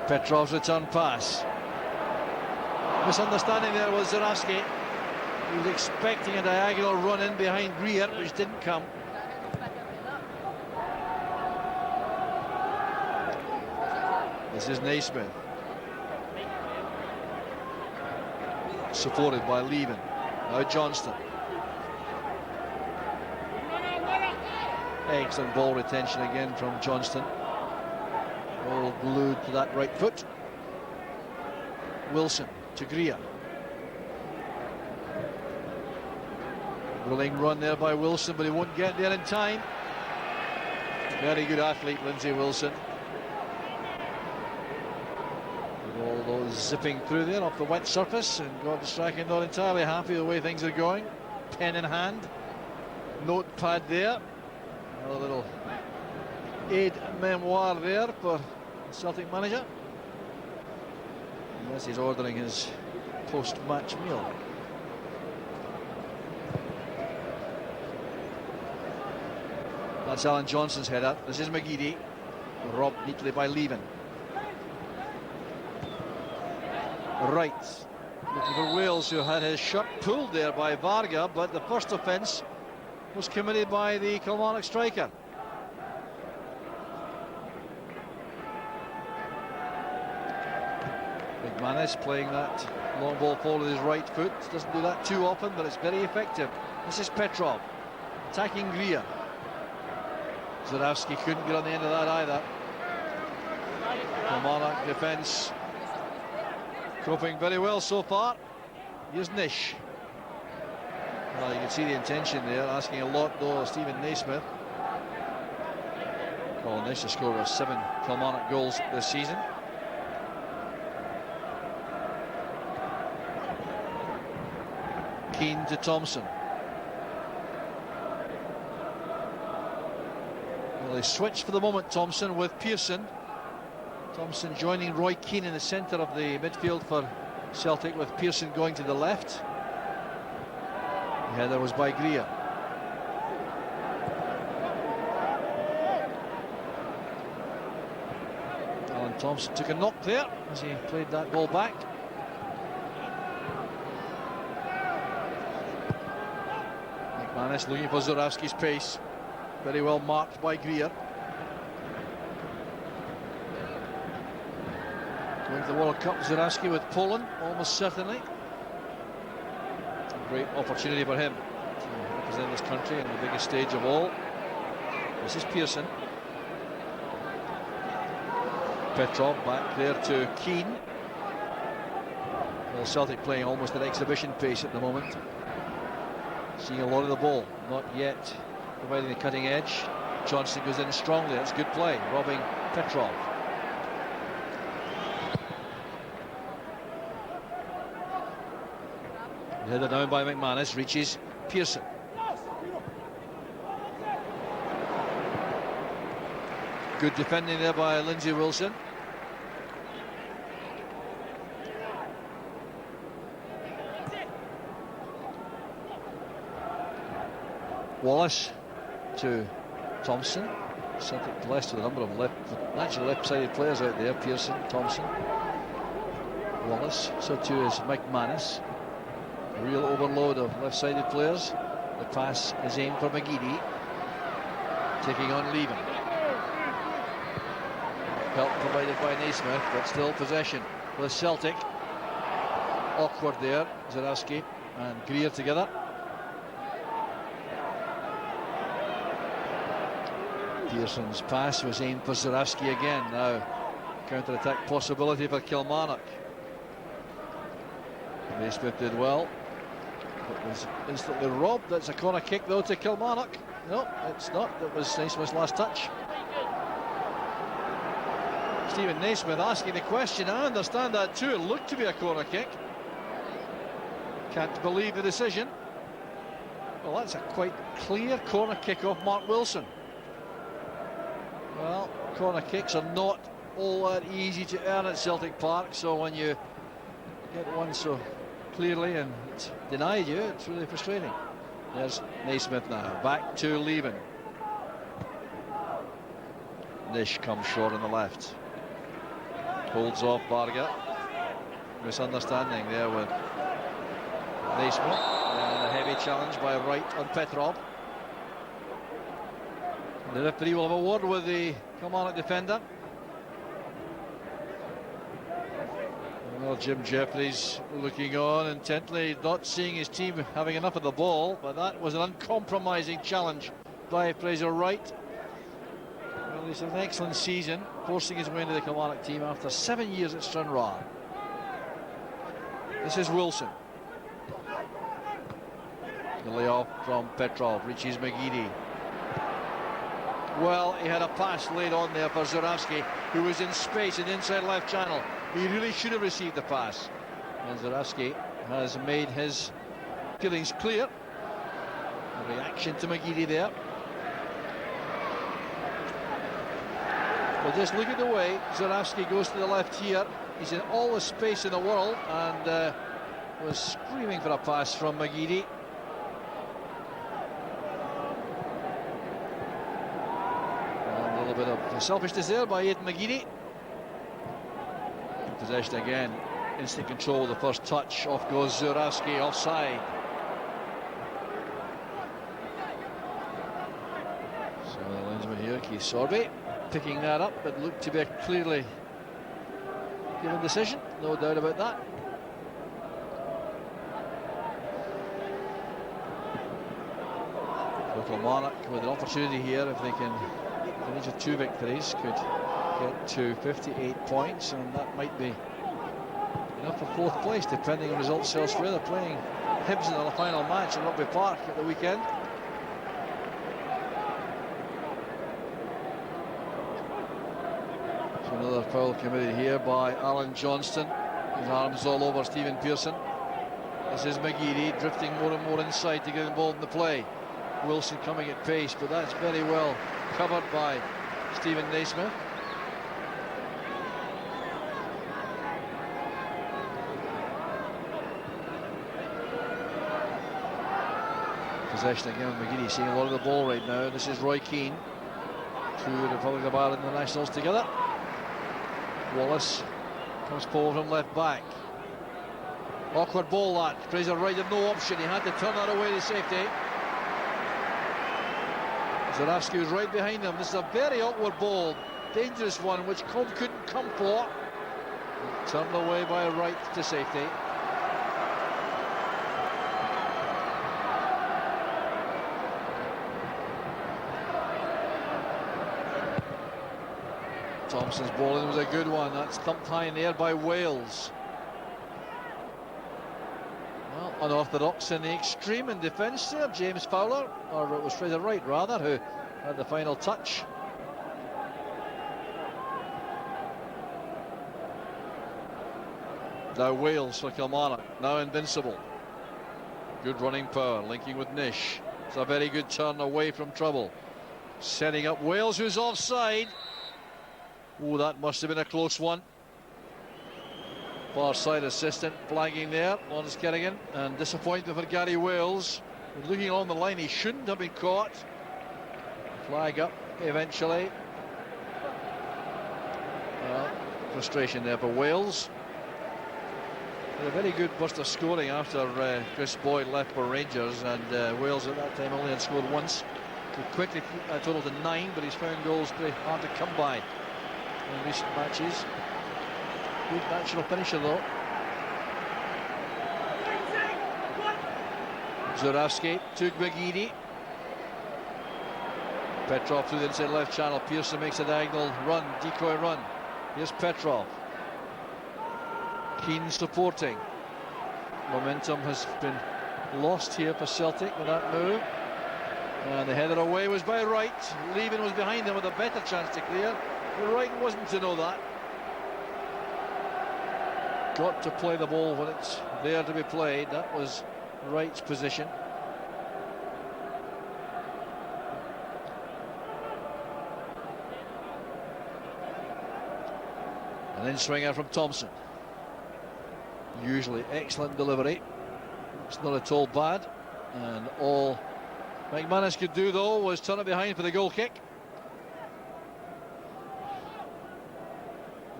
Petrov's return pass. Misunderstanding there was Zurawski. He was expecting a diagonal run in behind Greer, which didn't come. This is Naismith. Supported by Leven. Now Johnston. Excellent ball retention again from Johnston. All glued to that right foot. Wilson to Greer. Brilliant run there by Wilson, but he won't get there in time. Very good athlete, Lindsay Wilson. With all those zipping through there off the wet surface, and got the striking not entirely happy with the way things are going. Pen in hand. Notepad there. Another little aid memoir there for the Celtic manager. Unless he's ordering his post-match meal. That's Alan Johnson's header. This is Mcgee, robbed neatly by Leven. Right, looking for Wales, who had his shirt pulled there by Varga, but the first offence was committed by the Kilmarnock striker. McManus playing that long ball forward with his right foot. Doesn't do that too often, but it's very effective. This is Petrov attacking Greer. Zurawski couldn't get on the end of that either. Kilmarnock defence coping very well so far. Here's Nish. Well, you can see the intention there, asking a lot though of Stephen Naismith. Colin Nish, the scorer of 7 Kilmarnock goals this season. Keane to Thompson. Well, they switch for the moment, Thompson with Pearson. Thompson joining Roy Keane in the centre of the midfield for Celtic, with Pearson going to the left. The header was by Greer. Alan Thompson took a knock there as he played that ball back. McManus looking for Zurawski's pace. Very well marked by Greer. Going to the World Cup, Zurawski with Poland, almost certainly. A great opportunity for him to represent this country on the biggest stage of all. This is Pearson. Petrov back there to Keane. Well, Celtic playing almost at exhibition pace at the moment. Seeing a lot of the ball, not yet providing the cutting edge. Johnston goes in strongly. That's good play, robbing Petrov. Headed down by McManus, reaches Pearson. Good defending there by Lindsay Wilson. Wallace to Thompson. Celtic blessed with a number of left-sided players out there. Pearson, Thompson, Wallace. So too is McManus. A real overload of left-sided players. The pass is aimed for Mcgee, taking on Leven. Help provided by Naismith, but still possession with Celtic. Awkward there, Zurawski and Greer together. Pearson's pass was aimed for Zurawski again. Now counter-attack possibility for Kilmarnock. Naismith did well. It was instantly robbed. That's a corner kick though to Kilmarnock. No, it's not. That was Naismith's last touch. Stephen Naismith asking the question. I understand that too. It looked to be a corner kick. Can't believe the decision. Well, that's a quite clear corner kick off Mark Wilson. Well, corner kicks are not all that easy to earn at Celtic Park, so when you get one so clearly and it's denied you, it's really frustrating. There's Naismith now, back to Leven. Nish comes short on the left. Holds off Varga. Misunderstanding there with Naismith. And a heavy challenge by Wright on Petrov. The referee will have a word with the Kilmarnock defender. Well, Jim Jeffries looking on intently, not seeing his team having enough of the ball, but that was an uncompromising challenge by Fraser Wright. Well, he's had an excellent season, forcing his way into the Kilmarnock team after 7 years at Stranraer. This is Wilson. The layoff from Petrov, reaches Mcgee. Well, he had a pass laid on there for Zurawski, who was in space in the inside left channel. He really should have received the pass. And Zurawski has made his feelings clear. A reaction to Mcgee there. Well, just look at the way Zurawski goes to the left here. He's in all the space in the world and was screaming for a pass from Mcgee. A little bit of selfishness there by Aidan Mcgee. Possession again, instant control, the first touch, off goes Zurawski, offside. So the linesman here, Keith Sorby, picking that up, but looked to be a clearly given decision, no doubt about that. Kilmarnock with an opportunity here, if they can finish with 2 victories, could get to 58 points, and that might be enough for 4th place depending on results elsewhere. They're playing Hibs in the final match at Rugby Park at the weekend. So another foul committed here by Alan Johnston. His arms all over Stephen Pearson. This is Mcgee drifting more and more inside to get involved in the play. Wilson coming at pace, but that's very well covered by Stephen Naismith. Possession again with Mcgee, seeing a lot of the ball right now. This is Roy Keane. 2 Republic of Ireland internationals together. Wallace comes forward from left back. Awkward ball that. Fraser Wright had no option. He had to turn that away to safety. Zurawski was right behind him. This is a very awkward ball. Dangerous one, which Combe couldn't come for. Turned away by Wright to safety. Thompson's ball in was a good one. That's thumped high in the air by Wales. Well, unorthodox in the extreme in defence there, James Fowler, or it was Fraser Wright rather, who had the final touch. Now Wales for Kilmarnock, now invincible. Good running power, linking with Nish. It's a very good turn away from trouble. Setting up Wales, who's offside. Oh, that must have been a close one. Far side assistant flagging there, Lawrence Kerrigan, and disappointment for Gary Wales. Looking along the line, he shouldn't have been caught. Flag up eventually. Well, frustration there for Wales. A very good burst of scoring after Chris Boyd left for Rangers, and Wales at that time only had scored once. He quickly a total to 9, but he's found goals pretty hard to come by in recent matches. Good natural finisher though. Zurawski to Mcgee. Petrov through the inside left channel. Pearson makes a diagonal run, decoy run. Here's Petrov. Keane supporting. Momentum has been lost here for Celtic with that move. And the header away was by Wright. Leven was behind him with a better chance to clear. But Wright wasn't to know that. Got to play the ball when it's there to be played. That was Wright's position. And then swinger from Thompson. Usually excellent delivery. It's not at all bad. And all McManus could do though was turn it behind for the goal kick.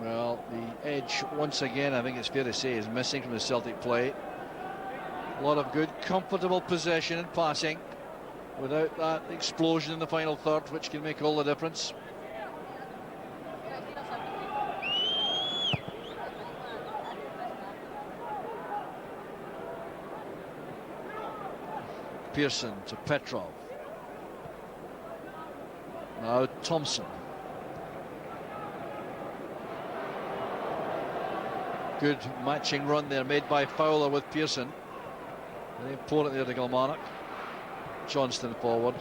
Well, the edge, once again, I think it's fair to say, is missing from the Celtic play. A lot of good, comfortable possession and passing without that explosion in the final third, which can make all the difference. Pearson to Petrov. Now Thompson. Good matching run there made by Fowler with Pearson. Very important there to Kilmarnock. Johnston forward.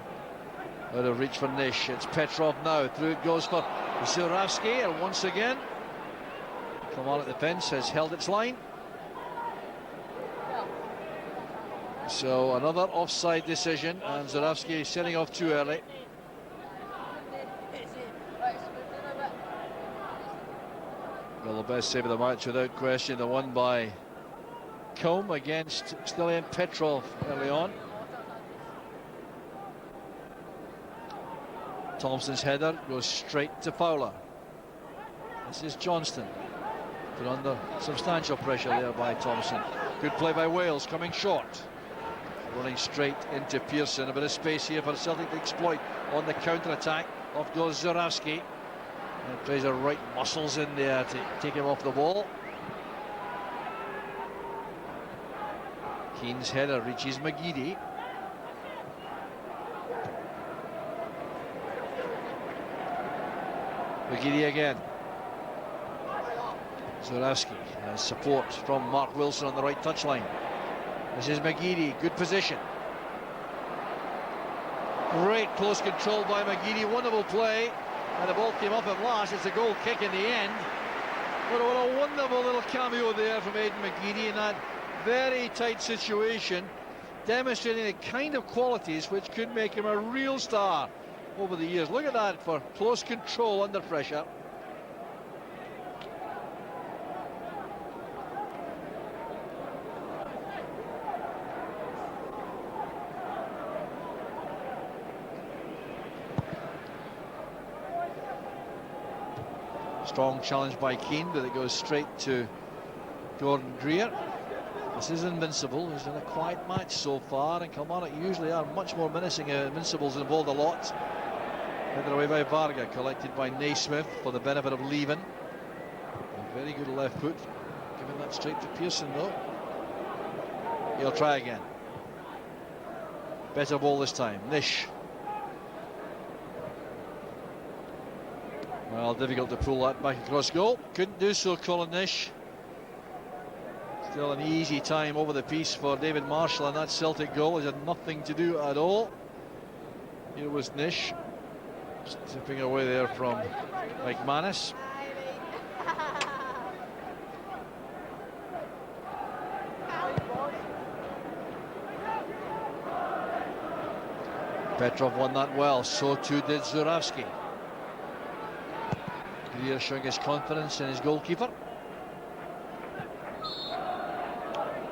Out of reach for Nish. It's Petrov now. Through it goes for Zurawski. And once again, Kilmarnock defence has held its line. So another offside decision, and Zurawski setting off too early. Well, the best save of the match without question, the one by Combe against Stilian Petrov early on. Thompson's header goes straight to Fowler. This is Johnston, put under substantial pressure there by Thompson. Good play by Wales, coming short. Running straight into Pearson. A bit of space here for Celtic to exploit on the counter-attack. Off goes Zurawski. And plays her right muscles in there to take him off the ball. Keane's header reaches Mcgee. Mcgee again. Zurawski has support from Mark Wilson on the right touchline. This is Mcgee, good position. Great close control by Mcgee, wonderful play. And the ball came up at last. It's a goal kick in the end. What a wonderful little cameo there from Aidan Mcgee in that very tight situation, demonstrating the kind of qualities which could make him a real star over the years. Look at that for close control under pressure. Strong challenge by Keane, but it goes straight to Gordon Greer. This is Invincible, who's done a quiet match so far, and Kilmarnock usually are much more menacing. Invincibles involved a lot. Headed away by Varga, collected by Naismith for the benefit of Leven. A very good left foot, giving that straight to Pearson though. He'll try again. Better ball this time, Nish. Well, difficult to pull that back across goal. Couldn't do so, Colin Nish. Still an easy time over the piece for David Marshall, and that Celtic goal. He had nothing to do at all. Here was Nish, tipping away there from McManus. Petrov won that well, so too did Zurawski. Greer showing his confidence in his goalkeeper.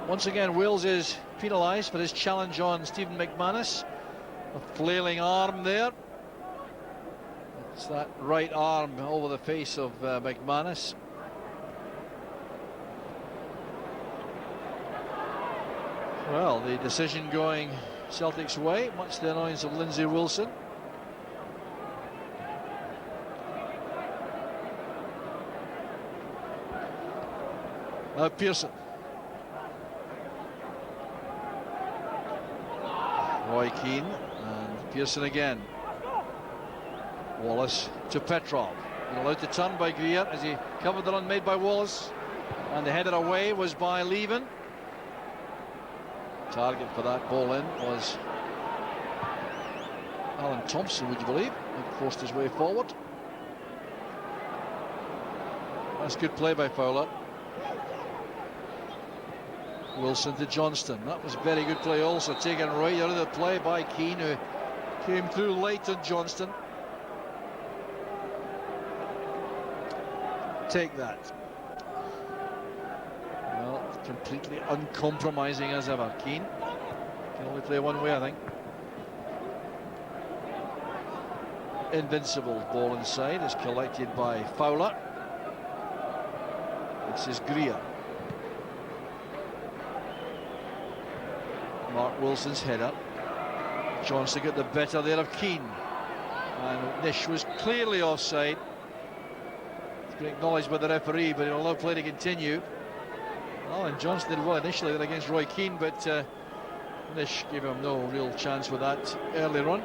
Once again, Wales is penalised for his challenge on Stephen McManus. A flailing arm there. It's that right arm over the face of McManus. Well, the decision going Celtic's way, much to the annoyance of Lindsay Wilson. Now Pearson. Roy Keane and Pearson again. Wallace to Petrov. Been allowed to turn by Greer as he covered the run made by Wallace. And the header away was by Leven. Target for that ball in was Alan Thompson, would you believe? He forced his way forward. That's good play by Fowler. Wilson to Johnston. That was very good play also, taken right out of the play by Keane, who came through late on Johnston. Take that. Well, completely uncompromising as ever. Keane can only play one way, I think. Invincible ball inside is collected by Fowler. This is Greer. Mark Wilson's header. Johnson got the better there of Keane. And Nish was clearly offside. It's been acknowledged by the referee, but he'll allow play to continue. Oh, and Johnson did well initially there against Roy Keane, but Nish gave him no real chance with that earlier on.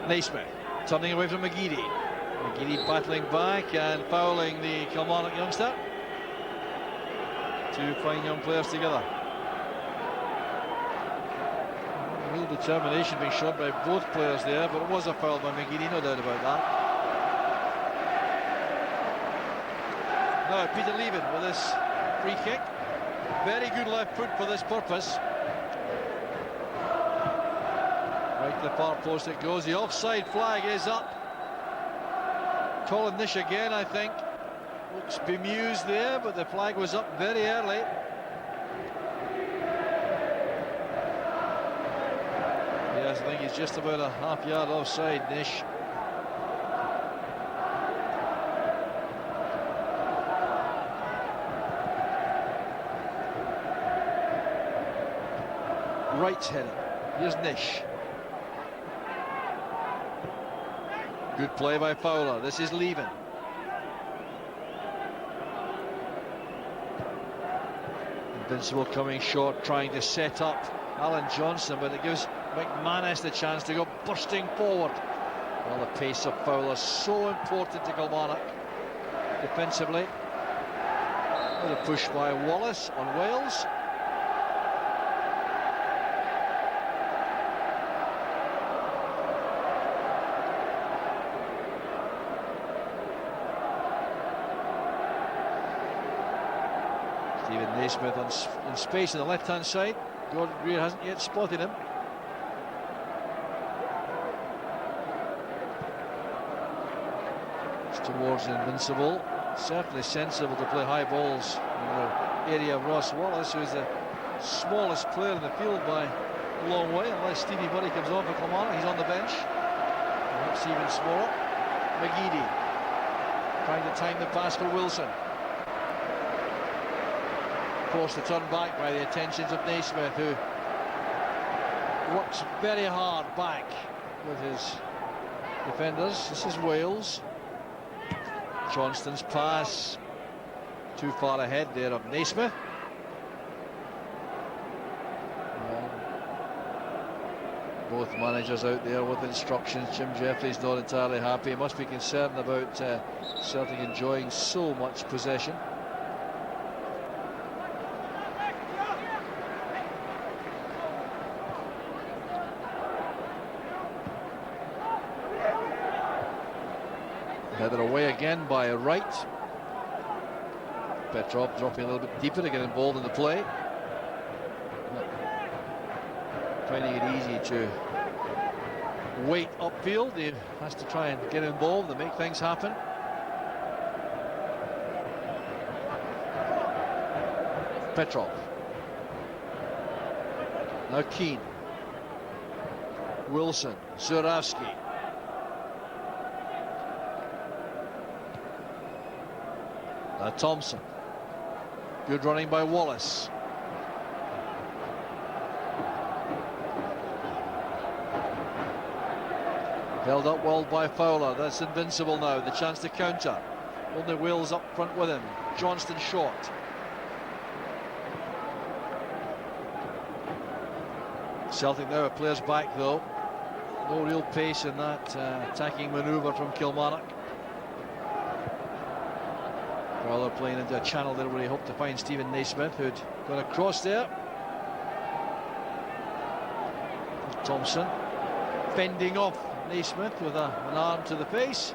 Naismith turning away from Mcgee. Mcgee battling back and fouling the Kilmarnock youngster. Two fine young players together. Real determination being shown by both players there, but it was a foul by Mcgee, no doubt about that. Now Peter Leven with this free kick. Very good left foot for this purpose. Right to the far post it goes. The offside flag is up. Colin Nish again, I think. Looks bemused there, but the flag was up very early. Yes, I think he's just about a half yard offside, Nish. Wright's header. Here's Nish. Good play by Fowler. This is Leven. Invincible coming short, trying to set up Alan Johnson, but it gives McManus the chance to go bursting forward. Well, the pace of Fowler so important to Kilmarnock defensively. With a push by Wallace on Wales. Stephen Naismith in space on the left-hand side. Gordon Greer hasn't yet spotted him. It's towards Invincible. Certainly sensible to play high balls in the area of Ross Wallace, who is the smallest player in the field by a long way, unless Stevie Murray comes on for Kilmarnock. He's on the bench. Perhaps even smaller. Mcgee trying to time the pass for Wilson. Forced to turn back by the attentions of Naismith, who works very hard back with his defenders. This is Wales. Johnston's pass too far ahead there of Naismith. Both managers out there with instructions. Jim Jeffries not entirely happy. He must be concerned about Celtic enjoying so much possession. Header away again by Wright. Petrov dropping a little bit deeper to get involved in the play. Finding it easy to wait upfield. He has to try and get involved and make things happen. Petrov. Now Keane. Wilson. Zurawski. Thompson. Good running by Wallace. Held up well by Fowler. That's Invincible now. The chance to counter. Only Wales up front with him. Johnston short. Celtic now have players back though. No real pace in that attacking manoeuvre from Kilmarnock. Well, they're playing into a channel there where he hoped to find Stephen Naismith, who'd got across there. Thompson fending off Naismith with an arm to the face.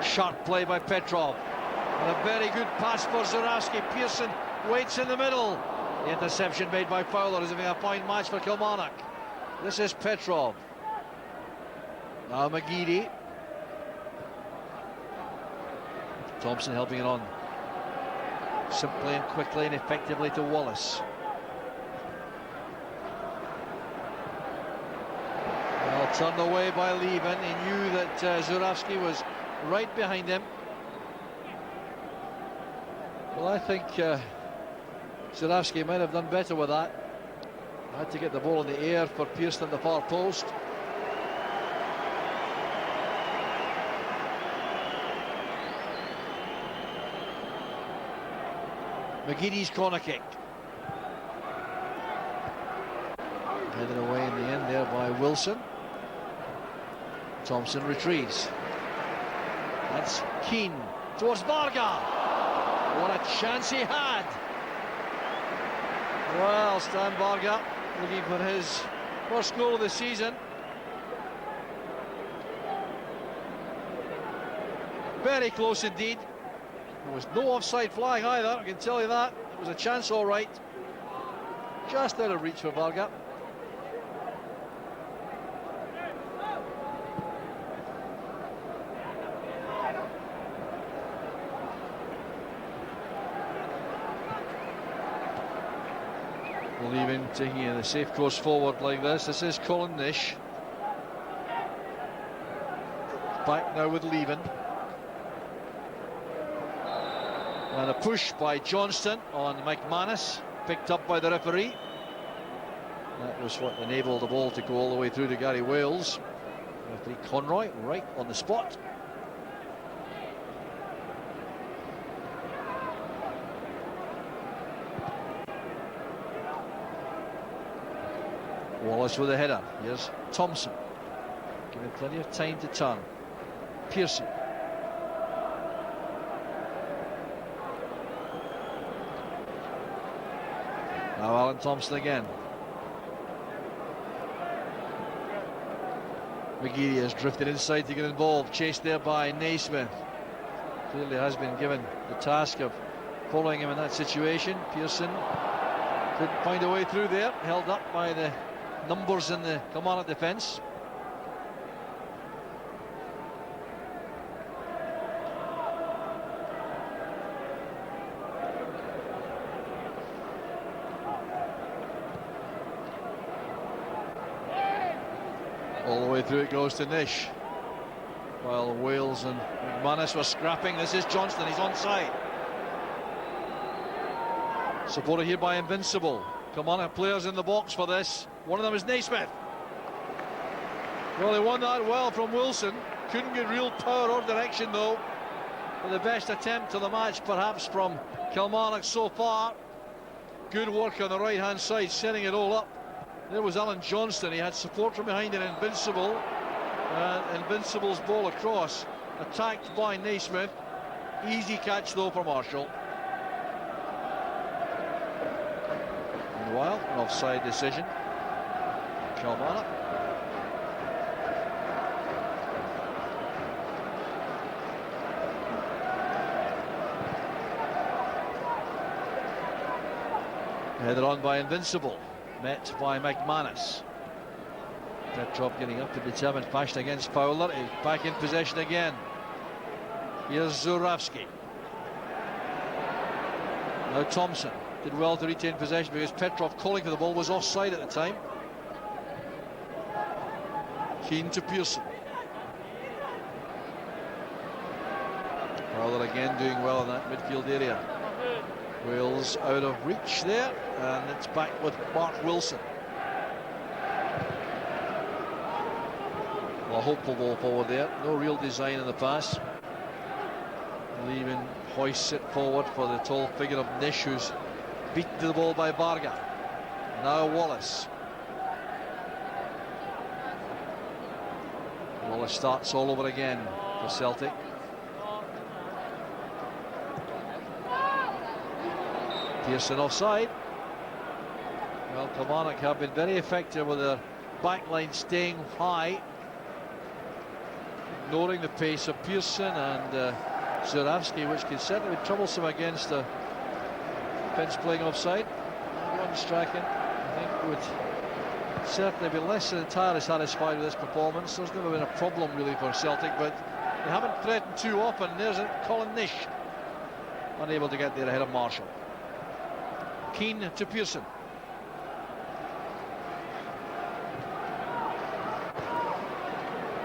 Sharp play by Petrov. And a very good pass for Zurawski. Pearson waits in the middle. The interception made by Fowler is having a fine match for Kilmarnock. This is Petrov. Now Mcgee. Thompson helping it on. Simply and quickly and effectively to Wallace. Well, turned away by Lieven. He knew that Zurawski was right behind him. Well, I think Zurawski might have done better with that. Had to get the ball in the air for Pearson at the far post. Mcgee's corner kick. Headed away in the end there by Wilson. Thompson retrieves. That's Keane towards Varga. What a chance he had. Well, Stan Varga looking for his first goal of the season. Very close indeed. There was no offside flag either, I can tell you that. It was a chance all right. Just out of reach for Varga. Leaving, taking a safe course forward like this. This is Colin Nish. Back now with Lieven. And a push by Johnston on McManus, picked up by the referee. That was what enabled the ball to go all the way through to Gary Wales. Referee Conroy right on the spot. Wallace with a header. Here's Thompson, given plenty of time to turn. Pearson. Now Alan Thompson again. Mcgee has drifted inside to get involved. Chased there by Naismith. Clearly has been given the task of following him in that situation. Pearson couldn't find a way through there. Held up by the numbers in the Kilmarnock defence. All the way through it goes to Nish. While Wales and McManus were scrapping. This is Johnston, he's onside. Supported here by Invincible. Kilmarnock players in the box for this. One of them is Naismith. Well, they won that well from Wilson. Couldn't get real power or direction though. But the best attempt of the match perhaps from Kilmarnock so far. Good work on the right hand side, setting it all up. There was Alan Johnston. He had support from behind an Invincible. Invincible's ball across. Attacked by Naismith. Easy catch though for Marshall. Meanwhile, an offside decision. Kilmarnock. Headed on by Invincible. Met by McManus. Petrov getting up in determined fashion against Fowler. He's back in possession again. Here's Zurawski. Now Thompson did well to retain possession because Petrov calling for the ball was offside at the time. Keane to Pearson. Fowler again doing well in that midfield area. Wales out of reach there, and it's back with Mark Wilson. Well, a hopeful ball forward there. No real design in the pass. Leaving hoists it forward for the tall figure of Nish, who's beaten to the ball by Varga. Now Wallace. Wallace starts all over again for Celtic. Pearson offside. Well, Kilmarnock have been very effective with their backline staying high, ignoring the pace of Pearson and Zurawski, which can certainly be troublesome against a defence playing offside. One striking, I think, would certainly be less than entirely satisfied with this performance. There's never been a problem really for Celtic, but They haven't threatened too often. There's Colin Nish, unable to get there ahead of Marshall. Keane to Pearson.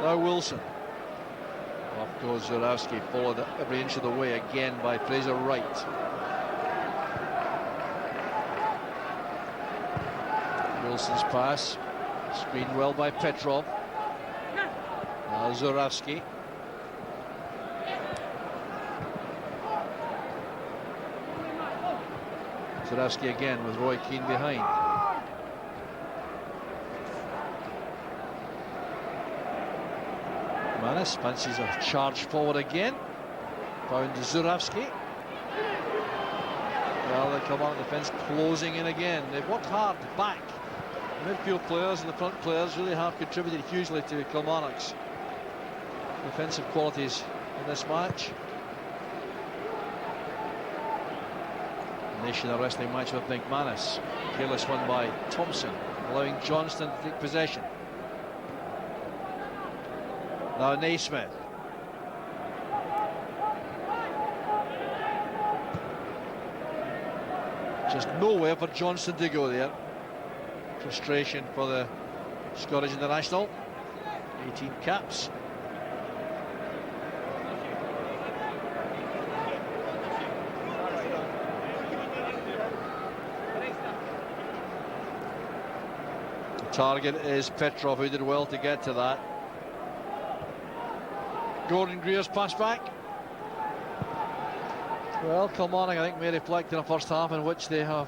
Now Wilson. Off goes Zurawski, followed every inch of the way again by Fraser Wright. Wilson's pass, screened well by Petrov. Now Zurawski. Zurawski again with Roy Keane behind. Manis fancies a charge forward again. Found Zurawski. Well, they come on the defence closing in again. They've worked hard back. The midfield players and the front players really have contributed hugely to Kilmarnock's defensive qualities in this match. Nation a wrestling match with McManus. Careless one by Thompson, allowing Johnston to take possession. Now Naismith. Just nowhere for Johnston to go there. Frustration for the Scottish international. 18 caps. The target is Petrov, who did well to get to that. Gordon Greer's pass back. Well, Kilmarnock, I think, may reflect in a first half in which they have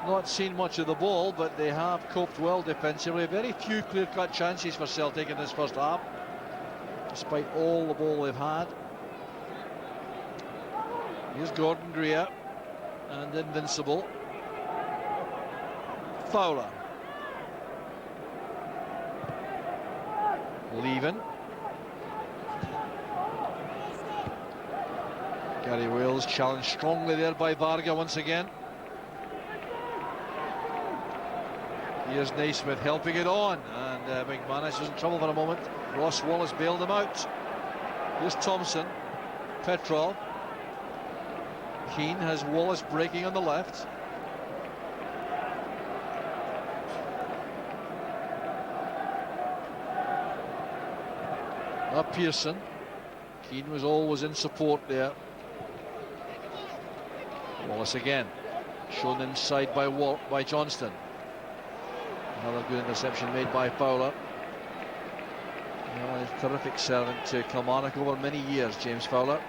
not seen much of the ball, but they have coped well defensively. Very few clear-cut chances for Celtic in this first half, despite all the ball they've had. Here's Gordon Greer and Invincible. Fowler. Leven. Gary Wales challenged strongly there by Varga once again. Here's Naismith helping it on, and McManus is in trouble for a moment. Ross Wallace bailed him out. Here's Thompson. Petrov. Keane has Wallace breaking on the left. Now Pearson. Keane was always in support there. Wallace again, shown inside by Johnston. Another good interception made by Fowler. A terrific servant to Kilmarnock over many years, James Fowler.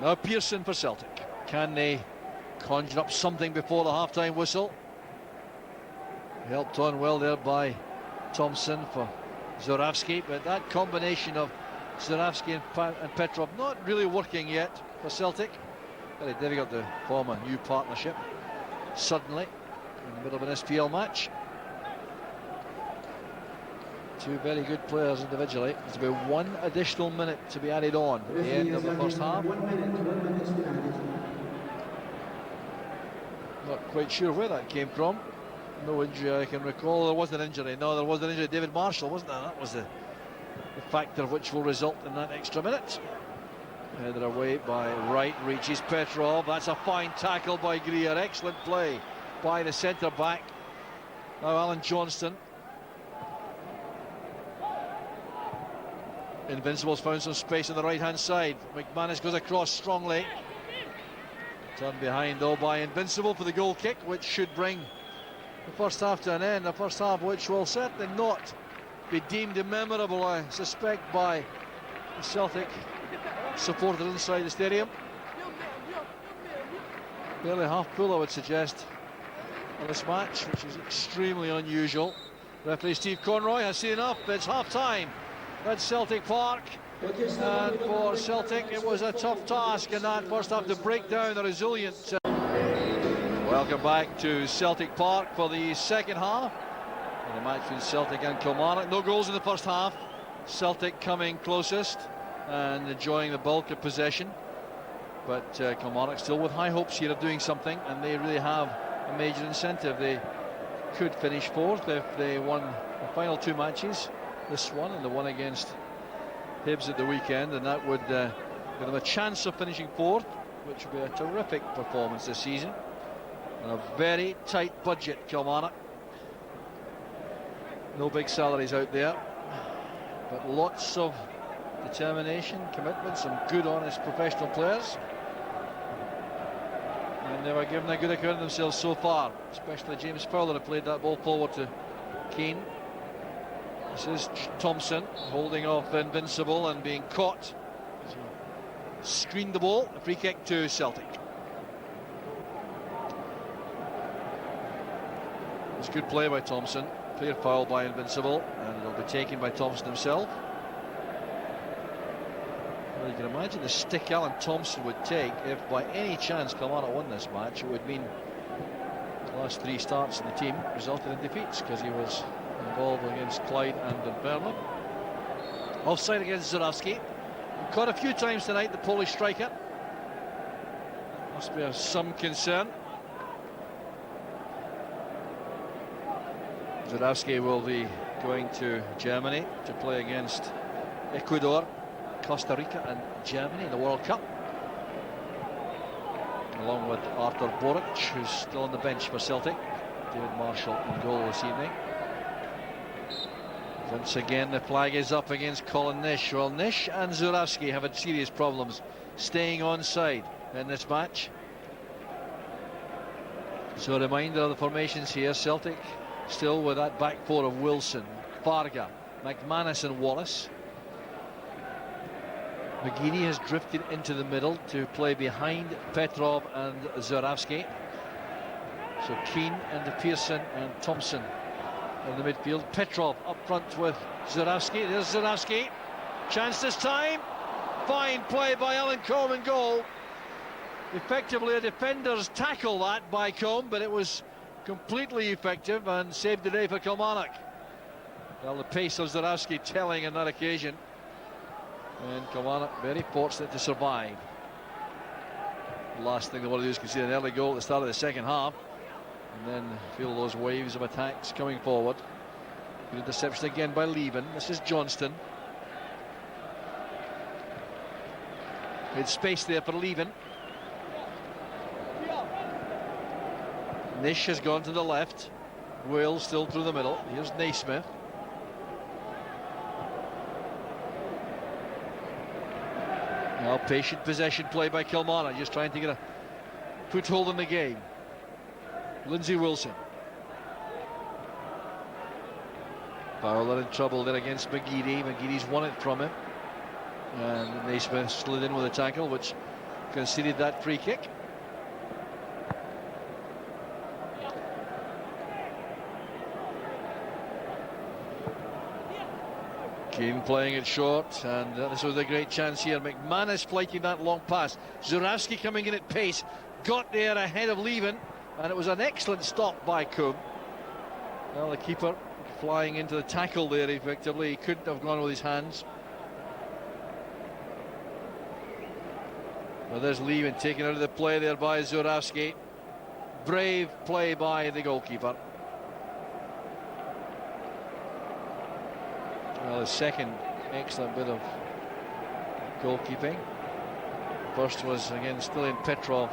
Now Pearson for Celtic. Can they conjure up something before the half-time whistle? Helped on well there by Thompson for Zurawski, but that combination of Zurawski and Petrov not really working yet for Celtic. Very difficult to form a new partnership suddenly in the middle of an SPL match. Two very good players individually. There's about 1 additional minute to be added on at the end of the first half. Not quite sure where that came from. No injury I can recall. There wasn't an injury. No, there was an injury. David Marshall, wasn't there? That was the factor which will result in that extra minute. Headed away by Wright, reaches Petrov. That's a fine tackle by Greer. Excellent play by the centre back. Now Alan Johnston. Invincible's found some space on the right hand side. McManus goes across strongly. Turned behind though by Invincible for the goal kick, which should bring the first half to an end. A first half which will certainly not be deemed immemorable, I suspect, by the Celtic supporters inside the stadium. Barely half full, I would suggest, on this match, which is extremely unusual. Referee Steve Conroy has seen enough. It's half time at Celtic Park, and for Celtic it was a tough task in that first half to break down the resilient. Welcome back to Celtic Park for the second half in the match between Celtic and Kilmarnock. No goals in the first half. Celtic coming closest and enjoying the bulk of possession. But Kilmarnock still with high hopes here of doing something, and they really have a major incentive. They could finish fourth if they won the final two matches, this one and the one against Hibs at the weekend, and that would give them a chance of finishing fourth, which would be a terrific performance this season. And a very tight budget, Kilmarnock. No big salaries out there, but lots of determination, commitment, some good, honest, professional players. And they were given a good account of themselves so far, especially James Fowler, who played that ball forward to Keane. This is Thompson holding off Invincible and being caught. So, screened the ball, a free kick to Celtic. It's good play by Thompson, clear foul by Invincible, and it'll be taken by Thompson himself. Well, you can imagine the stick Alan Thompson would take if by any chance Kilmarnock won this match. It would mean the last three starts in the team resulted in defeats, because he was involved against Clyde and Dunfermline. Offside against Zurawski. Caught a few times tonight, the Polish striker. Must be of some concern. Zurawski will be going to Germany to play against Ecuador, Costa Rica and Germany in the World Cup, along with Artur Boric, who's still on the bench for Celtic. David Marshall in goal this evening. Once again the flag is up against Colin Nish. Well, Nish and Zurawski have had serious problems staying onside in this match. So a reminder of the formations here. Celtic still with that back four of Wilson, Farga, McManus and Wallace. Mcgee has drifted into the middle to play behind Petrov and Zurawski. So Keane and Pearson and Thompson in the midfield. Petrov up front with Zurawski. There's Zurawski. Chance this time. Fine play by Alan Combe in goal. Effectively a defender's tackle that by Combe, but it was completely effective and saved the day for Kilmarnock. Well, the pace of Zurawski telling on that occasion. And Kilmarnock very fortunate to survive. The last thing they want to do is concede an early goal at the start of the second half, and then feel those waves of attacks coming forward. Good interception again by Leven. This is Johnston. Good space there for Leven. Nish has gone to the left. Will still through the middle. Here's Naismith. Now patient possession play by Kilmarnock, just trying to get a foothold in the game. Lindsay Wilson. Fowler in trouble there against Mcgee. Mcgee's won it from him, and Naismith slid in with a tackle which conceded that free kick. Keane playing it short, and this was a great chance here. McManus flighting that long pass. Zurawski coming in at pace, got there ahead of Leven, and it was an excellent stop by Combe. Well, the keeper flying into the tackle there effectively. He couldn't have gone with his hands. Well, there's Leven taken out of the play there by Zurawski. Brave play by the goalkeeper. Well, his second excellent bit of goalkeeping. First was again still in Petrov,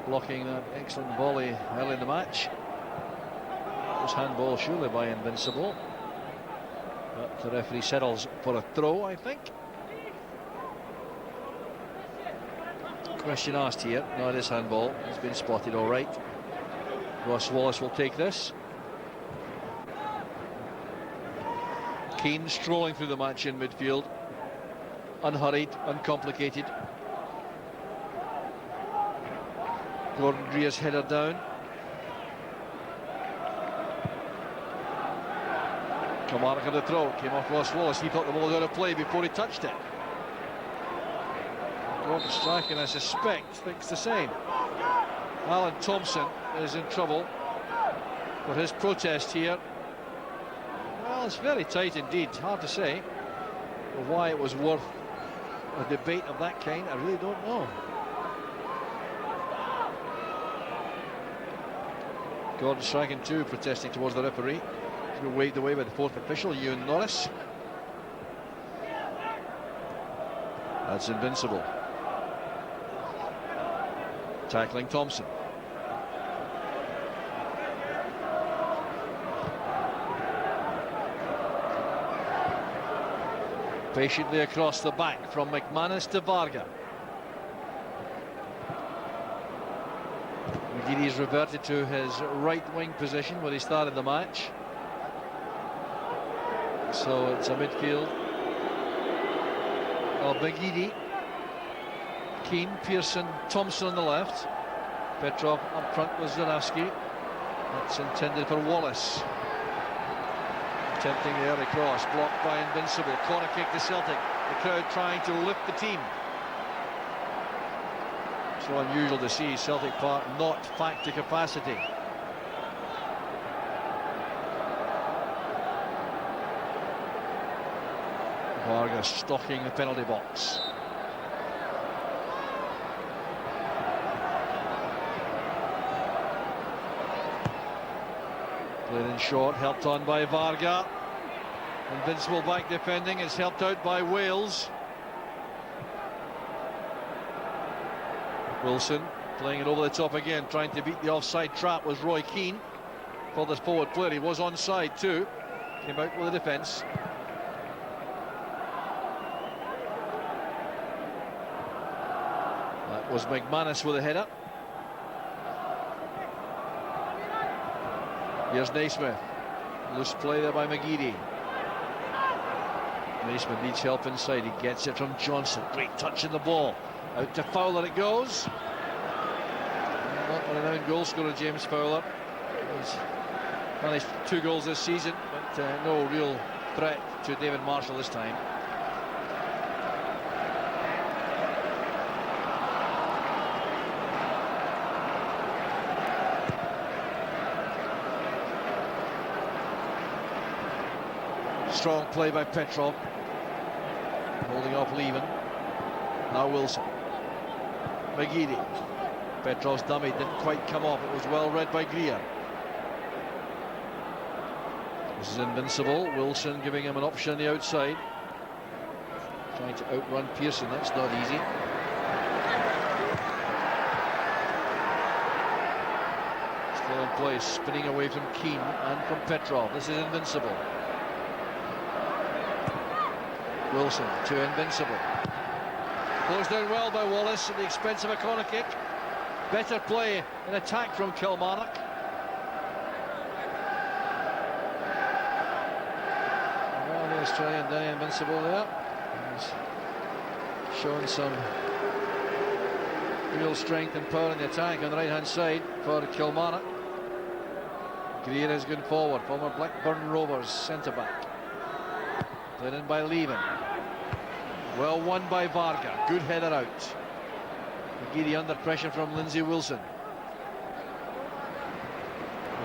blocking that excellent volley early in the match. It was handball surely by Invincible, but the referee settles for a throw, I think. Question asked here. No, it is handball. It's been spotted all right. Ross Wallace will take this. Keane strolling through the match in midfield, unhurried, uncomplicated. Gordon Greer's header down. Kilmarnock on the throw, came off Ross Wallace. He thought the ball was out of play before he touched it. Gordon Strachan, I suspect, thinks the same. Alan Thompson is in trouble for his protest here. Well, it's very tight indeed. Hard to say why it was worth a debate of that kind. I really don't know. Gordon Strachan too protesting towards the referee. He's been waved away by the fourth official, Ewan Norris. That's Invincible. Tackling Thompson. Patiently across the back from McManus to Varga. Mcgee's reverted to his right wing position where he started the match. So it's a midfield of Mcgee, Keane, Pearson, Thompson on the left. Petrov up front with Zanavsky. That's intended for Wallace. Attempting the early cross, blocked by Invincible. Corner kick to Celtic. The crowd trying to lift the team. So unusual to see Celtic Park not back to capacity. Varga stalking the penalty box. Played in short, helped on by Varga. Invincible back defending, is helped out by Wales. Wilson playing it over the top again, trying to beat the offside trap was Roy Keane. Furthest forward player, he was onside too. Came out with the defence. That was McManus with a header. Here's Naismith. Loose play there by Mcgee. Naismith needs help inside. He gets it from Johnson. Great touch in the ball. Out to Fowler it goes. Not a renowned goal scorer, James Fowler. He's managed 2 goals this season, but no real threat to David Marshall this time. Strong play by Petrov. Holding off Leven. Now Wilson. Mcgee. Petrov's dummy didn't quite come off. It was well read by Greer. This is Invincible. Wilson giving him an option on the outside. Trying to outrun Pearson. That's not easy. Still in place. Spinning away from Keane and from Petrov. This is Invincible. Wilson to Invincible. Closed down well by Wallace at the expense of a corner kick. Better play in attack from Kilmarnock. Well, the Australian Danny Invincible there. He's shown some real strength and power in the attack on the right hand side for Kilmarnock. Greer has gone forward, former Blackburn Rovers centre back. Played in by Leven. Well won by Varga. Good header out. Mcgee under pressure from Lindsay Wilson.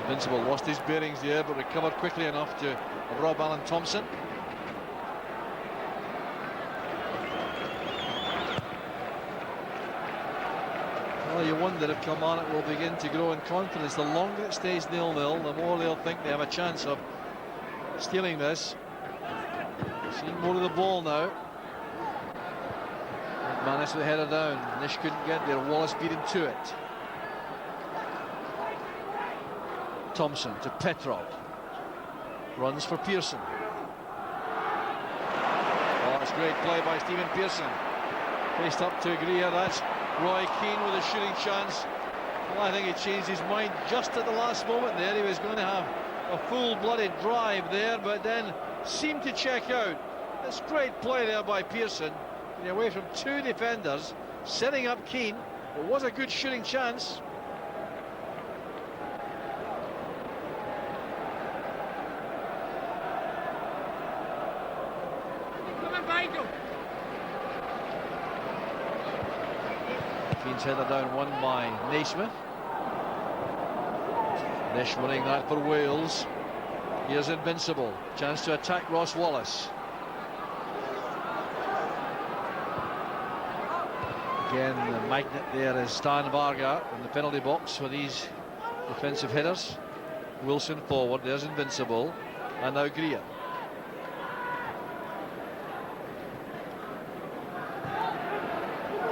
Invincible lost his bearings there, but recovered quickly enough to rob Alan Thompson. Well, you wonder if Kilmarnock will begin to grow in confidence. The longer it stays 0-0, the more they'll think they have a chance of stealing this. Seeing more of the ball now. McManus with the header down. Nish couldn't get there. Wallace beat him to it. Thompson to Petrov. Runs for Pearson. Oh, it's great play by Stephen Pearson. Faced up to Greer. That's Roy Keane with a shooting chance. Well, I think he changed his mind just at the last moment there. He was going to have a full-blooded drive there, but then seemed to check out. It's great play there by Pearson. Getting away from 2 defenders, setting up Keane. It was a good shooting chance. Keane's header down, won by Naismith. Nish winning that for Wales. Here's Invincible. Chance to attack Ross Wallace. Again, the magnet there is Stan Varga in the penalty box for these defensive headers. Wilson forward, there's Invincible, and now Greer.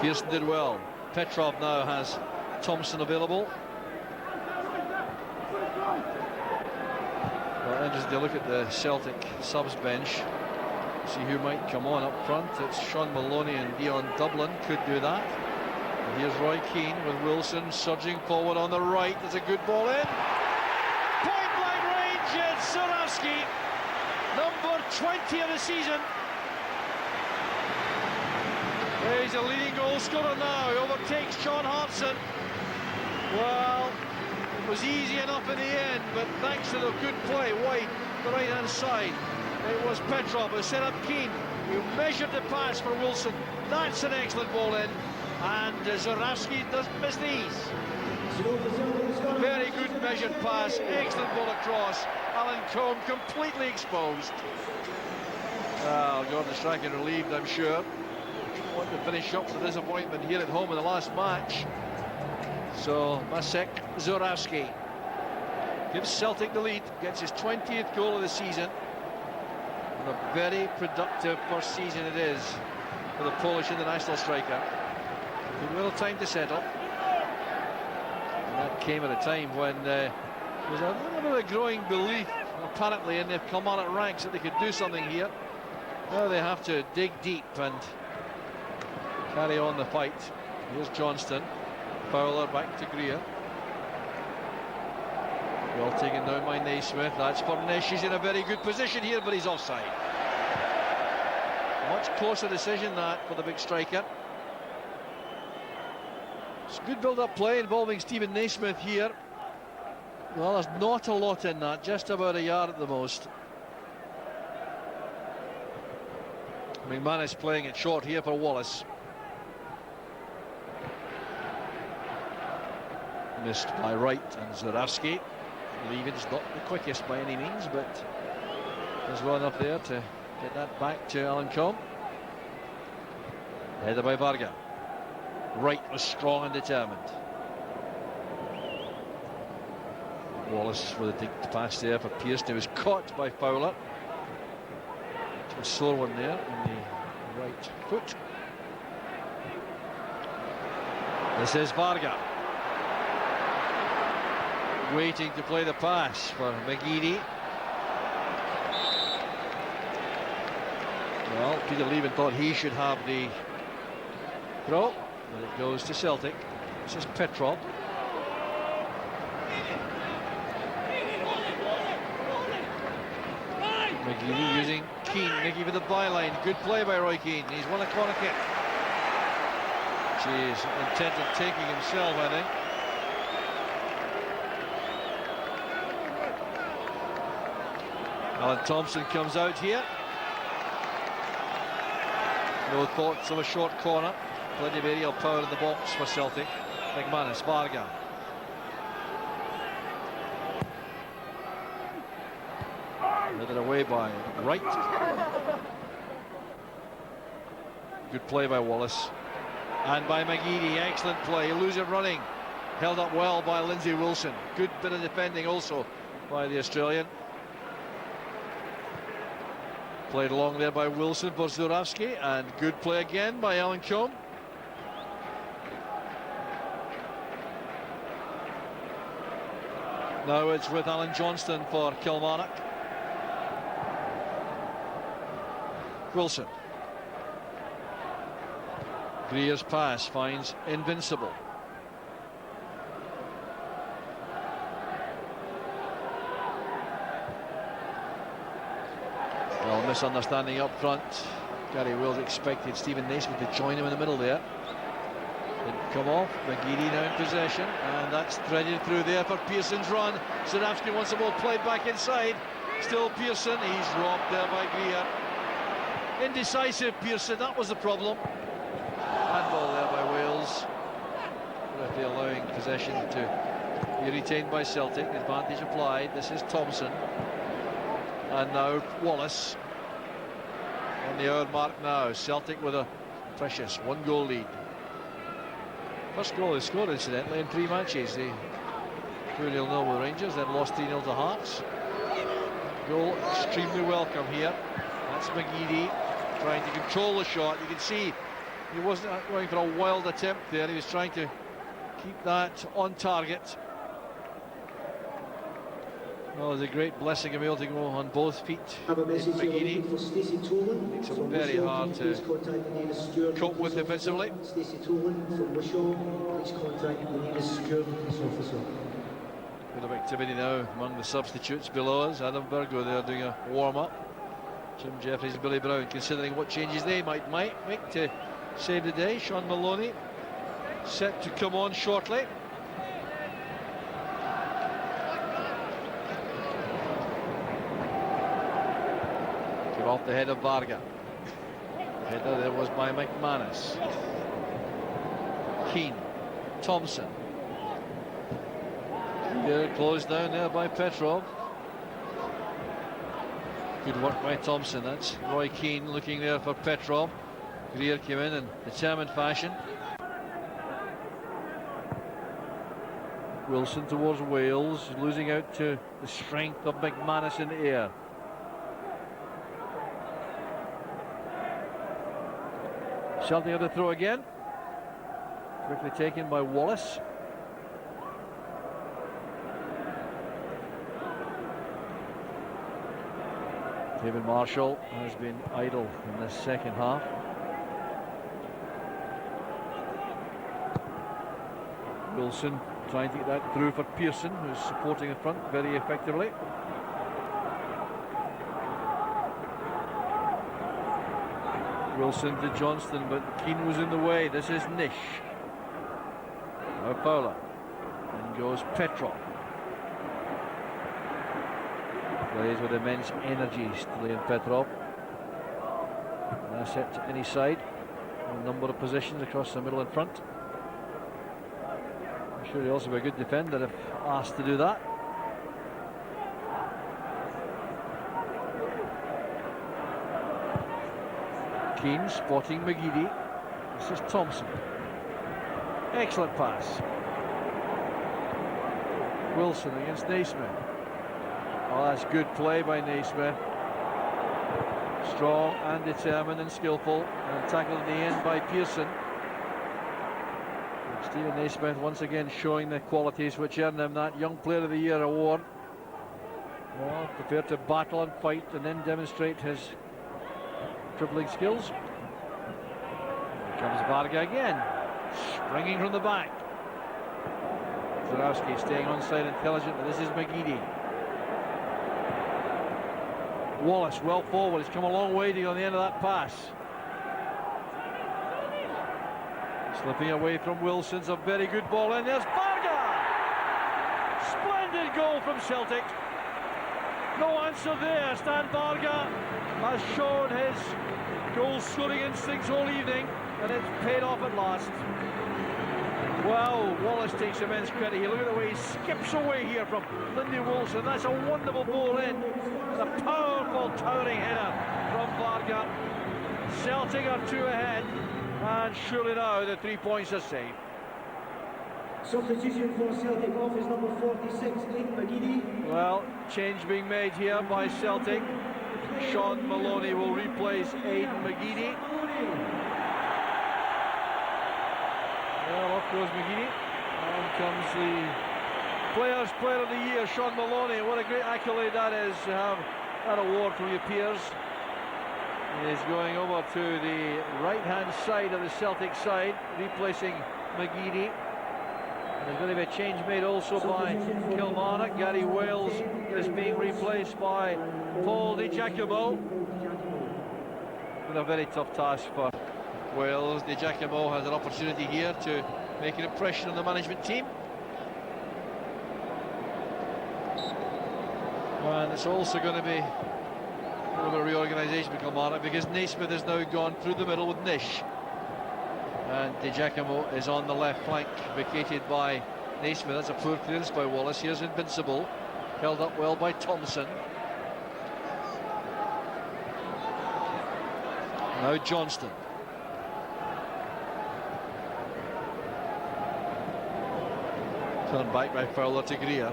Pearson did well. Petrov now has Thompson available. Well, interesting to look at the Celtic subs bench, see who might come on up front. It's Sean Maloney and Dion Dublin could do that. And here's Roy Keane with Wilson surging forward on the right. There's a good ball in. Point blank range, it's Zurawski, number 20 of the season. He's a leading goal scorer now. He overtakes John Hartson. Well, it was easy enough in the end, but thanks to the good play wide the right hand side, it was Petrov who set up Keane, who measured the pass for Wilson. That's an excellent ball in, and Zurawski doesn't miss these. Very good measured pass, excellent ball across. Alan Combe completely exposed. Well, Gordon Strachan relieved, I'm sure. Want to finish up the disappointment here at home in the last match. So Macek Zurawski gives Celtic the lead, gets his 20th goal of the season, and a very productive first season it is for the Polish international striker. Took a little time to settle, and that came at a time when there was a little bit of growing belief apparently in the Kilmarnock ranks that they could do something here. Now they have to dig deep and carry on the fight. Here's Johnston. Fowler back to Greer. Well taken down by Naismith. That's Furness. He's in a very good position here, but he's offside. Much closer decision that for the big striker. It's good build-up play involving Stephen Naismith here. Well, there's not a lot in that, just about a yard at the most. McManus playing it short here for Wallace. Missed by Wright and Zurawski. Leaving's not the quickest by any means, but there's well enough there to get that back to Alan Combe. Headed by Varga. Wright was strong and determined. Wallace with a deep pass there for Pearson, who was caught by Fowler. A slow one there in the right foot. This is Varga. Waiting to play the pass for Mcgee. Well, Peter Leven thought he should have the throw, but it goes to Celtic. This is Petrov. Mcgee using Keane. Mcgee with the byline. Good play by Roy Keane. He's won a corner kick. He's intent on taking himself, I think. Alan Thompson comes out here. No thoughts of a short corner. Plenty of aerial power in the box for Celtic. McManus, Varga. Headed away by Wright. Good play by Wallace. And by Mcgee, excellent play. Elusive running. Held up well by Lindsay Wilson. Good bit of defending also by the Australian. Played along there by Wilson for Zurawski, and good play again by Alan Combe. Now it's with Alan Johnston for Kilmarnock. Wilson. Greer's pass finds Invincible. Well, misunderstanding up front. Gary Wills expected Stephen Naismith to join him in the middle there. Didn't come off. Mcgee now in possession, and that's threaded through there for Pearson's run. Zurawski wants the ball played back inside. Still Pearson. He's robbed there by Greer. Indecisive Pearson, that was the problem. Handball there by Wales. Referee allowing possession to be retained by Celtic. Advantage applied. This is Thompson. And now Wallace on the hour mark now. Celtic with a precious 1-goal lead. First goal they scored, incidentally, in 3 matches. They 2-0 with Rangers, then lost 3-0 to Hearts. Goal extremely welcome here. That's Mcgee trying to control the shot. You can see he wasn't going for a wild attempt there. He was trying to keep that on target. Well, it's a great blessing of being able to go on both feet. Mcgee makes it very hard to cope with defensively. Bit of activity now among the substitutes below us. Adam Virgo there doing a warm-up. Jim Jeffries, Billy Brown considering what changes they might make to save the day. Sean Maloney set to come on shortly. Get off the head of Varga. The header there was by McManus. Keane, Thompson. Good close down there by Petrov. Good work by Thompson. That's Roy Keane looking there for Petrov. Greer came in determined fashion. Wilson towards Wales, losing out to the strength of McManus in the air. Celtic had to throw again. Quickly taken by Wallace. David Marshall has been idle in this second half. Wilson trying to get that through for Pearson, who's supporting the front very effectively. Wilson to Johnston, but Keane was in the way. This is Nish. Now Fowler. In goes Petrov. Plays with immense energy, Stilian Petrov. An asset to any side. A number of positions across the middle and front. I'm sure he'll also be a good defender if asked to do that. Keane spotting Mcgee. This is Thompson. Excellent pass. Wilson against Naismith. Oh, that's good play by Naismith. Strong and determined and skillful, and tackled in the end by Pearson. And Stephen Naismith once again showing the qualities which earned him that Young Player of the Year award. Well, prepared to battle and fight and then demonstrate his dribbling skills. Here comes Varga again, springing from the back. Zarowski staying onside intelligently. This is Mcgee. Wallace well forward. He's come a long way to get on the end of that pass. Slipping away from Wilson's a very good ball, and there's Varga! Splendid goal from Celtic. No answer there. Stan Varga has shown his goal-scoring instincts all evening, and it's paid off at last. Well, Wallace takes immense credit here. Look at the way he skips away here from Lindy Wilson. That's a wonderful ball in. A powerful towering header from Varga. Celtic are 2 ahead, and surely now the 3 points are safe. Substitution for Celtic off is number 46, Mcgee. Well, change being made here by Celtic. Sean Maloney will replace Aidan Mcgee. Well, off goes Mcgee. And comes the Players' Player of the Year, Sean Maloney. What a great accolade that is to have that award from your peers. He is going over to the right-hand side of the Celtic side, replacing Mcgee. There's going to be a change made also by Kilmarnock. Gary Wales is being replaced by Paul Di Giacomo. Been a very tough task for Wales. Di Giacomo has an opportunity here to make an impression on the management team. And it's also going to be a little bit of reorganisation for Kilmarnock, because Naismith has now gone through the middle with Nish. And Di Giacomo is on the left flank, vacated by Naismith. That's a poor clearance by Wallace. Here's Invincible, held up well by Thompson. Now Johnston. Turned back by Fowler to Greer,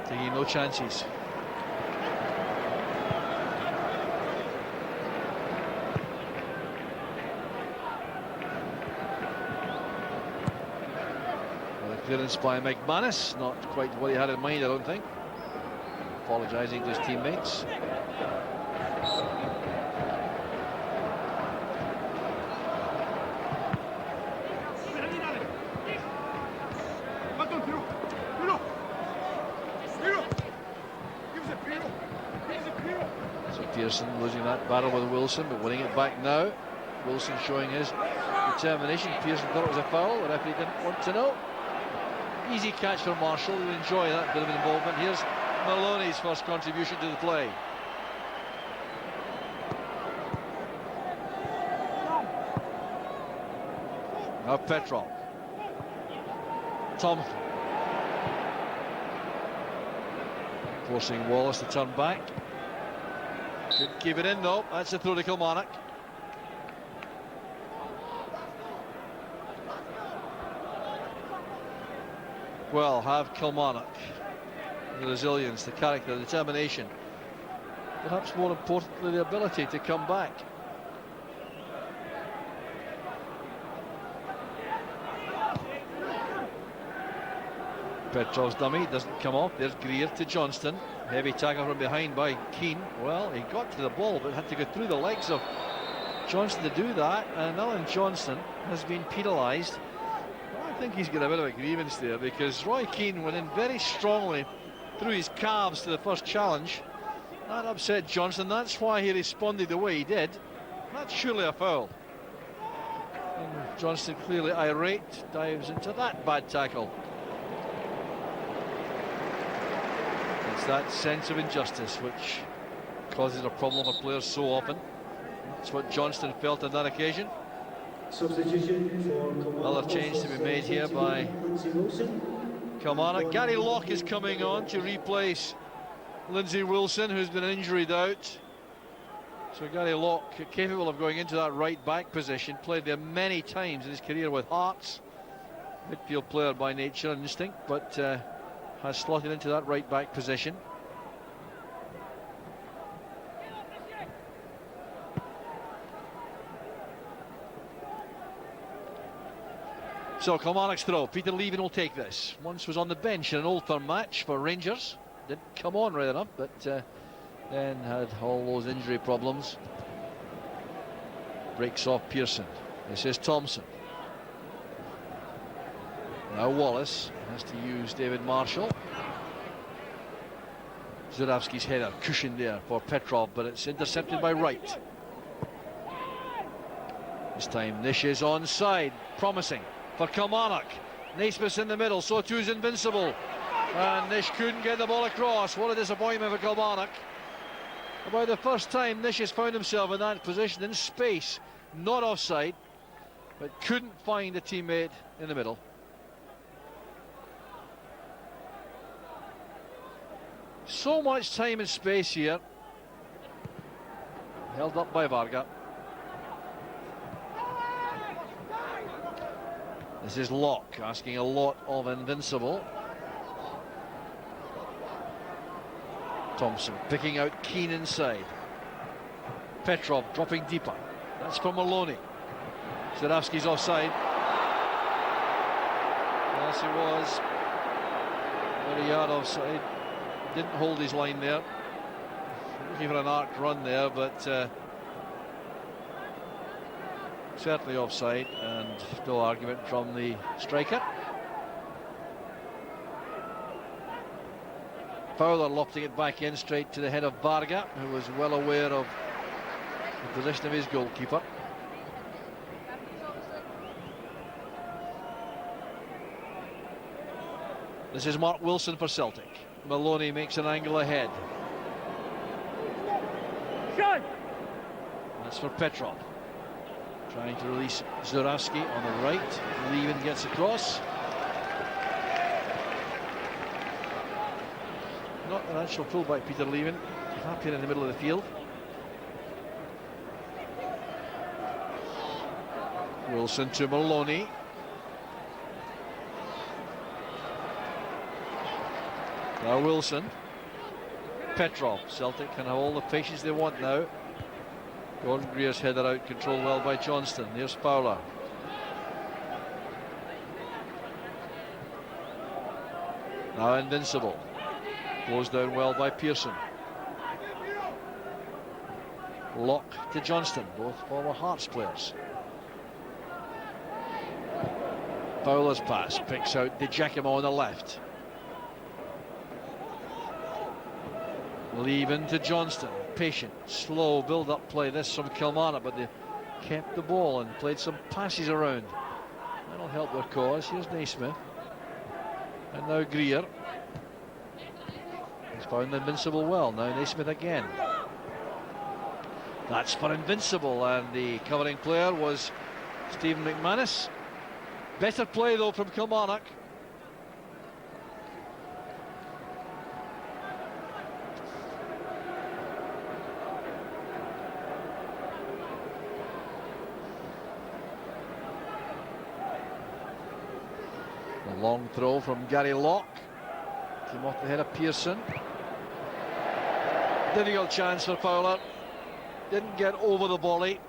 taking no chances. Well, the clearance by McManus, not quite what he had in mind, I don't think. Apologising to his teammates. Pearson losing that battle with Wilson, but winning it back now. Wilson showing his determination. Pearson thought it was a foul. The referee didn't want to know. Easy catch for Marshall. You'll enjoy that bit of involvement. Here's Maloney's first contribution to the play. Now Petrov. Tom. Forcing Wallace to turn back. Couldn't keep it in though. That's a throw to Kilmarnock. Well, have Kilmarnock the resilience, the character, the determination, perhaps more importantly the ability to come back. Petrov's dummy doesn't come off. There's Greer to Johnston. Heavy tackle from behind by Keane. Well, he got to the ball but had to go through the legs of Johnston to do that, and Alan Johnston has been penalised. I think he's got a bit of a grievance there, because Roy Keane went in very strongly through his calves to the first challenge. That upset Johnston. That's why he responded the way he did. That's surely a foul. And Johnston, clearly irate, dives into that bad tackle. It's that sense of injustice which causes a problem for players so often. That's what Johnston felt on that occasion. Another change to be made here by Kilmarnock. Gary Locke is coming on to replace Lindsay Wilson, who's been injured out. So Gary Locke, capable of going into that right back position, played there many times in his career with Hearts. Midfield player by nature and instinct, but has slotted into that right back position. So Kilmarnock's throw. Peter Leven will take this. Once was on the bench in an Old Firm match for Rangers. Didn't come on right enough, but then had all those injury problems. Breaks off Pearson. This is Thompson. Now Wallace has to use David Marshall. Zurawski's header cushioned there for Petrov, but it's intercepted by Wright. This time Nish is onside, promising for Kilmarnock. Naismith's in the middle, so too is Invincible. And Nish couldn't get the ball across. What a disappointment for Kilmarnock. About the first time Nish has found himself in that position, in space, not offside, but couldn't find a teammate in the middle. So much time and space here. Held up by Varga. This is Locke asking a lot of Invincible. Thompson picking out Keane inside. Petrov dropping deeper. That's for Maloney. Zurawski's offside. Yes, he was. Very yard offside. Didn't hold his line there. Looking for an arc run there, but certainly offside, and no argument from the striker. Fowler lofting it back in straight to the head of Varga, who was well aware of the position of his goalkeeper. This is Mark Wilson for Celtic. Maloney makes an angle ahead. That's for Petrov. Trying to release Zurawski on the right. Leven gets across. Not an actual fullback, Peter Leven. Happier in the middle of the field. Wilson to Maloney. Now Wilson. Petrov. Celtic can have all the patience they want now. Gordon Greer's header out, controlled well by Johnston. Here's Fowler. Now Invincible. Closed down well by Pearson. Locke to Johnston, both former Hearts players. Fowler's pass picks out Di Giacomo on the left. Leaving to Johnston. Patient, slow build-up play. This from Kilmarnock, but they kept the ball and played some passes around. That'll help their cause. Here's Naismith. And now Greer. He's found Invincible well. Now Naismith again. That's for Invincible, and the covering player was Stephen McManus. Better play though from Kilmarnock. A long throw from Gary Locke. Came off the head of Pearson. Difficult chance for Fowler. Didn't get over the volley.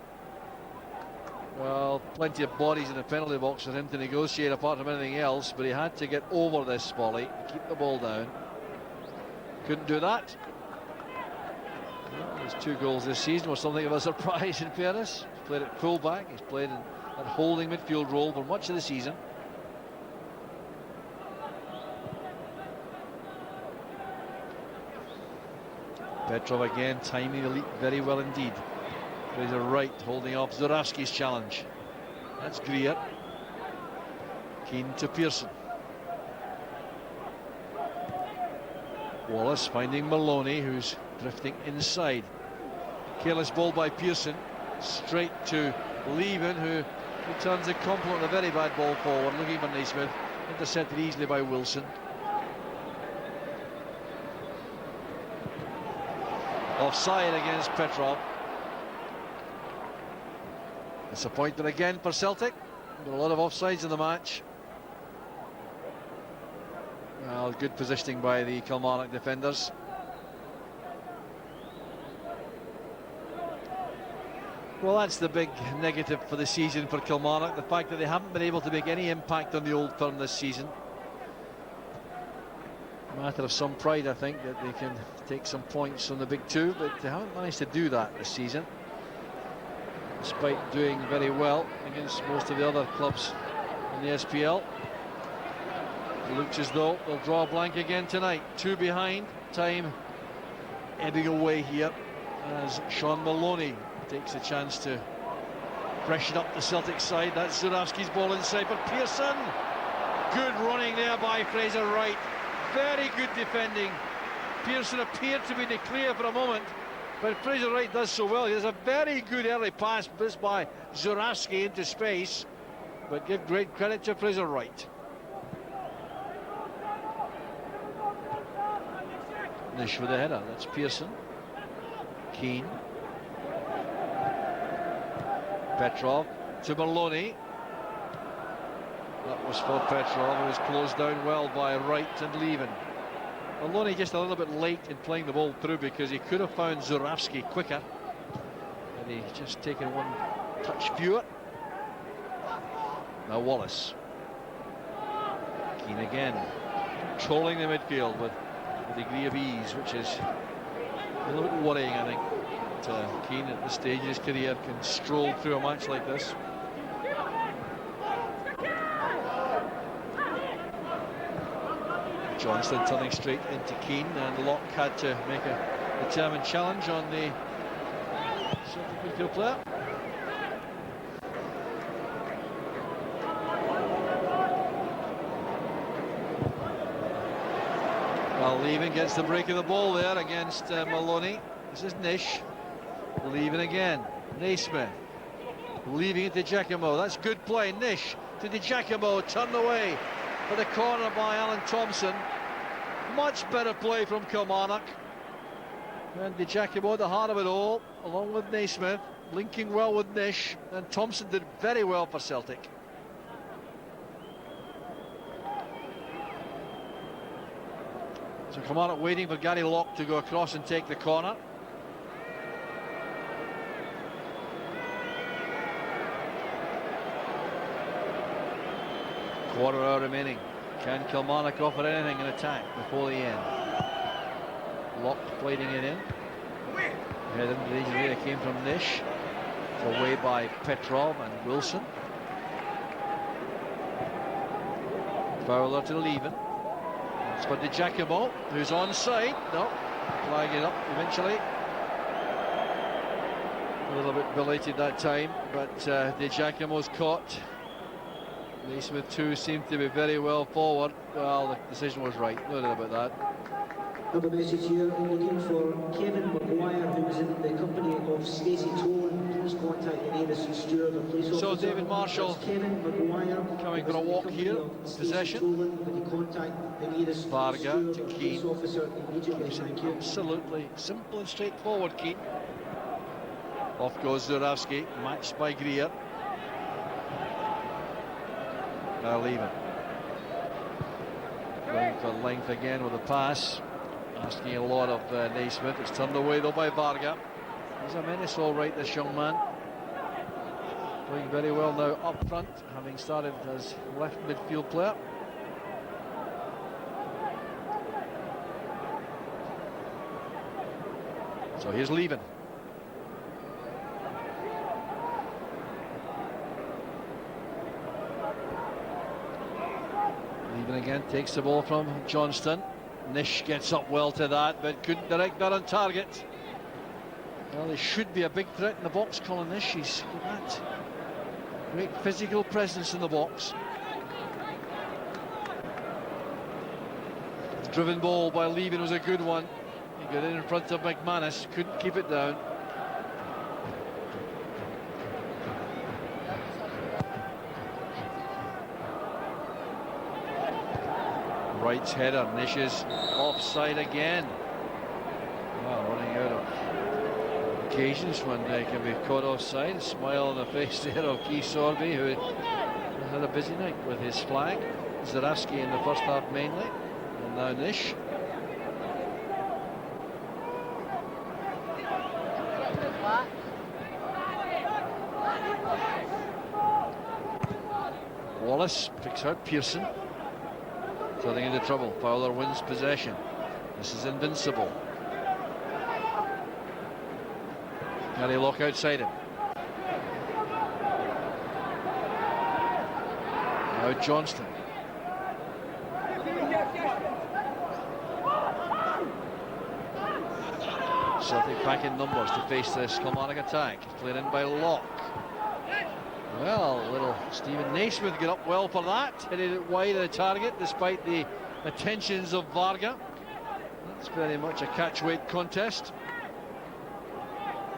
Well, plenty of bodies in the penalty box for him to negotiate apart from anything else, but he had to get over this volley, keep the ball down. Couldn't do that. Well, his 2 goals this season were something of a surprise in fairness. He's played at full-back, he's played in that holding midfield role for much of the season. Petrov again, timing the leap very well indeed. Fraser Wright holding off Zurawski's challenge. That's Greer. Keane to Pearson. Wallace finding Maloney, who's drifting inside. Careless ball by Pearson. Straight to Leven, who returns a compliment, a very bad ball forward, looking for Naismith. Intercepted easily by Wilson. Offside against Petrov. Disappointment again for Celtic. Got a lot of offsides in the match. Well, good positioning by the Kilmarnock defenders. Well, that's the big negative for the season for Kilmarnock, the fact that they haven't been able to make any impact on the Old Firm this season. A matter of some pride, I think, that they can take some points from the big 2, but they haven't managed to do that this season, despite doing very well against most of the other clubs in the SPL. It looks as though they'll draw a blank again tonight. 2 behind, time ebbing away here as Sean Maloney takes a chance to freshen up the Celtic side. That's Zurawski's ball inside for Pearson. Good running there by Fraser Wright. Very good defending. Pearson appeared to be in the clear for a moment, but Fraser Wright does so well. There's a very good early pass this by Zurawski into space, but give great credit to Fraser Wright. Nish with the header. That's Pearson. Keane. Petrov to Maloney. That was for Petrov, who was closed down well by Wright and Leven. Maloney just a little bit late in playing the ball through because he could have found Zurawski quicker. And he just taken one touch fewer. Now Wallace. Keane again. Controlling the midfield with a degree of ease, which is a little bit worrying, I think. That Keane at this stage in his career can stroll through a match like this. Johnston turning straight into Keane, and Locke had to make a determined challenge on the Celtic midfield player. Well, Leven gets the break of the ball there against Maloney. This is Nish. Leven again. Naismith. Leaving it to Giacomo. That's good play. Nish to Di Giacomo. Turned away for the corner by Alan Thompson. Much better play from Kilmarnock. And Di Giacomo at the heart of it all, along with Naismith, linking well with Nish, and Thompson did very well for Celtic. So Kilmarnock waiting for Gary Locke to go across and take the corner. Quarter hour remaining. Can Kilmarnock offer anything in attack before the end? Locke fighting it in. Head into the area came from Nish. Away by Petrov and Wilson. Fowler to Leven. It's for Di Giacomo, who's onside. No, flag it up eventually. A little bit belated that time, but Di Giacomo's caught. Naismith too seemed to be very well forward. Well, the decision was right, no doubt about that. Have a message here, looking for Kevin Maguire, who was in the company of Stacey Tolan. Please contact the nearest steward or police officer. So David Marshall Kevin Maguire coming for a walk here, possession. Varga to Keane. Absolutely simple and straightforward, Keane. Off goes Zurawski, matched by Greer. Now Leven. Going for length again with a pass. Asking a lot of Naismith. It's turned away though by Varga. He's a menace all right, this young man. Doing very well now up front, having started as left midfield player. So here's Leven. Leven again takes the ball from Johnston. Nish gets up well to that, but couldn't direct that on target. Well, he should be a big threat in the box, Colin Nish. He's got that great physical presence in the box. The driven ball by Leven was a good one. He got in front of McManus, couldn't keep it down. Wright's header, Nish is offside again. Well, running out of occasions when they can be caught offside. Smile on the face there of Keith Sorby, who had a busy night with his flag. Zurawski in the first half mainly, and now Nish. Wallace picks out Pearson. Getting into trouble. Fowler wins possession. This is invincible. Gary Locke outside him. Now Johnston. Celtic back in numbers to face this Kilmarnock attack. Played in by Locke. Well, little Stephen Naismith got up well for that. Hit it wide of the target despite the attentions of Varga. That's very much a catch-weight contest.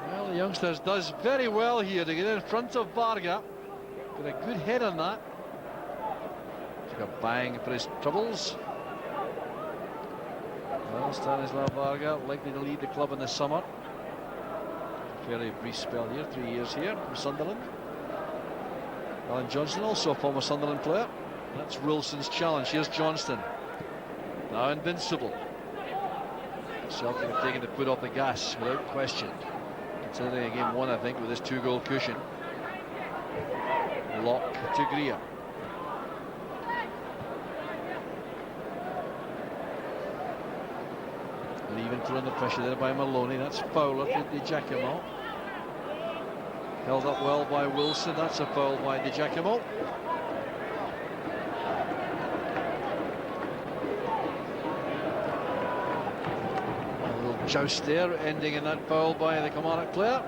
Well, the youngsters does very well here to get in front of Varga. Got a good head on that. Took a bang for his troubles. Well, Stanislav Varga likely to lead the club in the summer. Fairly brief spell here, 3 years here from Sunderland. Alan Johnston, also a former Sunderland player. That's Wilson's challenge. Here's Johnston. Now invincible. Celtic have taken the foot off the gas without question. Considering a game won, I think, with this 2-goal cushion. Locke to Greer. Leven put under pressure there by Maloney. That's Fowler to Di Giacomo. Held up well by Wilson. That's a foul by Di Giacomo. A little joust there, ending in that foul by the Kilmarnock player.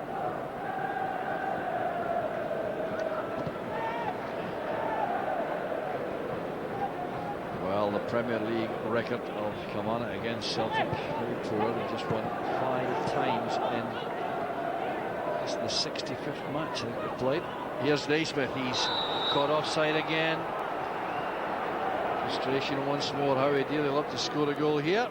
Well, the Premier League record of Kilmarnock against Celtic, very poor. They just won 5 times in the 65th match I think they played. Here's Naismith. He's caught offside again. Frustration once more. How he dearly love to score a goal here.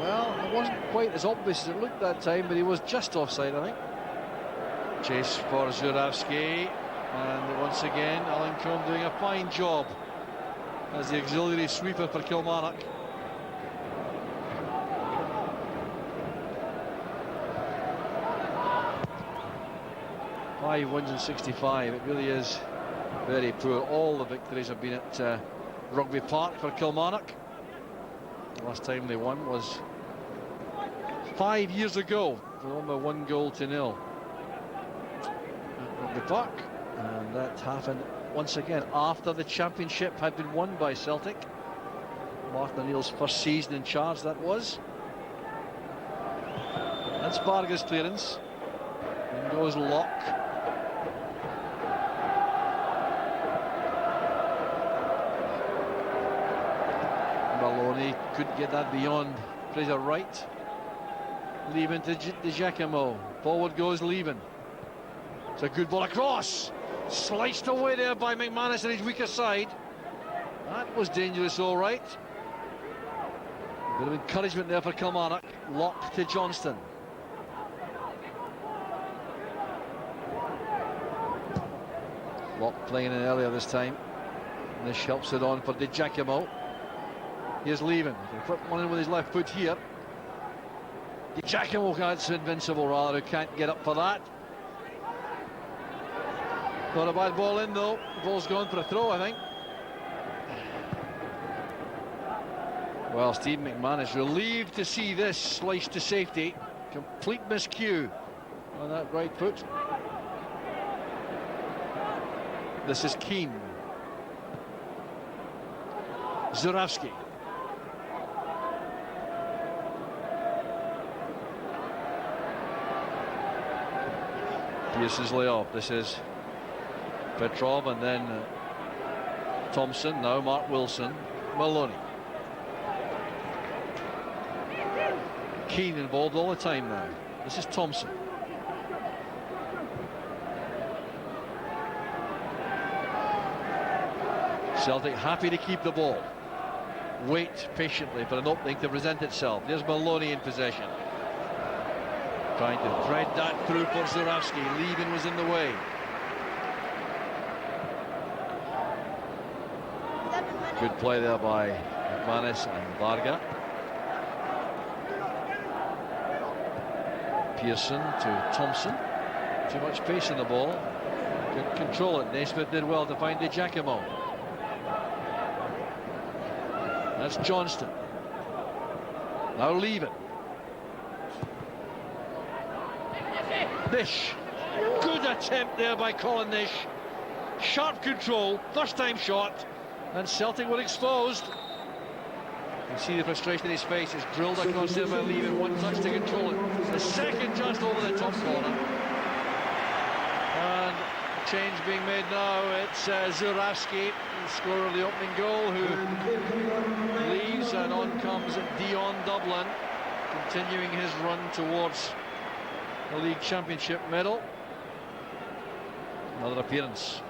Well, it wasn't quite as obvious as it looked that time, but he was just offside, I think. Chase for Zurawski, and once again Alan Combe doing a fine job as the auxiliary sweeper for Kilmarnock. Five wins in 65. It really is very poor. All the victories have been at Rugby Park for Kilmarnock. The last time they won was 5 years ago. They won by 1-0 at Rugby Park, and that happened once again after the championship had been won by Celtic. Martin O'Neill's first season in charge, that was. That's Varga's clearance. In goes Locke. Maloney couldn't get that beyond Fraser Wright. Leaving to Di Giacomo. Forward goes Leaving. It's a good ball across. Sliced away there by McManus on his weaker side. That was dangerous, all right. A bit of encouragement there for Kilmarnock. Locke to Johnston. Locke playing in earlier this time. And this helps it on for Di Giacomo. Here's Leaving. He put one in with his left foot here. Di Giacomo, that's invincible rather, who can't get up for that. Not a bad ball in though. The ball's gone for a throw, I think. Well, Steve McManus relieved to see this sliced to safety. Complete miscue on that right foot. This is Keane. Zurawski. Pearson's layoff. This is Petrov, and then Thompson. Now Mark Wilson. Maloney. Keane involved all the time now. This is Thompson. Celtic happy to keep the ball. Wait patiently for an opening to present itself. There's Maloney in possession. Trying to thread that through for Zurawski. Leaving was in the way. Good play there by McManus and Varga. Pearson to Thompson. Too much pace in the ball. Couldn't control it. Naismith did well to find Di Giacomo. That's Johnston. Now Leaving. Nish. Good attempt there by Colin Nish. Sharp control. First time shot. And Celtic were exposed. You see the frustration in his face. It's drilled across there by Leaving. One touch to control it. The second just over the top corner. And change being made now. It's Zurawski, the scorer of the opening goal, who leaves, and on comes Dion Dublin, continuing his run towards the league championship medal. Another appearance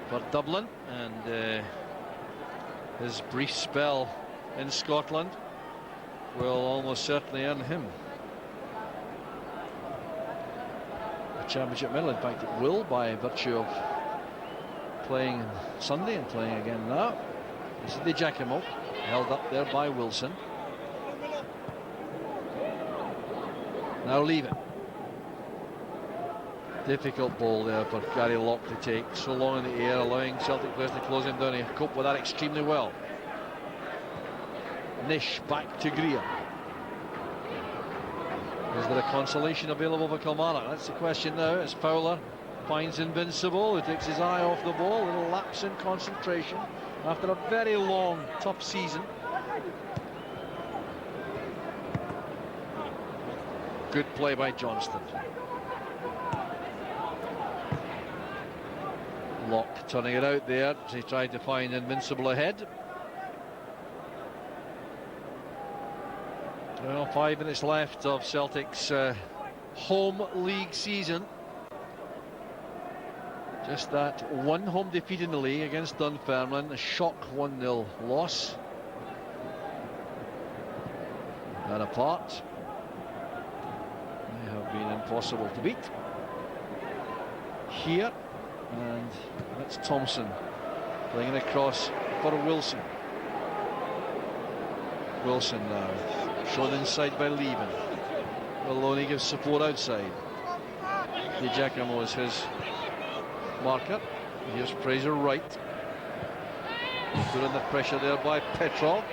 for Dublin, and his brief spell in Scotland will almost certainly earn him a championship medal. In fact, it will, by virtue of playing Sunday and playing again now. This is Di Giacomo, held up there by Wilson. Now Leaving. Difficult ball there for Gary Locke to take, so long in the air, allowing Celtic players to close him down. He coped with that extremely well. Nish back to Greer. Is there a consolation available for Kilmarnock? That's the question now, as Fowler finds Invincible, who takes his eye off the ball. A little lapse in concentration after a very long, tough season. Good play by Johnston. Locke turning it out there as he tried to find Invincible ahead. Well, 5 minutes left of Celtic's home league season. Just that one home defeat in the league against Dunfermline, a shock 1-0 loss. And apart, they have been impossible to beat. Here, and that's Thompson playing it across for Wilson. Wilson now shown inside by Levin. Maloney gives support outside. Giacomo is his marker. Here's Fraser Wright. Put under pressure there by Petrov.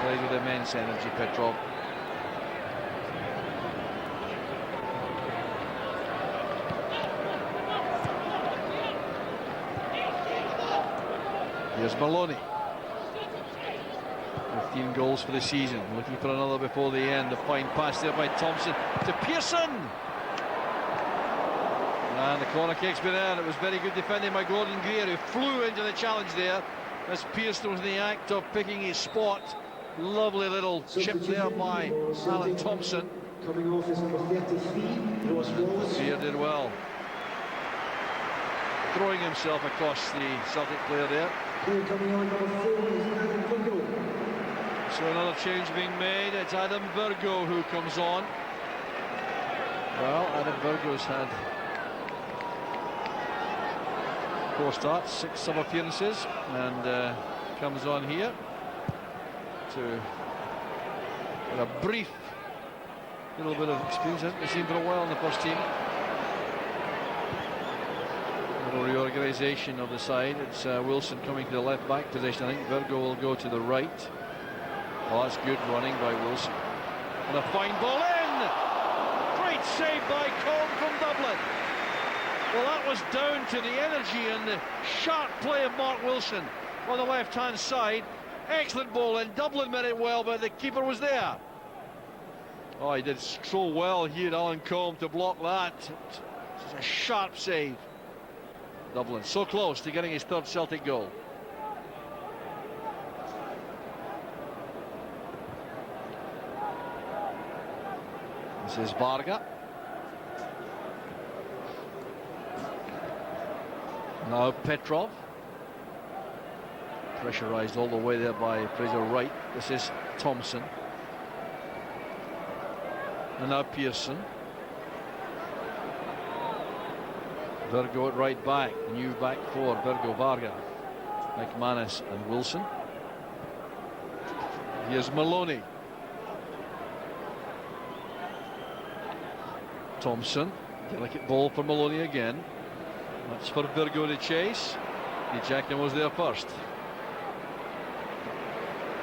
Plays with immense energy, Petrov. Here's Maloney. 15 goals for the season. Looking for another before the end. The fine pass there by Thompson to Pearson. And the corner kick's been earned. It was very good defending by Gordon Greer, who flew into the challenge there as Pearson was in the act of picking his spot. Lovely little chip there by Alan Thompson. Coming off is number 33, Ross Wallace. Greer did well. Throwing himself across the Celtic player there. Here coming on number 4 is Adam Virgo. So another change being made. It's Adam Virgo who comes on. Well, Adam Virgo's had 4 starts, 6 sub appearances, and comes on here to get a brief little bit of experience. Hasn't seen for a while in the first team. Little reorganisation of the side. It's Wilson coming to the left back position. I think Virgo will go to the right. Oh, that's good running by Wilson. And a fine ball in! Great save by Combe from Dublin. Well, that was down to the energy and the sharp play of Mark Wilson on the left-hand side. Excellent ball in. Dublin made it well, but the keeper was there. Oh, he did so well here, Alan Combe, to block that. It's a sharp save. Dublin so close to getting his 3rd Celtic goal. This is Varga. Now Petrov. Pressurised all the way there by Fraser Wright. This is Thompson. And now Pearson. Virgo at right back. New back 4. Virgo, Varga, McManus and Wilson. Here's Maloney. Thompson. Delicate ball for Maloney again. That's for Virgo to chase. Giacomo's there first.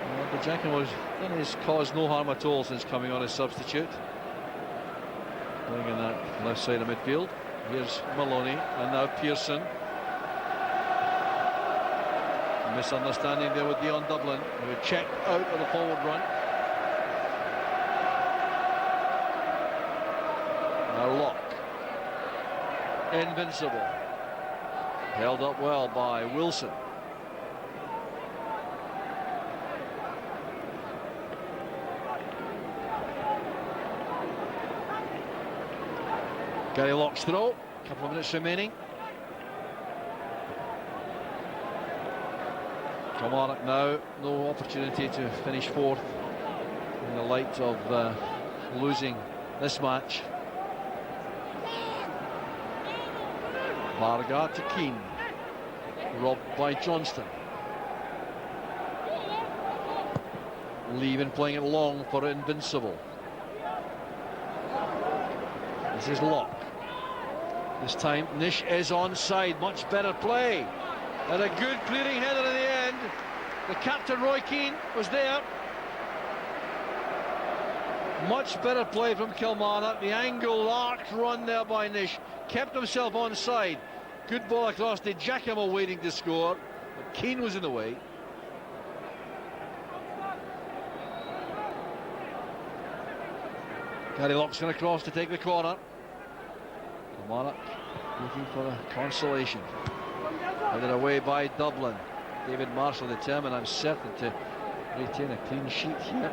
Well, Giacomo's done his cause no harm at all since coming on as substitute. Playing in that left side of midfield. Here's Maloney and now Pearson. A misunderstanding there with Dion Dublin, who checked out of the forward run. Now Locke. Invincible. Held up well by Wilson. Gary Locke's throw. A couple of minutes remaining. Kilmarnock now, no opportunity to finish 4th in the light of losing this match. Varga to Keane. Robbed by Johnston. Levin playing it long for Invincible. This is Locke. This time Nish is onside. Much better play. And a good clearing header in the end. The captain Roy Keane was there. Much better play from Kilmarnock. The angle arced run there by Nish. Kept himself onside. Good ball across to Giacomo waiting to score. But Keane was in the way. Gary Locke's going to cross to take the corner. Kilmarnock looking for a consolation. Headed away by Dublin. David Marshall determined, I'm certain, to retain a clean sheet here.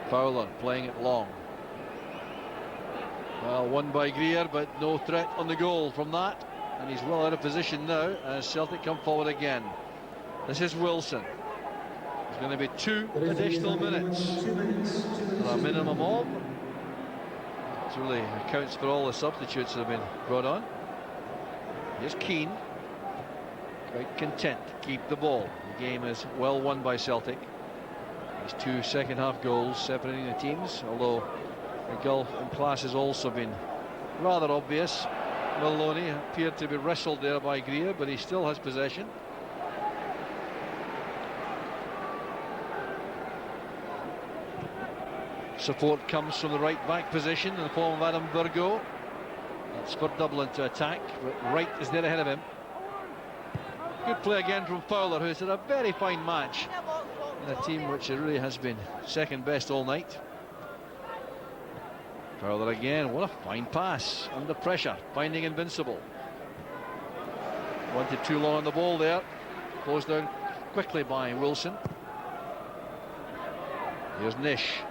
Fowler playing it long. Well, won by Greer, but no threat on the goal from that. And he's well out of position now as Celtic come forward again. This is Wilson. There's going to be 2 additional minutes. A minimum of. It really accounts for all the substitutes that have been brought on. Here's Keane. quite content to keep the ball. The game is well won by Celtic. These two second-half goals separating the teams, although the gulf in class has also been rather obvious. Maloney appeared to be wrestled there by Greer, but he still has possession. Support comes from the right back position in the form of Adam Burgo. That's for Dublin to attack, but Wright is there ahead of him. Good play again from Fowler, who's had a very fine match in a team which really has been second best all night. Fowler again, what a fine pass, under pressure, finding Invincible. Wanted too long on the ball there, closed down quickly by Wilson. Here's Nish.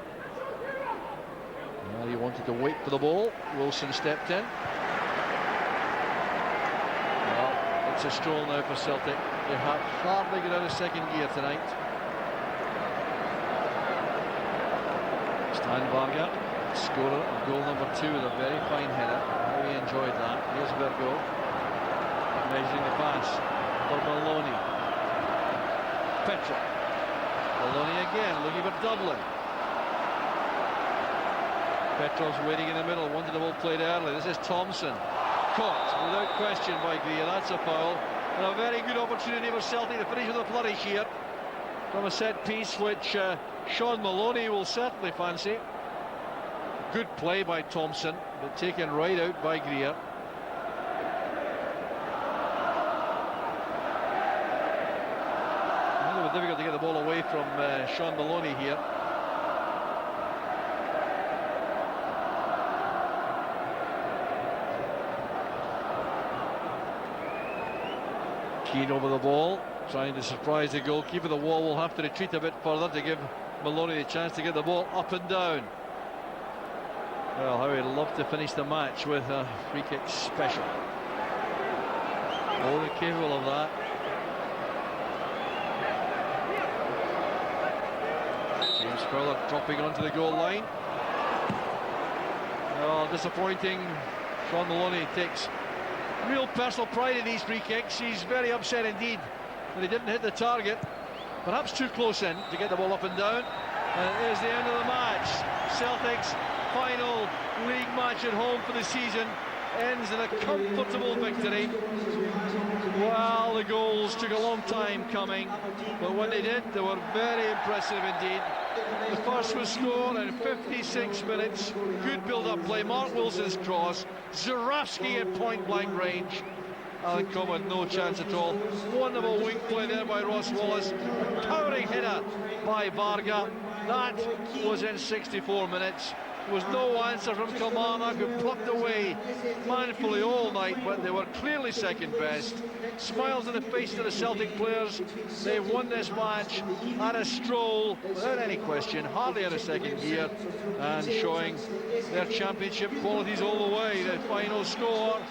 Well, he wanted to wait for the ball, Wilson stepped in. Well, it's a stroll now for Celtic. They have hardly got out of second gear tonight. Stan Varga, scorer of goal number 2 with a very fine header. How he enjoyed that. Here's Virgo, measuring the pass for Maloney. Petrov. Maloney again, looking for Dublin. Petrov's waiting in the middle, wanted the ball played early. This is Thompson. Caught without question by Greer. That's a foul. And a very good opportunity for Celtic to finish with a flourish here from a set piece, which Sean Maloney will certainly fancy. Good play by Thompson, but taken right out by Greer. A little bit difficult to get the ball away from Sean Maloney here. Keane over the ball, trying to surprise the goalkeeper. The wall will have to retreat a bit further to give Maloney the chance to get the ball up and down. Well, how he'd love to finish the match with a free kick special. More than capable of that. James Fowler dropping onto the goal line. Well, disappointing. Sean Maloney takes real personal pride in these free kicks. He's very upset indeed that he didn't hit the target. Perhaps too close in to get the ball up and down. And it is the end of the match. Celtic's final league match at home for the season ends in a comfortable victory. Well, the goals took a long time coming, but when they did, they were very impressive indeed. The first was scored in 56 minutes. Good build-up play. Mark Wilson's cross. Zurawski at point-blank range. Alan Coleman, no chance at all. Wonderful wing play there by Ross Wallace. Towering header by Varga. That was in 64 minutes. There was no answer from Kilmarnock, who plucked away manfully all night, but they were clearly second best. Smiles on the face of the Celtic players. They've won this match at a stroll, without any question, hardly out of second gear, and showing their championship qualities all the way. The final score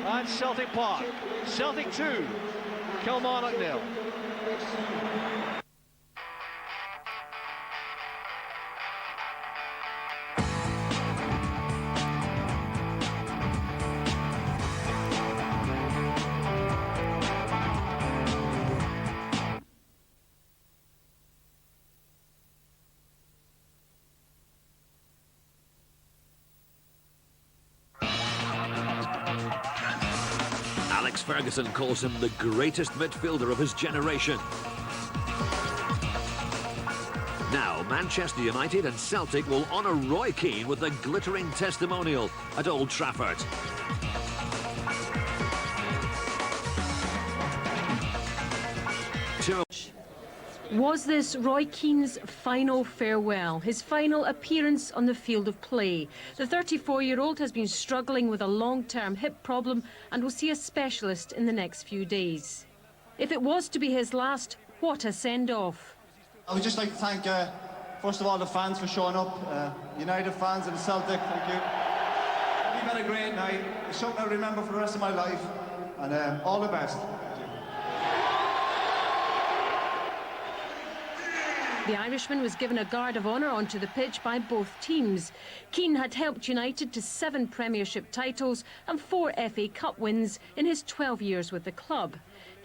at Celtic Park. Celtic 2, Kilmarnock 0. Ferguson calls him the greatest midfielder of his generation. Now, Manchester United and Celtic will honour Roy Keane with a glittering testimonial at Old Trafford. Was this Roy Keane's final farewell, his final appearance on the field of play? The 34-year-old has been struggling with a long-term hip problem and will see a specialist in the next few days. If it was to be his last, what a send-off. I would just like to thank, first of all, the fans for showing up, United fans and Celtic, thank you. We've had a great night. It's something I'll remember for the rest of my life, and all the best. The Irishman was given a guard of honour onto the pitch by both teams. Keane had helped United to 7 Premiership titles and 4 FA Cup wins in his 12 years with the club.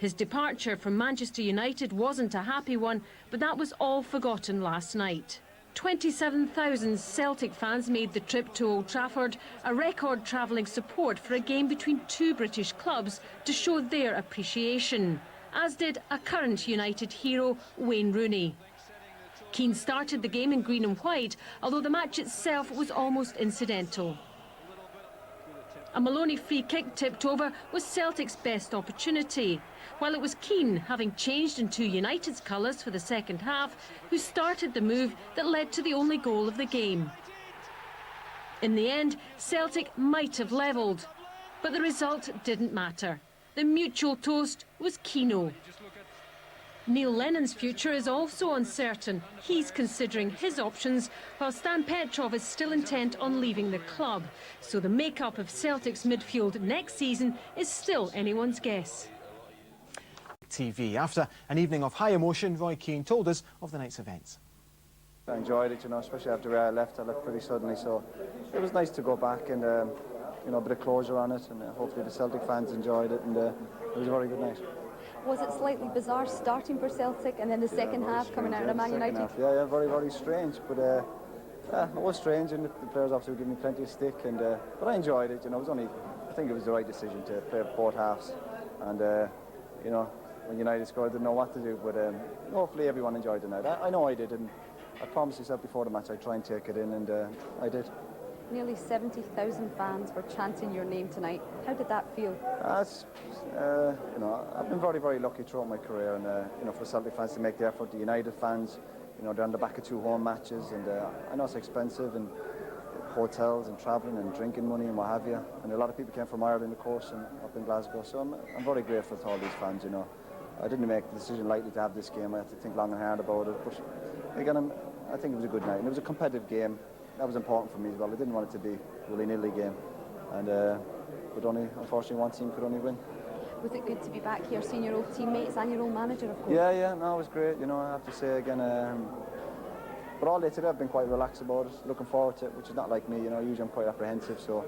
His departure from Manchester United wasn't a happy one, but that was all forgotten last night. 27,000 Celtic fans made the trip to Old Trafford, a record travelling support for a game between two British clubs to show their appreciation, as did a current United hero, Wayne Rooney. Keane started the game in green and white, although the match itself was almost incidental. A Maloney free kick tipped over was Celtic's best opportunity, while it was Keane, having changed into United's colours for the second half, who started the move that led to the only goal of the game. In the end, Celtic might have levelled, but the result didn't matter. The mutual toast was Keano. Neil Lennon's future is also uncertain. He's considering his options, while Stan Petrov is still intent on leaving the club. So the makeup of Celtic's midfield next season is still anyone's guess. TV. After an evening of high emotion, Roy Keane told us of the night's events. I enjoyed it, you know, especially after where I left pretty suddenly, so it was nice to go back and, you know, a bit of closure on it, and hopefully the Celtic fans enjoyed it, and it was a very good night. Was it slightly bizarre starting for Celtic and then the second half coming out of Man United? Yeah, very, very strange, but yeah, it was strange, and the players obviously were giving me plenty of stick, and but I enjoyed it, you know. It was only, I think it was the right decision to play both halves, and you know, when United scored, I didn't know what to do, but hopefully everyone enjoyed the night. I know I did, and I promised myself before the match I'd try and take it in, and I did. Nearly 70,000 fans were chanting your name tonight. How did that feel? You know, I've been very, very lucky throughout my career, and you know, for Celtic fans to make the effort, the United fans, you know, they're on the back of 2 home matches, and I know it's expensive, and hotels and travelling and drinking money and what have you, and a lot of people came from Ireland, of course, and up in Glasgow, so I'm very grateful to all these fans, you know. I didn't make the decision lightly to have this game. I had to think long and hard about it, but again, I think it was a good night, and it was a competitive game. That was important for me as well. I didn't want it to be a willy-nilly game, and but only, unfortunately, one team could only win. Was it good to be back here, seeing your old teammates and your old manager, of course? Yeah, no, it was great, you know, I have to say again. But all day today I've been quite relaxed about it, looking forward to it, which is not like me, you know. Usually I'm quite apprehensive, so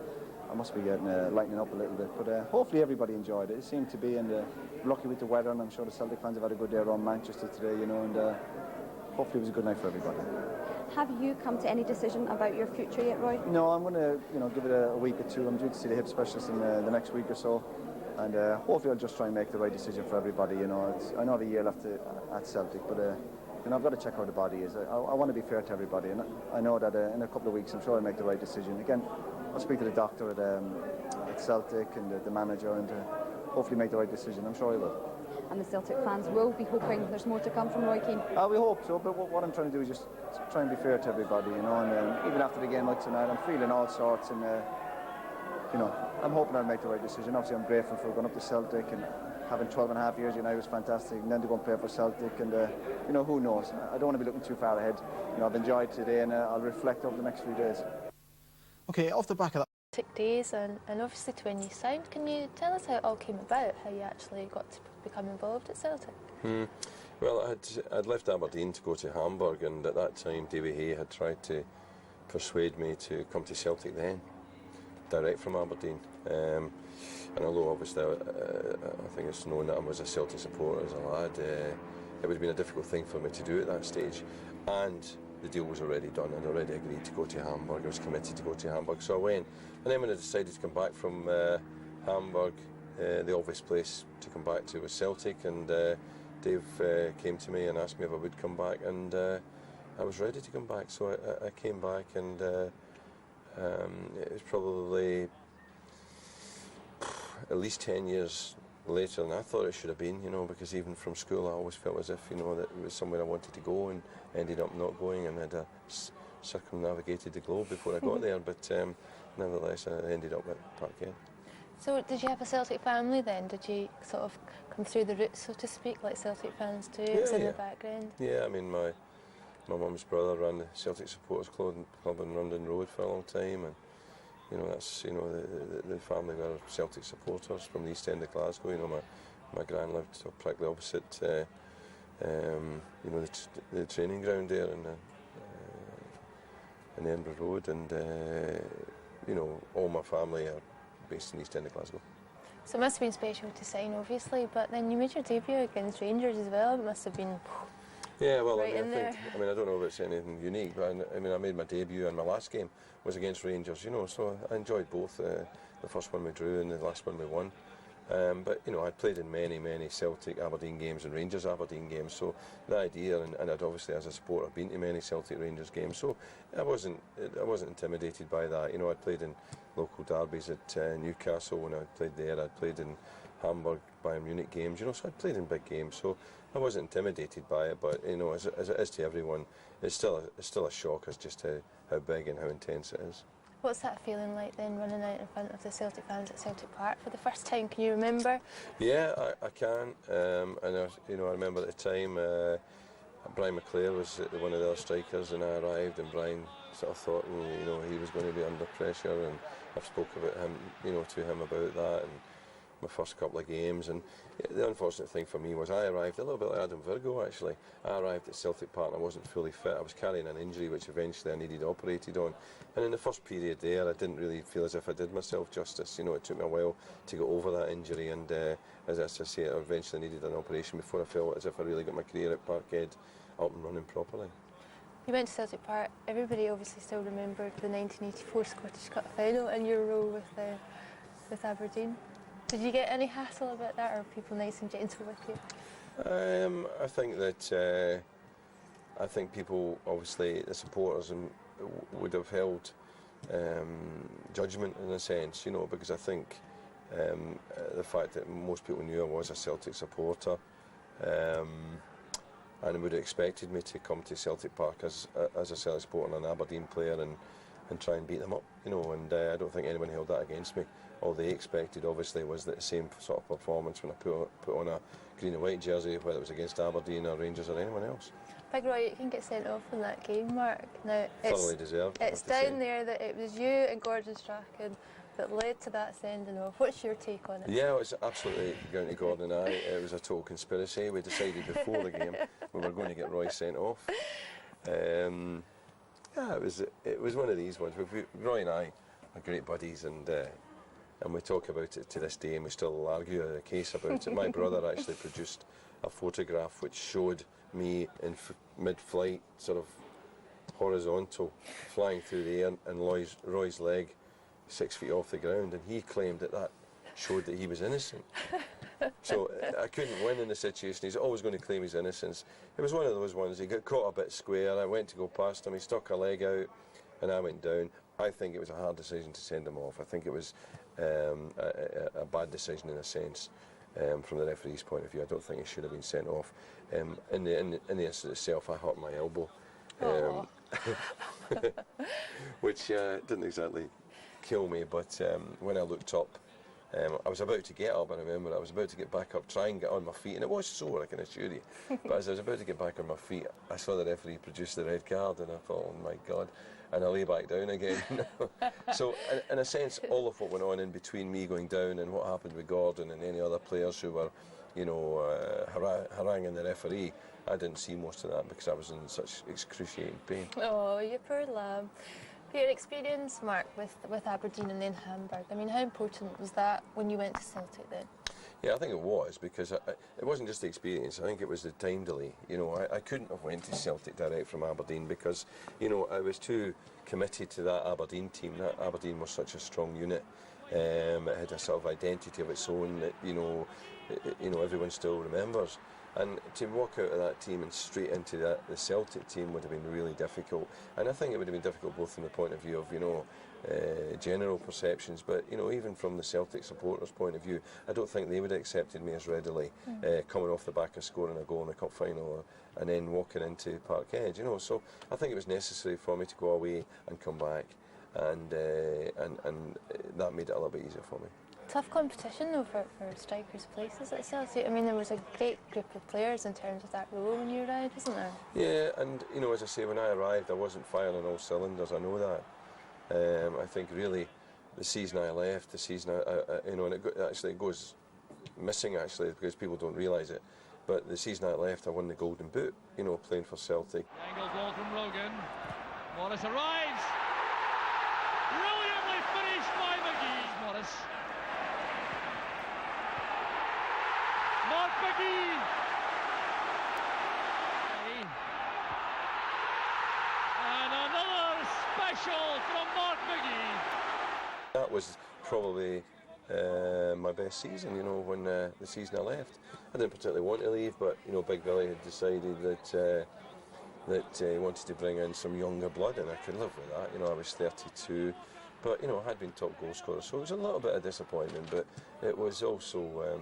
I must be getting lightening up a little bit. But hopefully everybody enjoyed it. It seemed to be, and lucky with the weather, and I'm sure the Celtic fans have had a good day around Manchester today, you know, and hopefully it was a good night for everybody. Have you come to any decision about your future yet, Roy? No, I'm going to, you know, give it a week or two. I'm due to see the hip specialist in the next week or so, and hopefully I'll just try and make the right decision for everybody. You know, I know the year left at Celtic, but you know, I've got to check how the body is. I want to be fair to everybody, and I know that in a couple of weeks I'm sure I'll make the right decision. Again, I'll speak to the doctor at Celtic and the manager, and hopefully make the right decision. I'm sure I will. And the Celtic fans will be hoping there's more to come from Roy Keane. We hope so, but what I'm trying to do is just try and be fair to everybody, you know, and even after the game like tonight, I'm feeling all sorts, and you know, I'm hoping I'll make the right decision. Obviously I'm grateful for going up to Celtic, and having 12 and a half years United was fantastic, and then to go and play for Celtic, and you know, who knows, I don't want to be looking too far ahead. You know, I've enjoyed today, and I'll reflect over the next few days. Okay, off the back of that. Days and obviously to when you signed, can you tell us how it all came about, how you actually got to become involved at Celtic? Well, I'd left Aberdeen to go to Hamburg, and at that time David Hay had tried to persuade me to come to Celtic then, direct from Aberdeen. And although obviously I think it's known that I was a Celtic supporter as a lad, it would have been a difficult thing for me to do at that stage. And the deal was already done. I'd already agreed to go to Hamburg. I was committed to go to Hamburg, so I went. And then when I decided to come back from Hamburg, the obvious place to come back to was Celtic, and Dave came to me and asked me if I would come back, and I was ready to come back, so I came back, and it was probably at least 10 years later than I thought it should have been, you know, because even from school I always felt as if, you know, that it was somewhere I wanted to go, and ended up not going, and had circumnavigated the globe before I got there, but nevertheless I ended up at Parkhead. So did you have a Celtic family then? Did you sort of come through the roots, so to speak, like Celtic fans do? It's in the background. Yeah, I mean, my mum's brother ran the Celtic Supporters Club in London Road for a long time, and you know, that's, you know, the family were Celtic supporters from the East End of Glasgow. You know, my gran lived practically opposite, you know, the training ground there in Edinburgh Road, and you know, all my family are based in the East End of Glasgow. So it must have been special to sign, obviously, but then you made your debut against Rangers as well. It must have been yeah, well, right I in there. I don't know if it's anything unique, but I mean, I made my debut and my last game was against Rangers, you know, so I enjoyed both. The first one we drew and the last one we won. But, you know, I'd played in many, many Celtic Aberdeen games and Rangers Aberdeen games, so the idea, and I'd obviously as a supporter been to many Celtic Rangers games, so I wasn't intimidated by that. You know, I'd played in local derbies at Newcastle when I played there, I'd played in Hamburg, Bayern Munich games, you know, so I'd played in big games, so I wasn't intimidated by it, but, you know, as it is to everyone, it's still a shock as just how big and how intense it is. What's that feeling like then, running out in front of the Celtic fans at Celtic Park for the first time? Can you remember? Yeah, I can, and I remember at the time Brian McClare was one of the other strikers, and I arrived, and Brian sort of thought, you know, he was going to be under pressure, and I've spoke about him, you know, to him about that, and my first couple of games. And the unfortunate thing for me was I arrived a little bit like Adam Virgo, actually. I arrived at Celtic Park and I wasn't fully fit. I was carrying an injury which eventually I needed operated on, and in the first period there I didn't really feel as if I did myself justice. You know, it took me a while to get over that injury, and as I say, I eventually needed an operation before I felt as if I really got my career at Parkhead up and running properly. You went to Celtic Park. Everybody obviously still remembered the 1984 Scottish Cup final and your role with Aberdeen. Did you get any hassle about that, or were people nice and gentle with you? I think that I think people, obviously the supporters, would have held judgment in a sense, you know, because I think the fact that most people knew I was a Celtic supporter, and would have expected me to come to Celtic Park as a Celtic supporter and an Aberdeen player and try and beat them up, you know, and I don't think anyone held that against me. All they expected, obviously, was that the same sort of performance when I put on a green and white jersey, whether it was against Aberdeen or Rangers or anyone else. Big Roy, you can get sent off in that game, Mark. Now, Thoroughly deserved. It's down there that it was you and Gordon Strachan that led to that sending off. What's your take on it? Yeah, it was absolutely going to Gordon and I. It was a total conspiracy. We decided before the game we were going to get Roy sent off. Yeah, it was one of these ones. Roy and I are great buddies, and we talk about it to this day, and we still argue a case about it. My brother actually produced a photograph which showed me in mid-flight, sort of horizontal, flying through the air, and Roy's leg 6 feet off the ground, and he claimed that showed that he was innocent. So I couldn't win in the situation. He's always going to claim his innocence. It was one of those ones. He got caught a bit square. I went to go past him. He stuck a leg out, and I went down. I think it was a hard decision to send him off. I think it was a bad decision in a sense, from the referee's point of view. I don't think he should have been sent off. In the incident itself, I hurt my elbow, which didn't exactly kill me. But when I looked up, I was about to get up. I remember I was about to get back up, try and get on my feet, and it was sore, I can assure you. But as I was about to get back on my feet, I saw the referee produce the red card, and I thought, oh my God. And I lay back down again. So, in a sense, all of what went on in between me going down and what happened with Gordon and any other players who were, you know, haranguing the referee, I didn't see most of that because I was in such excruciating pain. Oh, you poor lamb. Your experience, Mark, with Aberdeen and then Hamburg, I mean, how important was that when you went to Celtic then? Yeah, I think it was, because it wasn't just the experience. I think it was the time delay. You know, I couldn't have went to Celtic direct from Aberdeen because, you know, I was too committed to that Aberdeen team. That Aberdeen was such a strong unit. It had a sort of identity of its own that, you know, everyone still remembers. And to walk out of that team and straight into the Celtic team would have been really difficult. And I think it would have been difficult both from the point of view of, you know, general perceptions, but, you know, even from the Celtic supporters' point of view, I don't think they would have accepted me as readily, coming off the back of scoring a goal in the cup final and then walking into Parkhead, you know. So I think it was necessary for me to go away and come back, and that made it a little bit easier for me. Tough competition though for strikers' places at Celtic. I mean, there was a great group of players in terms of that role when you arrived, wasn't there? Yeah, and, you know, as I say, when I arrived, I wasn't firing on all cylinders, I know that. I think really the season I left, you know, and it goes missing actually because people don't realise it, but the season I left I won the Golden Boot, you know, playing for Celtic. Angle ball from Rogan. Morris arrives. Brilliantly finished by Mcgee. Morris. That was probably my best season, you know, when the season I left. I didn't particularly want to leave, but, you know, Big Billy had decided that he wanted to bring in some younger blood, and I could live with that. You know, I was 32, but, you know, I had been top goal scorer, so it was a little bit of disappointment, but it was also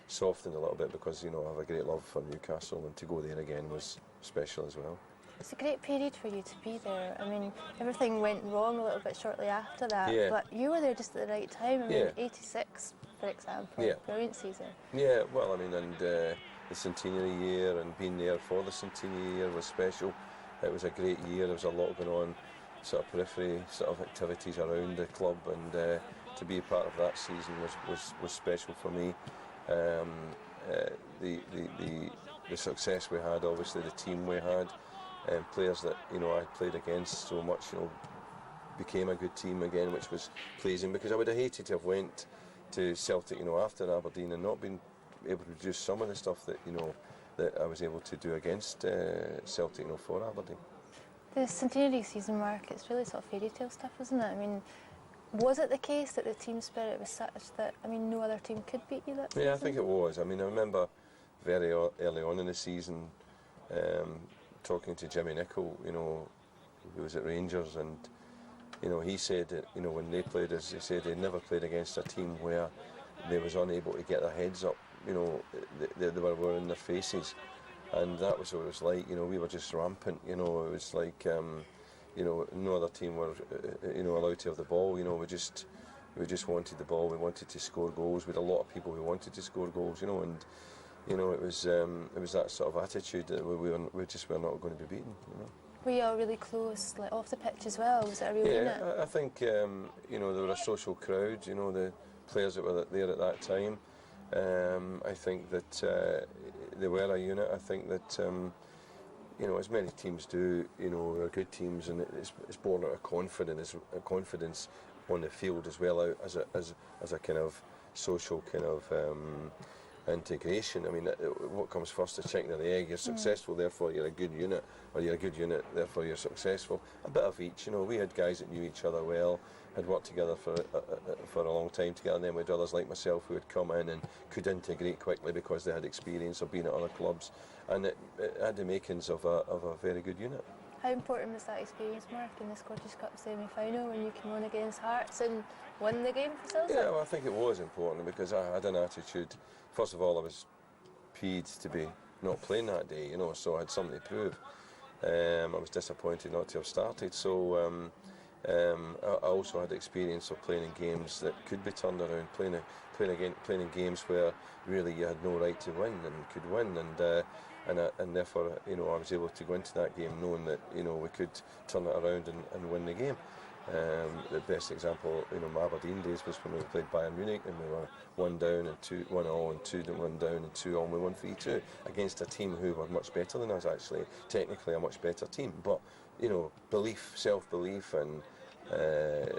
softened a little bit because, you know, I have a great love for Newcastle, and to go there again was special as well. It's a great period for you to be there. I mean, everything went wrong a little bit shortly after that, Yeah. but you were there just at the right time. I mean, Yeah. 86, for example, Yeah. brilliant season. Yeah, well, I mean, and the centenary year and being there for the centenary year was special. It was a great year. There was a lot going on, sort of periphery sort of activities around the club, and to be a part of that season was special for me. The success we had, obviously the team we had, players that, you know, I played against so much, you know, became a good team again, which was pleasing, because I would have hated to have went to Celtic, you know, after Aberdeen and not been able to produce some of the stuff that, you know, that I was able to do against Celtic, you know, for Aberdeen. The centenary season, Mark, it's really sort of fairy tale stuff, isn't it? I mean, was it the case that the team spirit was such that, I mean, no other team could beat you that season? Yeah, I think it was. I mean, I remember very early on in the season talking to Jimmy Nicholl, you know, who was at Rangers, and, you know, he said that, you know, when they played us, he said they never played against a team where they was unable to get their heads up, you know, they were in their faces, and that was what it was like. You know, we were just rampant, you know, it was like, you know, no other team were, you know, allowed to have the ball. You know, we just wanted the ball, we wanted to score goals. We had a lot of people who wanted to score goals, you know, and, you know, it was that sort of attitude that we just were not going to be beaten, you know. Were you all really close, like off the pitch as well? Was it a real unit? Yeah, I think, you know, they were a social crowd, you know, the players that were there at that time. I think that they were a unit. I think that, you know, as many teams do, you know, they're good teams, and it's born out of confidence on the field as well, as a kind of social kind of integration. I mean, what comes first, the chicken or the egg? You're successful, therefore you're a good unit, or you're a good unit, therefore you're successful. A bit of each, you know. We had guys that knew each other well, had worked together for a long time together, and then we had others like myself who had come in and could integrate quickly because they had experience of being at other clubs, and it had the makings of a very good unit. How important was that experience, Mark, in the Scottish Cup semi-final when you came on against Hearts and won the game for Celtic? Yeah, well, I think it was important because I had an attitude. First of all, I was peeved to be not playing that day, you know, so I had something to prove. I was disappointed not to have started, so I also had experience of playing in games that could be turned around, playing in games where really you had no right to win and could win, and therefore, you know, I was able to go into that game knowing that, you know, we could turn it around and win the game. The best example, you know, my Aberdeen days was when we played Bayern Munich and we were 1-0 and 2-1-0 and 2-1 down and 2-0 and we won 3-2 against a team who were much better than us, actually, technically a much better team. But, you know, belief, self-belief, and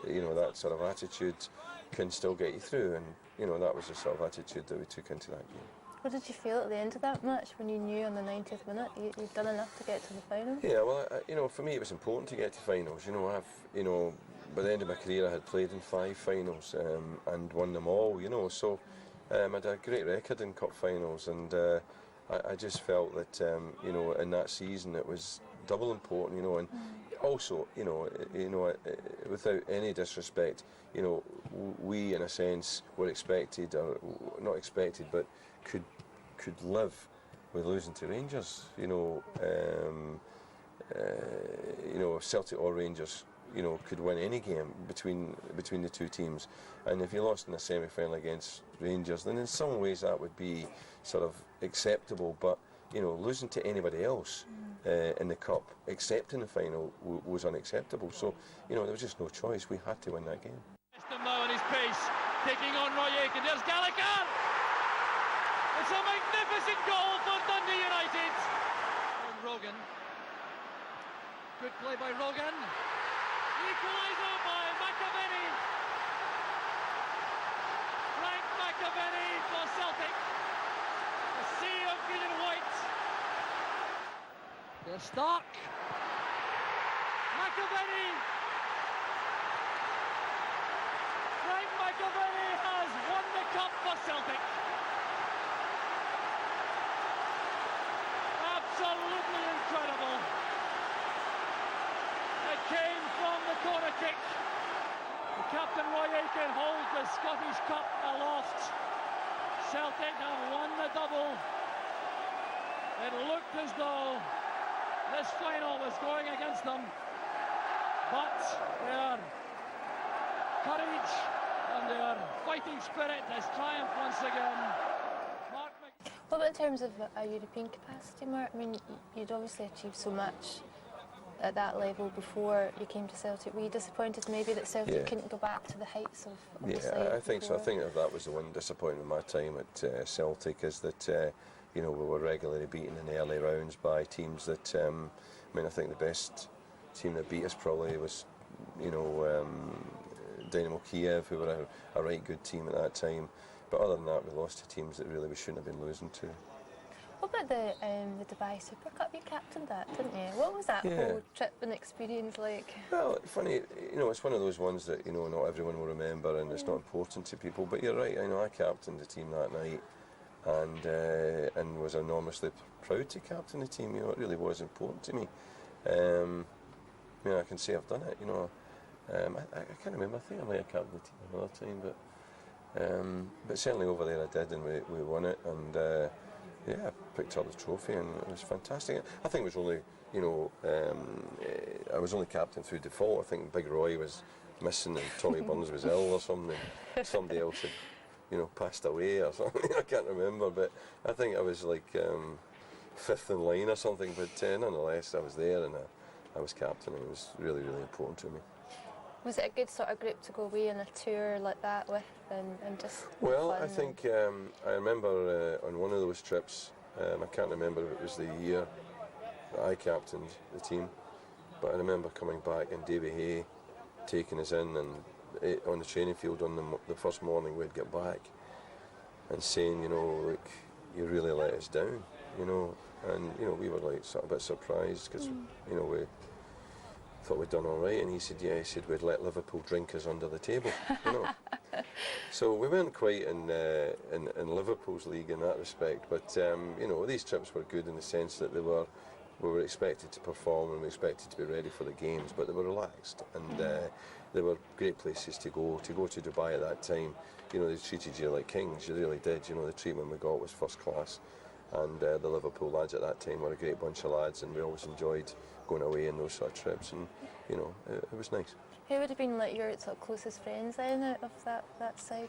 you know, that sort of attitude can still get you through, and, you know, that was the sort of attitude that we took into that game. What did you feel at the end of that match when you knew on the 90th minute you'd done enough to get to the final? Yeah, well, you know, for me it was important to get to finals. You know, by the end of my career I had played in 5 finals and won them all, you know, so I had a great record in cup finals, and I just felt that, you know, in that season it was double important, you know, and also, you know, without any disrespect, you know, we in a sense were expected, or not expected, but could live with losing to Rangers, you know. You know, Celtic or Rangers, you know, could win any game between the two teams, and if you lost in a semi-final against Rangers, then in some ways that would be sort of acceptable, but, you know, losing to anybody else in the cup, except in the final, was unacceptable. So, you know, there was just no choice. We had to win that game. Now on his pace, taking on Roy Aitken. There's Gallagher. It's a magnificent goal for Dundee United. And Rogan. Good play by Rogan. Equaliser by McAvenny. Frank McAvenny for Celtic. A sea of green and white. There's Stark. McAvenny. for Celtic. Absolutely incredible. It came from the corner kick. Captain Roy Aitken holds the Scottish Cup aloft. Celtic have won the double. It looked as though this final was going against them, but their courage and their fighting spirit has triumphed once again. Mark Mcgee. What about in terms of a European capacity, Mark? I mean, you'd obviously achieved so much at that level before you came to Celtic. Were you disappointed maybe that Celtic couldn't go back to the heights of the side I think before? so. I think that was the one disappointment of my time at Celtic, is that you know, we were regularly beaten in the early rounds by teams that I mean, I think the best team that beat us probably was, you know, Dynamo Kiev, who were a right good team at that time. But other than that, we lost to teams that really we shouldn't have been losing to. What about the Dubai Super Cup? You captained that, didn't you? What was that whole trip and experience like? Well, funny, you know, it's one of those ones that, you know, not everyone will remember, and it's not important to people. But you're right. I know I captained the team that night, and was enormously proud to captain the team. You know, it really was important to me. You know, I can say I've done it. You know, I can't remember. I think I might have captained the team another time, but certainly over there I did, and we won it, and. Yeah, I picked up the trophy, and it was fantastic. I think it was only, you know, I was only captain through default. I think Big Roy was missing, and Tommy Burns was ill or something. Somebody else had, you know, passed away or something. I can't remember, but I think I was like fifth in line or something. But nonetheless, I was there, and I was captain, and it was really, really important to me. Was it a good sort of group to go away on a tour like that with, and just? Well, I think I remember on one of those trips. I can't remember if it was the year that I captained the team, but I remember coming back and Davy Hay taking us in and on the training field on the first morning we'd get back, and saying, you know, look, you really let us down, you know, and you know we were like sort of a bit surprised because you know we thought we'd done all right, and he said, yeah, he said we'd let Liverpool drink us under the table, you know. So we weren't quite in Liverpool's league in that respect, but you know, these trips were good in the sense that we were expected to perform and we were expected to be ready for the games, but they were relaxed, and they were great places to go to Dubai at that time. You know, they treated you like kings, you really did. You know, the treatment we got was first class, and the Liverpool lads at that time were a great bunch of lads, and we always enjoyed going away in those sort of trips, and you know, it was nice. Who would have been like your sort of closest friends then out of that side?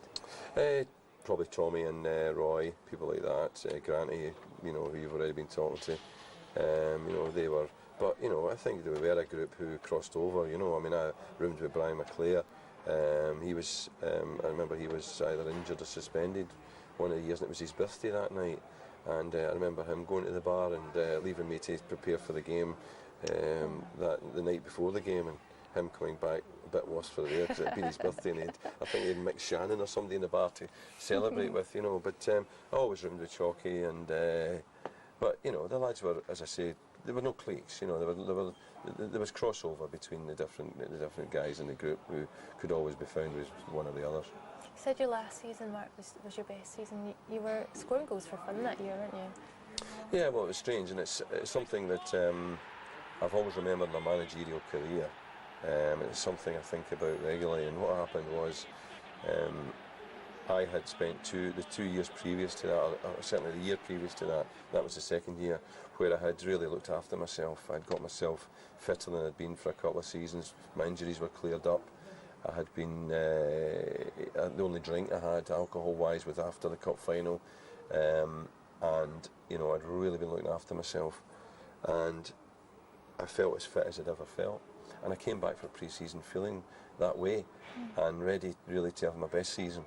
Probably Tommy and Roy, people like that. Granty, you know, who you've already been talking to. You know, they were, but you know, I think they were a group who crossed over. You know, I mean, I roomed with Brian McClare. He was, I remember he was either injured or suspended one of the years, and it was his birthday that night. And I remember him going to the bar and leaving me to prepare for the game the night before the game, and him coming back a bit worse for the because it had been his birthday, and I think he had Mick Shannon or somebody in the bar to celebrate with, you know. But I always roomed with Chalky, and but you know, the lads were, as I say, there were no cliques. You know, there was crossover between the different guys in the group who could always be found with one or the others. You said your last season, Mark, was your best season. You were scoring goals for fun that year, weren't you? Yeah, well, it was strange, and it's something that I've always remembered in my managerial career. It's something I think about regularly, and what happened was I had spent the 2 years previous to that, or certainly the year previous to that was the second year, where I had really looked after myself. I'd got myself fitter than I'd been for a couple of seasons. My injuries were cleared up. I had been, the only drink I had alcohol-wise was after the cup final, and you know, I'd really been looking after myself, and I felt as fit as I'd ever felt. And I came back for pre-season feeling that way and ready really to have my best season,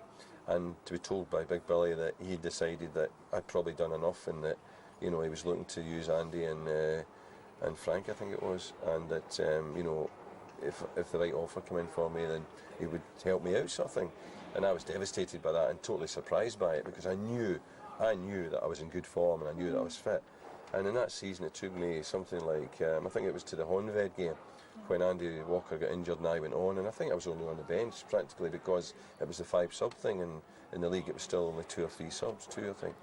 and to be told by Big Billy that he decided that I'd probably done enough, and that, you know, he was looking to use Andy and Frank, I think it was, and that you know, if the right offer came in for me, then he would help me out, sort of thing. And I was devastated by that and totally surprised by it, because I knew that I was in good form, and I knew that I was fit. And in that season it took me something like, I think it was to the Honved game, when Andy Walker got injured and I went on, and I think I was only on the bench practically because it was the 5-sub thing, and in the league it was still only 2 or 3 subs, 2 I think.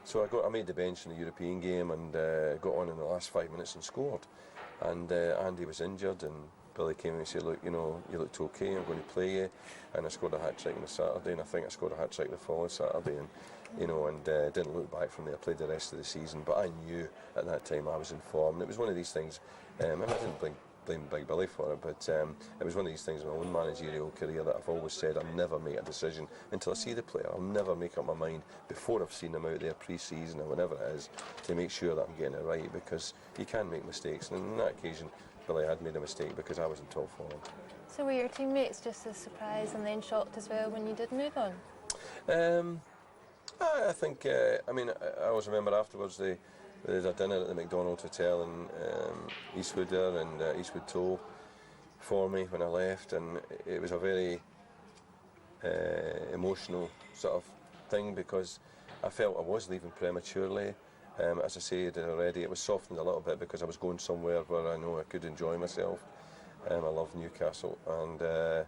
So I made the bench in the European game and got on in the last 5 minutes and scored. And Andy was injured, and Billy came in and said, look, you know, you looked okay, I'm going to play you. And I scored a hat-trick on the Saturday, and I think I scored a hat-trick the following Saturday, and you know, and didn't look back from there. I played the rest of the season, but I knew at that time I was in form. And it was one of these things, and I didn't blame Big Billy for it, but it was one of these things in my own managerial career that I've always said I'll never make a decision until I see the player. I'll never make up my mind before I've seen them out there pre-season or whenever it is to make sure that I'm getting it right, because you can make mistakes, and on that occasion Billy had made a mistake because I was in top form. So were your teammates just as surprised and then shocked as well when you did move on? I think, I mean, I always remember afterwards there was a dinner at the McDonald's Hotel in Eastwood there, and Eastwood Toll for me when I left, and it was a very emotional sort of thing because I felt I was leaving prematurely. As I said already, it was softened a little bit because I was going somewhere where I know I could enjoy myself. I love Newcastle, and the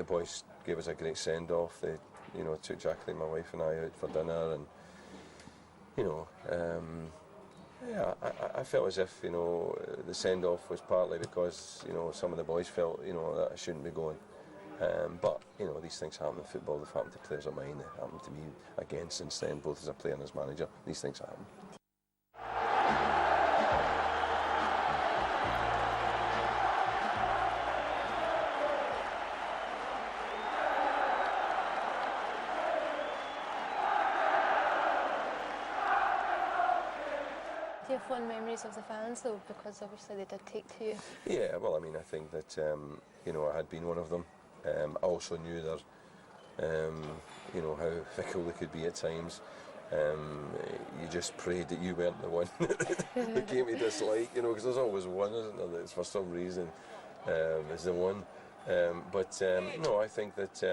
boys gave us a great send-off. They, you know, took Jacqueline, my wife, and I out for dinner, and you know, yeah, I felt as if, you know, the send-off was partly because, you know, some of the boys felt, you know, that I shouldn't be going. But, you know, these things happen in football. They've happened to players of mine. They happened to me again since then, both as a player and as manager. These things happen. Do you have fond memories of the fans though, because obviously they did take to you? Yeah, well, I mean, I think that, you know, I had been one of them. I also knew that, you know, how fickle they could be at times. You just prayed that you weren't the one that gave me dislike, you know, because there's always one, isn't there, that's for some reason is the one. No, I think that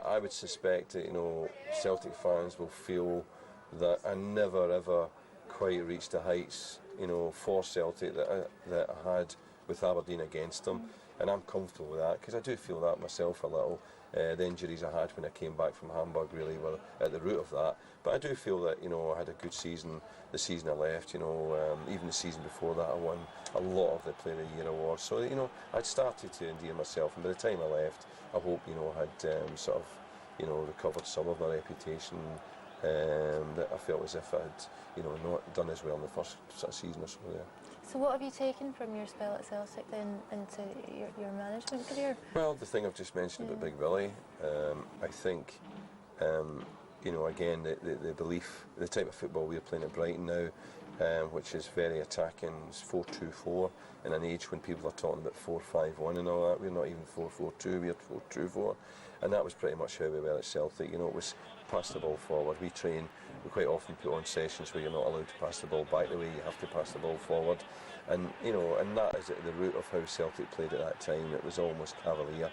I would suspect that, you know, Celtic fans will feel that I never ever quite reached the heights, you know, for Celtic that I had with Aberdeen against them, and I'm comfortable with that because I do feel that myself a little. The injuries I had when I came back from Hamburg really were at the root of that, but I do feel that, you know, I had a good season the season I left, you know, even the season before that I won a lot of the Player of the Year awards, so, you know, I'd started to endear myself, and by the time I left I hope, you know, I had sort of, you know, recovered some of my reputation that I felt as if I had, you know, not done as well in the first sort of season or so there. So what have you taken from your spell at Celtic then into your management career? Well, the thing I've just mentioned about Big Billy, I think, you know, again, the belief, the type of football we're playing at Brighton now, which is very attacking, it's 4-2-4, in an age when people are talking about 4-5-1 and all that. We're not even 4-4-2, we're 4-2-4, and that was pretty much how we were at Celtic. You know, it was pass the ball forward. We quite often put on sessions where you're not allowed to pass the ball back the way, you have to pass the ball forward, and, you know, and that is at the root of how Celtic played at that time. It was almost cavalier,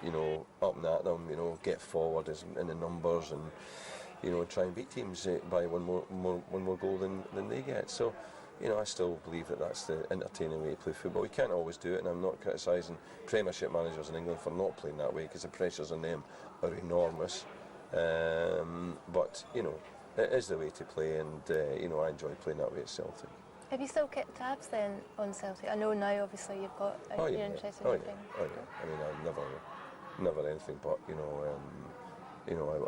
you know, up and at them, you know, get forward in the numbers, and, you know, try and beat teams by one more goal than they get. So, you know, I still believe that that's the entertaining way to play football. You can't always do it, and I'm not criticising Premiership managers in England for not playing that way, because the pressures on them are enormous. But, you know, it is the way to play, and, you know, I enjoy playing that way at Celtic. Have you still kept tabs then on Celtic? I know now obviously you've got you're interested in everything. Oh yeah, I mean, I never anything but, you know,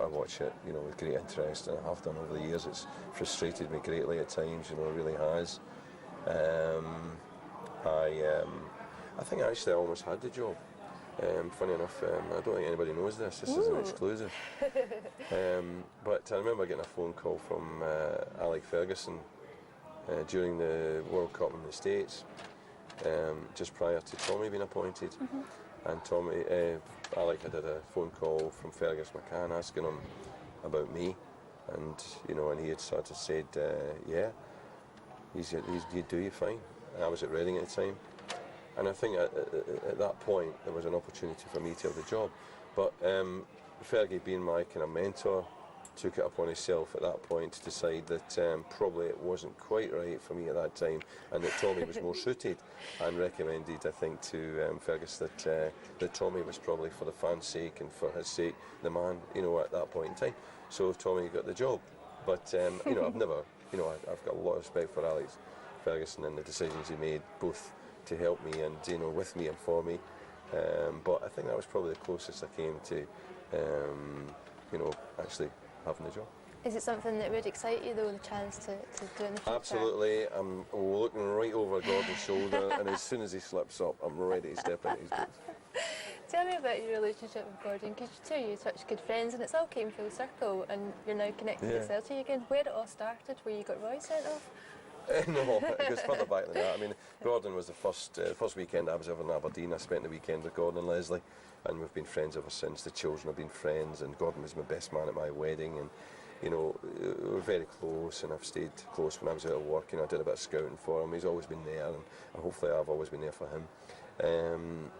I watch it, you know, with great interest, and I have done over the years. It's frustrated me greatly at times, you know, it really has. I think I actually almost had the job. Funny enough, I don't think anybody knows this. This is an exclusive. But I remember getting a phone call from Alec Ferguson during the World Cup in the States, just prior to Tommy being appointed. And Alec had a phone call from Fergus McCann asking him about me, and, you know, and he had sort of said, yeah, he'd do you fine. And I was at Reading at the time, and I think at that point there was an opportunity for me to have the job. But Fergie being my kind of mentor, took it upon himself at that point to decide that probably it wasn't quite right for me at that time, and that Tommy was more suited, and recommended, I think, to Fergus that Tommy was probably, for the fans' sake and for his sake, the man, you know, at that point in time. So Tommy got the job. But you know, I've never, you know, I've got a lot of respect for Alex Ferguson and the decisions he made, both to help me and, you know, with me and for me. But I think that was probably the closest I came to, you know, actually having the job. Is it something that would excite you, though, the chance to do in the future? Absolutely. I'm looking right over Gordon's shoulder, and as soon as he slips up, I'm ready to step into his boots. Tell me about your relationship with Gordon, because you two are such good friends, and it's all came full circle, and you're now connected to Celtic again. Where it all started, where you got Roy sent off? No, it goes further back than that. I mean, Gordon was the first weekend I was ever in Aberdeen. I spent the weekend with Gordon and Leslie, and we've been friends ever since. The children have been friends, and Gordon was my best man at my wedding, and you know, we're very close, and I've stayed close when I was out of work. You know, I did a bit of scouting for him. He's always been there, and hopefully I've always been there for him.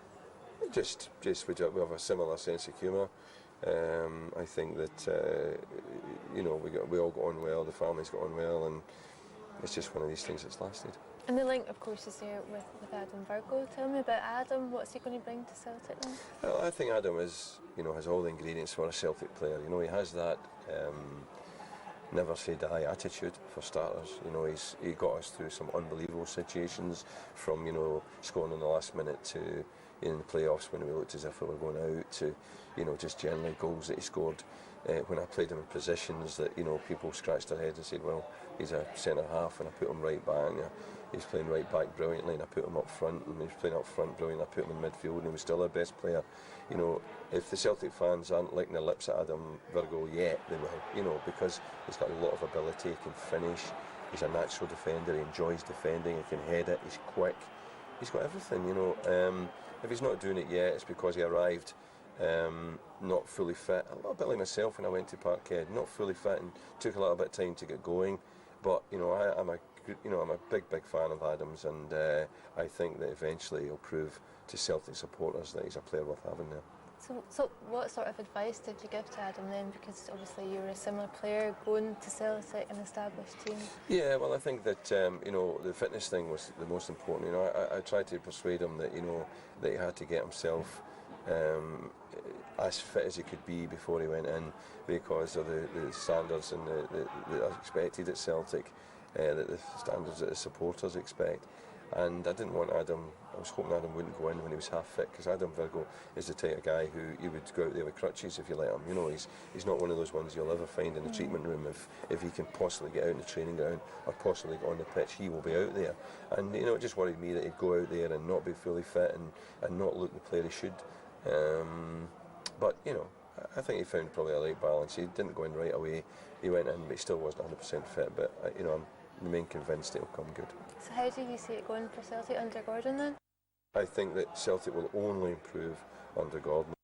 Just we have a similar sense of humour. I think that you know, we all got on well. The family's got on well, and it's just one of these things that's lasted. And the link, of course, is there with Adam Virgo. Tell me about Adam. What's he going to bring to Celtic then? Well, I think Adam is, you know, has all the ingredients for a Celtic player. You know, he has that never say die attitude, for starters. You know, he got us through some unbelievable situations, from, you know, scoring in the last minute to in the playoffs when we looked as if we were going out, to, you know, just generally goals that he scored. When I played him in positions that, you know, people scratched their heads and said, well, he's a centre half, and I put him right back. You know, he's playing right back brilliantly, and I put him up front, and he's playing up front brilliantly. I put him in midfield, and he was still our best player. You know, if the Celtic fans aren't licking their lips at Adam Virgo yet, they will. You know, because he's got a lot of ability. He can finish. He's a natural defender. He enjoys defending. He can head it. He's quick. He's got everything. You know, if he's not doing it yet, it's because he arrived not fully fit. A little bit like myself when I went to Parkhead, not fully fit, and took a little bit of time to get going. But you know, I'm a big fan of Adams, and I think that eventually he'll prove to Celtic supporters that he's a player worth having there. So what sort of advice did you give to Adam then? Because obviously you were a similar player going to Celtic, an established team. Yeah, well, I think that you know, the fitness thing was the most important. You know, I tried to persuade him that, you know, that he had to get himself as fit as he could be before he went in, because of the standards and the expected at Celtic, the standards that the supporters expect. And I didn't want Adam, I was hoping Adam wouldn't go in when he was half fit, because Adam Virgo is the type of guy who you would go out there with crutches if you let him. You know, he's not one of those ones you'll ever find in the treatment room. If he can possibly get out in the training ground or possibly get on the pitch, he will be out there. And you know, it just worried me that he'd go out there and not be fully fit and not look the player he should. But you know, I think he found probably a right balance. He didn't go in right away. He went in, but he still wasn't 100% fit. But you know, I'm remain convinced it'll come good. So how do you see it going for Celtic under Gordon then? I think that Celtic will only improve under Gordon.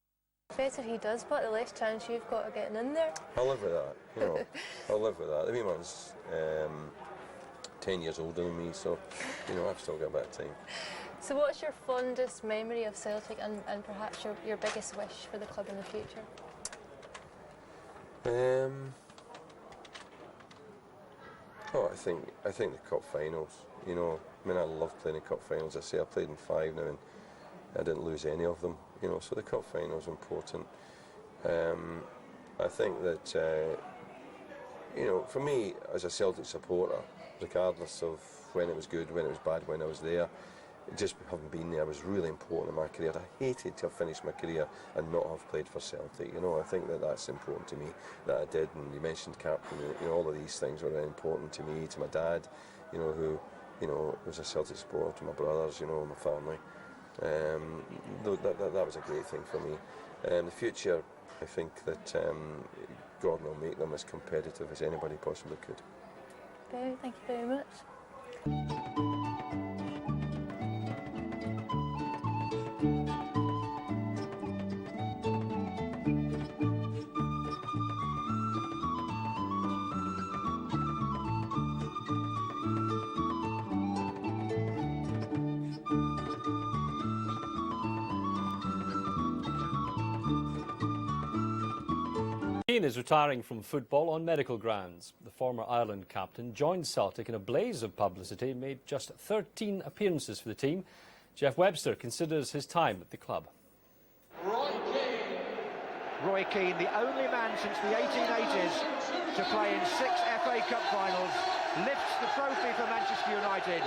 The better he does, but the less chance you've got of getting in there. I'll live with that. You know, I'll live with that. The wee man's 10 years older than me, so you know, I've still got a bit of time. So what's your fondest memory of Celtic, and perhaps your biggest wish for the club in the future? Oh, I think the cup finals. You know, I mean, I love playing in cup finals. I say I played in 5 now, and I didn't lose any of them. You know, so the cup finals are important. I think that you know, for me as a Celtic supporter, regardless of when it was good, when it was bad, when I was there, just having been there was really important in my career. I hated to have finished my career and not have played for Celtic. You know, I think that that's important to me, that I did. And you mentioned captain, you know, all of these things were very important to me, to my dad, you know, who, you know, was a Celtic supporter, to my brothers, you know, my family. That was a great thing for me. The future, I think that Gordon will make them as competitive as anybody possibly could. Okay, thank you very much. Keane is retiring from football on medical grounds. The former Ireland captain joined Celtic in a blaze of publicity and made just 13 appearances for the team. Jeff Webster considers his time at the club. Roy Keane, the only man since the 1880s to play in 6 FA Cup finals, lifts the trophy for Manchester United.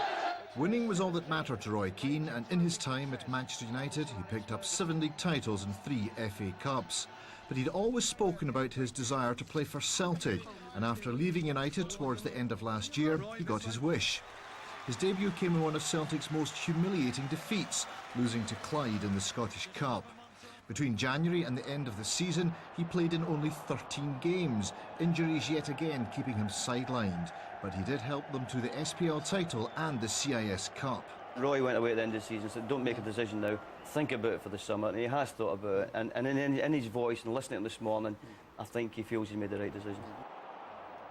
Winning was all that mattered to Roy Keane, and in his time at Manchester United he picked up 7 league titles and 3 FA Cups. But he'd always spoken about his desire to play for Celtic, and after leaving United towards the end of last year, he got his wish. His debut came in one of Celtic's most humiliating defeats, losing to Clyde in the Scottish Cup. Between January and the end of the season, he played in only 13 games, injuries yet again keeping him sidelined. But he did help them to the SPL title and the CIS Cup. Roy went away at the end of the season and said, don't make a decision now, think about it for the summer, and he has thought about it. And in his voice and listening to him this morning, I think he feels he made the right decision.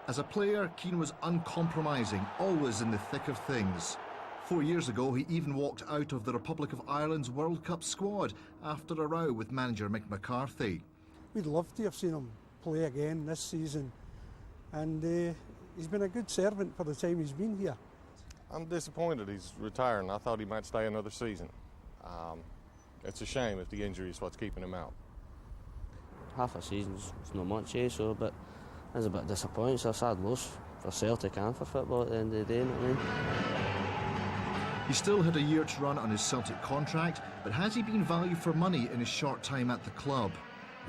As a player, Keane was uncompromising, always in the thick of things. 4 years ago, he even walked out of the Republic of Ireland's World Cup squad after a row with manager Mick McCarthy. We'd love to have seen him play again this season, and he's been a good servant for the time he's been here. I'm disappointed he's retiring. I thought he might stay another season. It's a shame if the injury is what's keeping him out. Half a season's not much, so but it's a bit disappointing. It's a sad loss for Celtic and for football at the end of the day, you know what I mean? He still had a year to run on his Celtic contract, but has he been value for money in his short time at the club?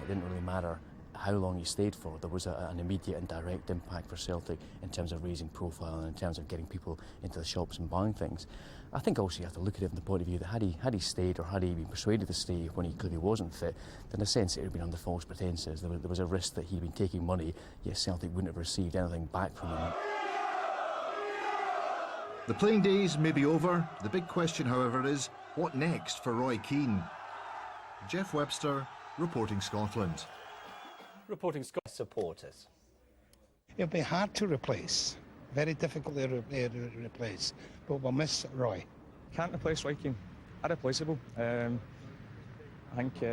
It didn't really matter how long he stayed for. There was an immediate and direct impact for Celtic in terms of raising profile and in terms of getting people into the shops and buying things. I think also you have to look at it from the point of view that had he stayed, or had he been persuaded to stay when he clearly wasn't fit, then in a sense it would have been under false pretences. There was a risk that he'd been taking money, yet Celtic wouldn't have received anything back from him. The playing days may be over. The big question, however, is what next for Roy Keane? Jeff Webster, reporting Scotland. Reporting Scotland supporters. It'll be hard to replace, very difficult to replace, but we'll miss Roy. Can't replace Roy Keane, irreplaceable. I think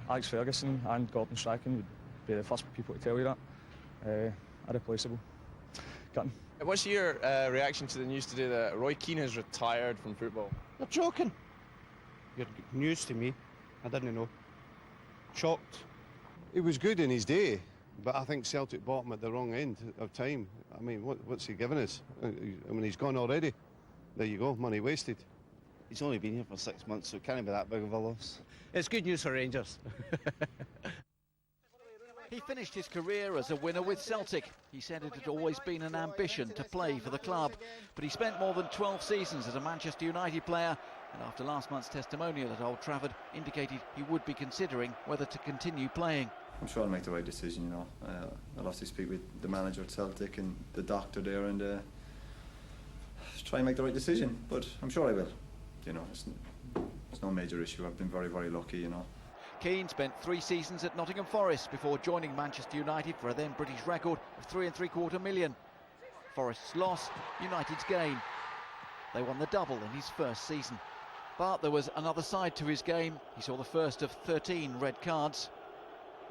Alex Ferguson and Gordon Strachan would be the first people to tell you that. Irreplaceable. Got him. What's your reaction to the news today that Roy Keane has retired from football? You're joking. You're news to me. I didn't know. Shocked. He was good in his day, but I think Celtic bought him at the wrong end of time. I mean, what's he giving us? I mean, he's gone already. There you go, money wasted. He's only been here for 6 months, so it can't be that big of a loss. It's good news for Rangers. He finished his career as a winner with Celtic. He said it had always been an ambition to play for the club, but he spent more than 12 seasons as a Manchester United player, and after last month's testimonial at Old Trafford indicated he would be considering whether to continue playing. I'm sure I'll make the right decision, you know. I'll have to speak with the manager at Celtic and the doctor there and try and make the right decision, but I'm sure I will. You know, it's no major issue. I've been very, very lucky, you know. Keane spent 3 seasons at Nottingham Forest before joining Manchester United for a then British record of £3.75 million. Forest's loss, United's gain. They won the double in his first season. But there was another side to his game. He saw the first of 13 red cards.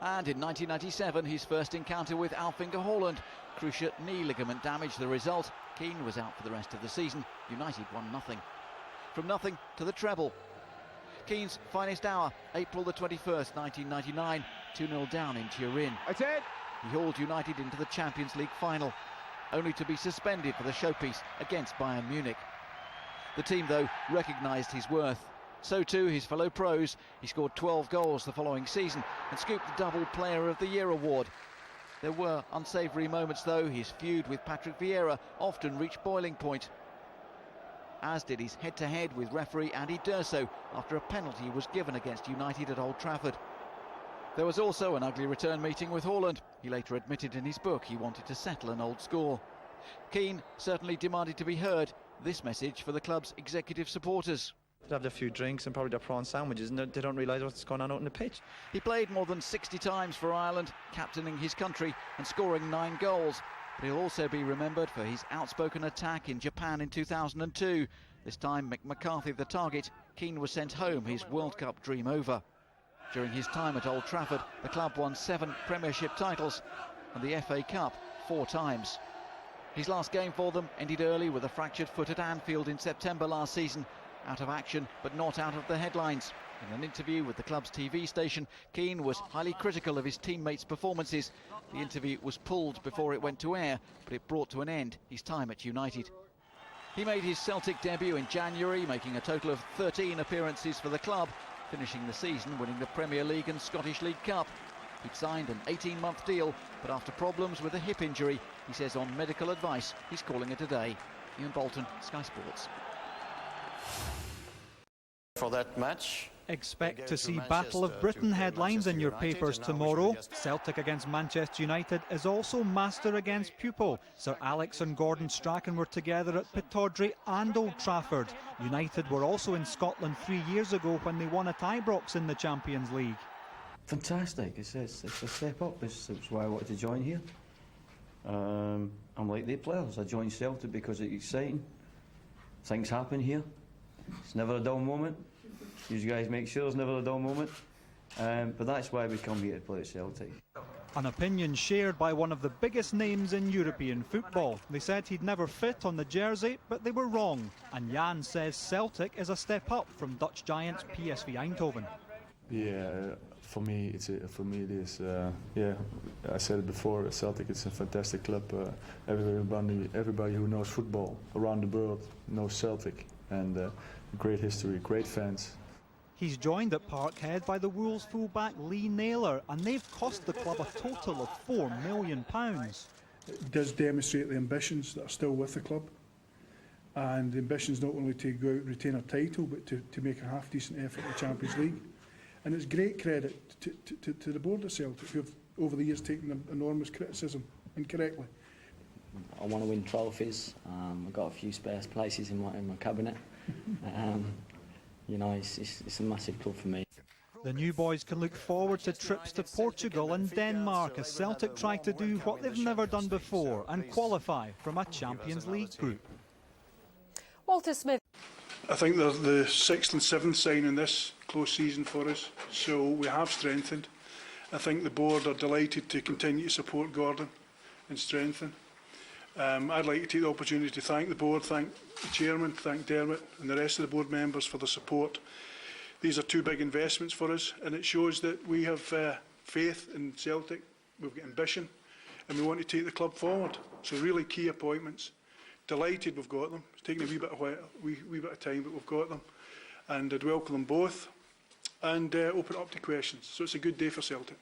And in 1997, his first encounter with Alf-Inge Haaland. Cruciate knee ligament damage the result. Keane was out for the rest of the season. United won nothing. From nothing to the treble. Keane's finest hour, April the 21st, 1999, 2-0 down in Turin. That's it. He hauled United into the Champions League final, only to be suspended for the showpiece against Bayern Munich. The team, though, recognised his worth. So too his fellow pros. He scored 12 goals the following season and scooped the double Player of the Year award. There were unsavoury moments, though. His feud with Patrick Vieira often reached boiling point, as did his head-to-head with referee Andy D'Urso after a penalty was given against United at Old Trafford. There was also an ugly return meeting with Haaland. He later admitted in his book he wanted to settle an old score. Keane certainly demanded to be heard. This message for the club's executive supporters. They have a few drinks and probably their prawn sandwiches, and they don't realise what's going on out in the pitch. He played more than 60 times for Ireland, captaining his country and scoring 9 goals. But he'll also be remembered for his outspoken attack in Japan in 2002. This time Mick McCarthy the target. Keane was sent home, his World Cup dream over. During his time at Old Trafford, the club won 7 Premiership titles and the FA Cup 4 times. His last game for them ended early with a fractured foot at Anfield in September last season. Out of action, but not out of the headlines. In an interview with the club's TV station, Keane was highly critical of his teammates' performances. The interview was pulled before it went to air, but it brought to an end his time at United. He made his Celtic debut in January, making a total of 13 appearances for the club, finishing the season winning the Premier League and Scottish League Cup. He'd signed an 18-month deal, but after problems with a hip injury, he says on medical advice he's calling it a day. Ian Bolton, Sky Sports. For that match, expect to see Battle of Britain headlines in your papers tomorrow. Celtic against Manchester United is also master against pupil. Sir Alex and Gordon Strachan were together at Pittodrie and Old Trafford. United were also in Scotland 3 years ago when they won at Ibrox in the Champions League. Fantastic, it's a step up, it's why I wanted to join here. I'm like the players, I joined Celtic because it's exciting. Things happen here, it's never a dull moment. You guys make sure there's never a dull moment. But that's why we come here to play at Celtic. An opinion shared by one of the biggest names in European football. They said he'd never fit on the jersey, but they were wrong. And Jan says Celtic is a step up from Dutch giants PSV Eindhoven. Yeah, for me it is. Yeah, I said it before. Celtic is a fantastic club. Everybody who knows football around the world knows Celtic, and great history, great fans. He's joined at Parkhead by the Wolves fullback Lee Naylor, and they've cost the club a total of £4 million. It does demonstrate the ambitions that are still with the club, and the ambitions not only to go out and retain a title, but to make a half-decent effort in the Champions League. And it's great credit to the board of Celtic, who have over the years taken enormous criticism, incorrectly. I want to win trophies. I've got a few spare places in my cabinet. You know, it's a massive club for me. The new boys can look forward to trips to Portugal and Denmark as Celtic try to do what they've never done before and qualify from a Champions League group. Walter Smith. I think they're the 6th and 7th sign in this close season for us, so we have strengthened. I think the board are delighted to continue to support Gordon and strengthen. I'd like to take the opportunity to thank the board, thank the chairman, thank Dermot and the rest of the board members for the support. These are 2 big investments for us, and it shows that we have faith in Celtic, we've got ambition, and we want to take the club forward. So really key appointments. Delighted we've got them. It's taken a wee bit of time, but we've got them. And I'd welcome them both and open up to questions. So it's a good day for Celtic.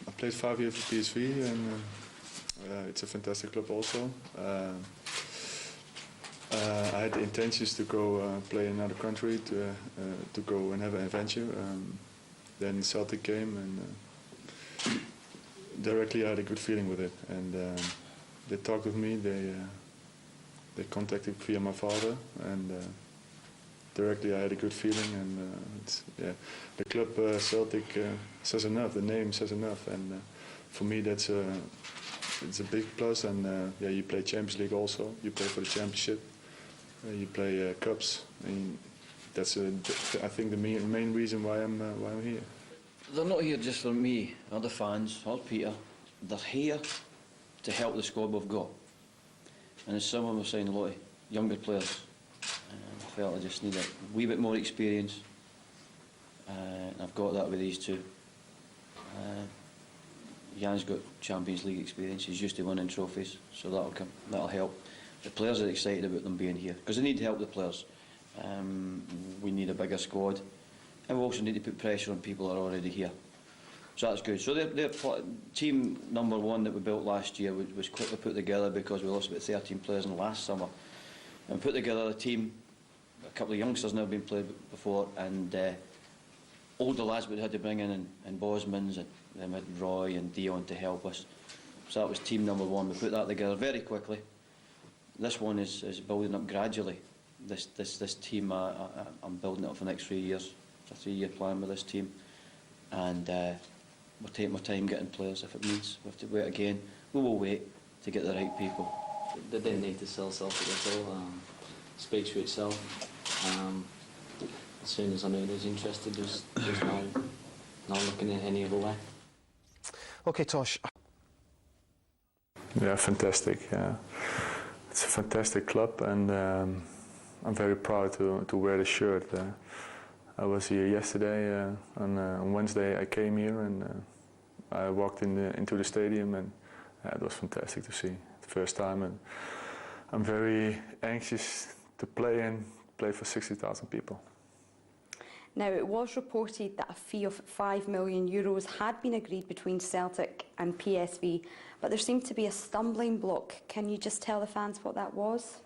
I played 5 years for PSV, and it's a fantastic club also. I had the intentions to go play in another country, to go and have an adventure. Then Celtic came, and directly I had a good feeling with it. And they talked with me. They contacted via my father, and directly I had a good feeling. And the club Celtic says enough. The name says enough, and for me that's it's a big plus. And you play Champions League also. You play for the Championship. You play cups. And that's I think the main reason why I'm here. They're not here just for me or the fans or Peter. They're here to help the squad we've got. And as someone was saying, a lot of younger players, I felt I just need a wee bit more experience. And I've got that with these 2. Jan's got Champions League experience. He's used to winning trophies, so that'll help. The players are excited about them being here because they need to help the players. We need a bigger squad, and we also need to put pressure on people that are already here. So that's good. So their team number 1 that we built last year was quickly put together because we lost about 13 players in the last summer, and put together a team. A couple of youngsters never been played before, and older lads we had to bring in, and Bosmans, and then we had Roy and Dion to help us. So that was team number 1. We put that together very quickly. This one is building up gradually. This team, I'm building it up for the next 3 years. It's a 3-year plan with this team, and we'll take my time getting players if it means. We have to wait again. We will wait to get the right people. They didn't need to sell Celtic at all. Speaks for itself. As soon as I knew he was interested, there's not looking in any other way. OK, Tosh. Yeah, fantastic. It's a fantastic club, and I'm very proud to wear the shirt. I was here yesterday. On Wednesday, I came here and I walked into the stadium, and it was fantastic to see. The first time, and I'm very anxious to play for 60,000 people. Now, it was reported that a fee of €5 million had been agreed between Celtic and PSV, but there seemed to be a stumbling block. Can you just tell the fans what that was?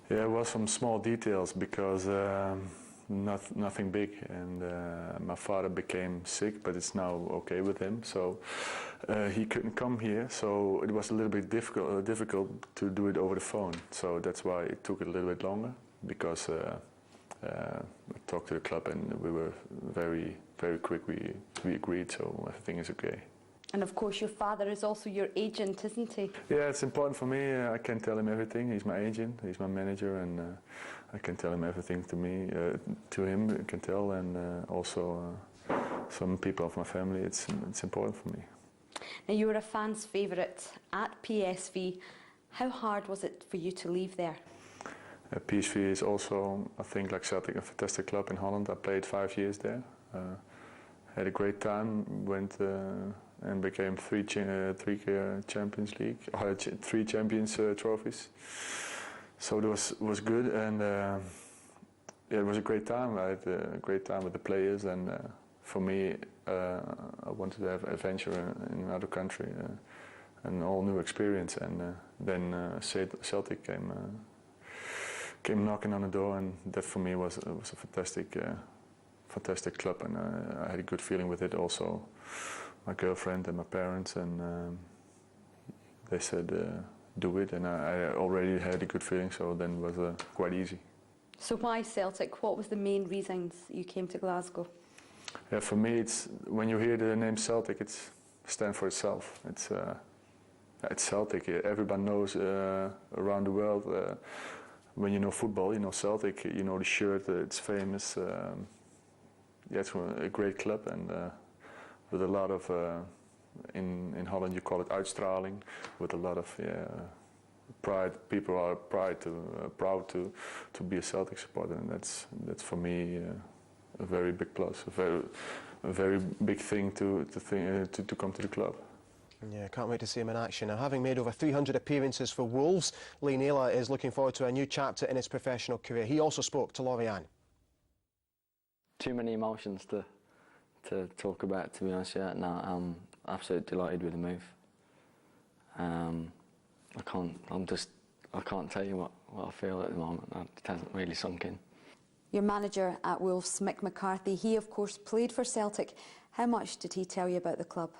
Yeah, it was some small details, because nothing big, and my father became sick, but it's now okay with him, so he couldn't come here, so it was a little bit difficult to do it over the phone, so that's why it took a little bit longer, because I talked to the club and we were very quick. We agreed, so everything is okay. And of course your father is also your agent, isn't he? Yeah, it's important for me. I can tell him everything. He's my agent, he's my manager, and I can tell him everything to him I can tell, and also some people of my family. It's important for me. Now, you were a fan's favourite at PSV. How hard was it for you to leave there? PSV is also, I think, like Celtic, a fantastic club in Holland. I played 5 years there. Had a great time. Went and became three Champions League, 3 Champions trophies. So it was good, and yeah, it was a great time. I had a great time with the players, and for me, I wanted to have adventure in another country, an all new experience. And then Celtic came knocking on the door, and that for me was a fantastic club, and I had a good feeling with it. Also, my girlfriend and my parents, and they said do it, and I already had a good feeling, so then it was quite easy. So why Celtic? What was the main reasons you came to Glasgow? Yeah, for me, it's when you hear the name Celtic, it stands for itself. It's Celtic. Everyone knows around the world. When you know football, you know Celtic. You know the shirt. It's famous. Yeah, it's a great club, and with a lot of in Holland you call it uitstraling, with a lot of pride. People are proud to be a Celtic supporter, and that's for me a very big plus, a very big thing to come to the club. Yeah, can't wait to see him in action. Now, having made over 300 appearances for Wolves, Lee Naylor is looking forward to a new chapter in his professional career. He also spoke to Lorient. Too many emotions to talk about, to be honest. Yeah, no, I'm absolutely delighted with the move. I can't tell you what I feel at the moment. It hasn't really sunk in. Your manager at Wolves, Mick McCarthy, he of course played for Celtic. How much did he tell you about the club?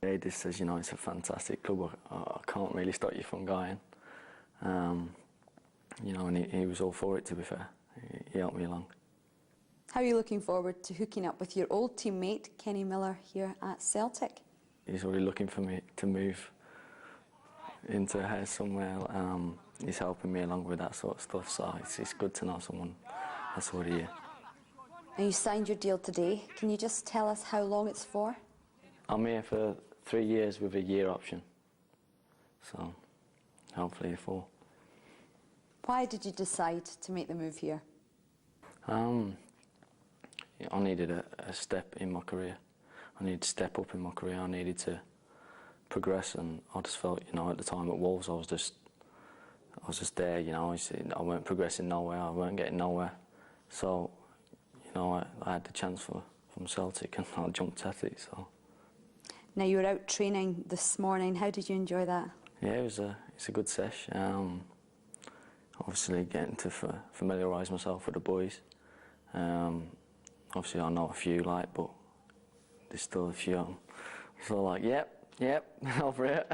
He just says, you know, it's a fantastic club. I can't really stop you from going. You know, and he was all for it, to be fair. He helped me along. How are you looking forward to hooking up with your old teammate, Kenny Miller, here at Celtic? He's already looking for me to move into a house somewhere. He's helping me along with that sort of stuff, so it's good to know someone that's already here. And you signed your deal today. Can you just tell us how long it's for? I'm here for 3 years with a year option, so hopefully 4. Why did you decide to make the move here? I needed a step in my career. I needed to step up in my career. I needed to progress, and I just felt, you know, at the time at Wolves, I was just there, you know. I weren't progressing nowhere. I weren't getting nowhere. So, you know, I had the chance from Celtic, and I jumped at it. So. Now, you were out training this morning. How did you enjoy that? Yeah, it's a good sesh. Obviously, getting to familiarise myself with the boys. Obviously, I know a few, but there's still a few. So, yep, over it.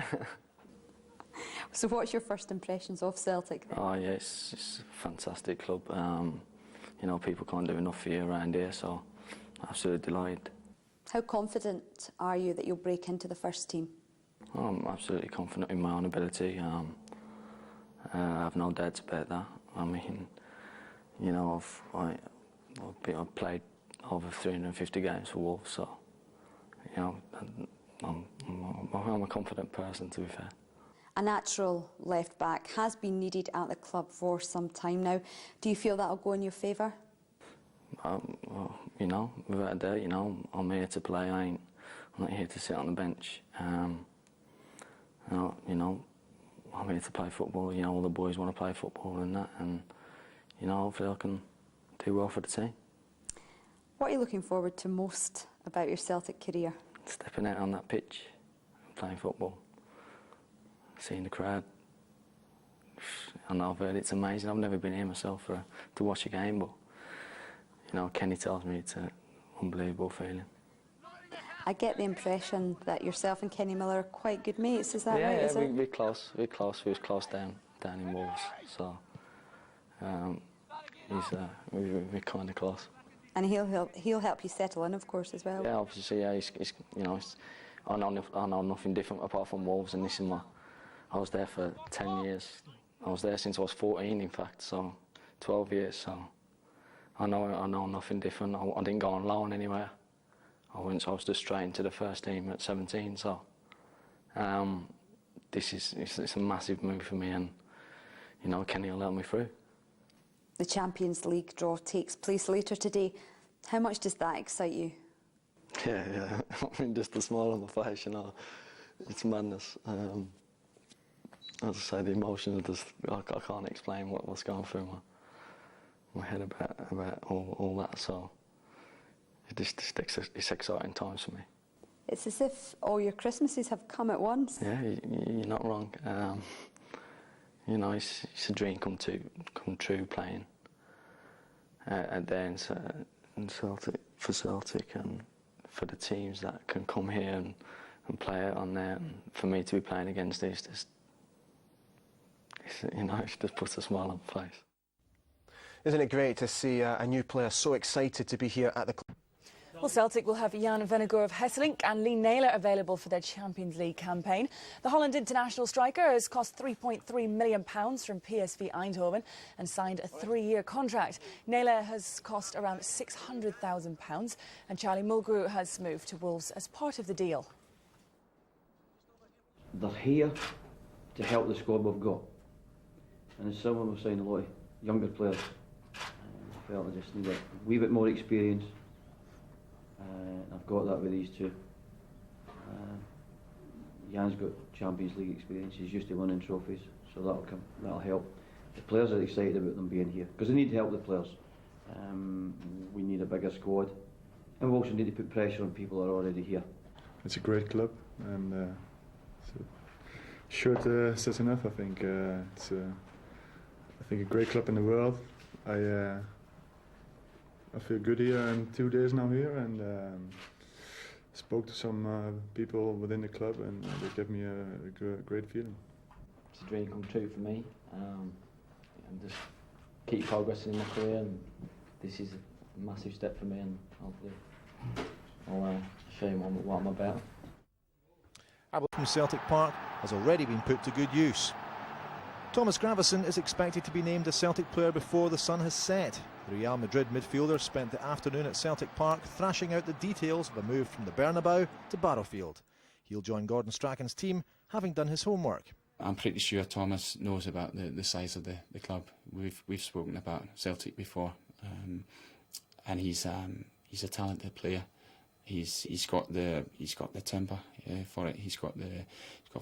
So, what's your first impressions of Celtic then? Oh yeah, it's a fantastic club. You know, people can't do enough for you around here, so absolutely delighted. How confident are you that you'll break into the first team? I'm absolutely confident in my own ability. I have no doubts about that. I mean, you know, I've played over 350 games for Wolves, so you know, I'm a confident person, to be fair. A natural left back has been needed at the club for some time now. Do you feel that'll go in your favour? Well, you know, without a doubt, you know, I'm here to play. I'm not here to sit on the bench. You know, I'm here to play football. You know, all the boys want to play football and that, and you know, hopefully I can do well for the team. What are you looking forward to most about your Celtic career? Stepping out on that pitch, playing football, seeing the crowd. I know I've heard it's amazing. I've never been here myself to watch a game, but you know, Kenny tells me it's an unbelievable feeling. I get the impression that yourself and Kenny Miller are quite good mates. Is that right? Yeah, we're close. We're close. We was close down in Wolves, so we're kind of close. And he'll help you settle in, of course, as well. Yeah, obviously, yeah. I know nothing different apart from Wolves, and I was there for 10 years. I was there since I was 14, in fact, so 12 years. So I know nothing different. I didn't go on loan anywhere. I was just straight into the first team at 17. So it's a massive move for me, and you know, Kenny will help me through. The Champions League draw takes place later today. How much does that excite you? Yeah. I mean, just the smile on my face, you know, it's madness. As I say, the emotions are just, I can't explain what's going through my head about all that. So it's exciting times for me. It's as if all your Christmases have come at once. Yeah, you're not wrong. You know, it's a dream come true playing there in Celtic, for Celtic, and for the teams that can come here and play out on there. And for me to be playing against this, you know, it just puts a smile on my face. Isn't it great to see a new player so excited to be here at the club? Well, Celtic will have Jan Vennegoor of Hessalink and Lee Naylor available for their Champions League campaign. The Holland international striker has cost £3.3 million from PSV Eindhoven and signed a 3-year contract. Naylor has cost around £600,000 and Charlie Mulgrew has moved to Wolves as part of the deal. They're here to help the squad we've got. And as someone was saying, a lot of younger players, I felt I just need a wee bit more experience. I've got that with these two. Jan's got Champions League experience. He's used to winning trophies, so that'll help. The players are excited about them being here because they need to help the players. We need a bigger squad, and we also need to put pressure on people that are already here. It's a great club, and short says enough. I think it's a great club in the world. I feel good here. I'm 2 days now here, and spoke to some people within the club, and they gave me a great feeling. It's a dream come true for me, and just keep progressing in my career. And this is a massive step for me, and hopefully I'll show you what I'm about. From Celtic Park has already been put to good use. Thomas Gravesen is expected to be named a Celtic player before the sun has set. The Real Madrid midfielder spent the afternoon at Celtic Park thrashing out the details of a move from the Bernabeu to Barrowfield. He'll join Gordon Strachan's team, having done his homework. I'm pretty sure Thomas knows about the size of the club. We've spoken about Celtic before, and he's a talented player. He's got the temper for it. He's got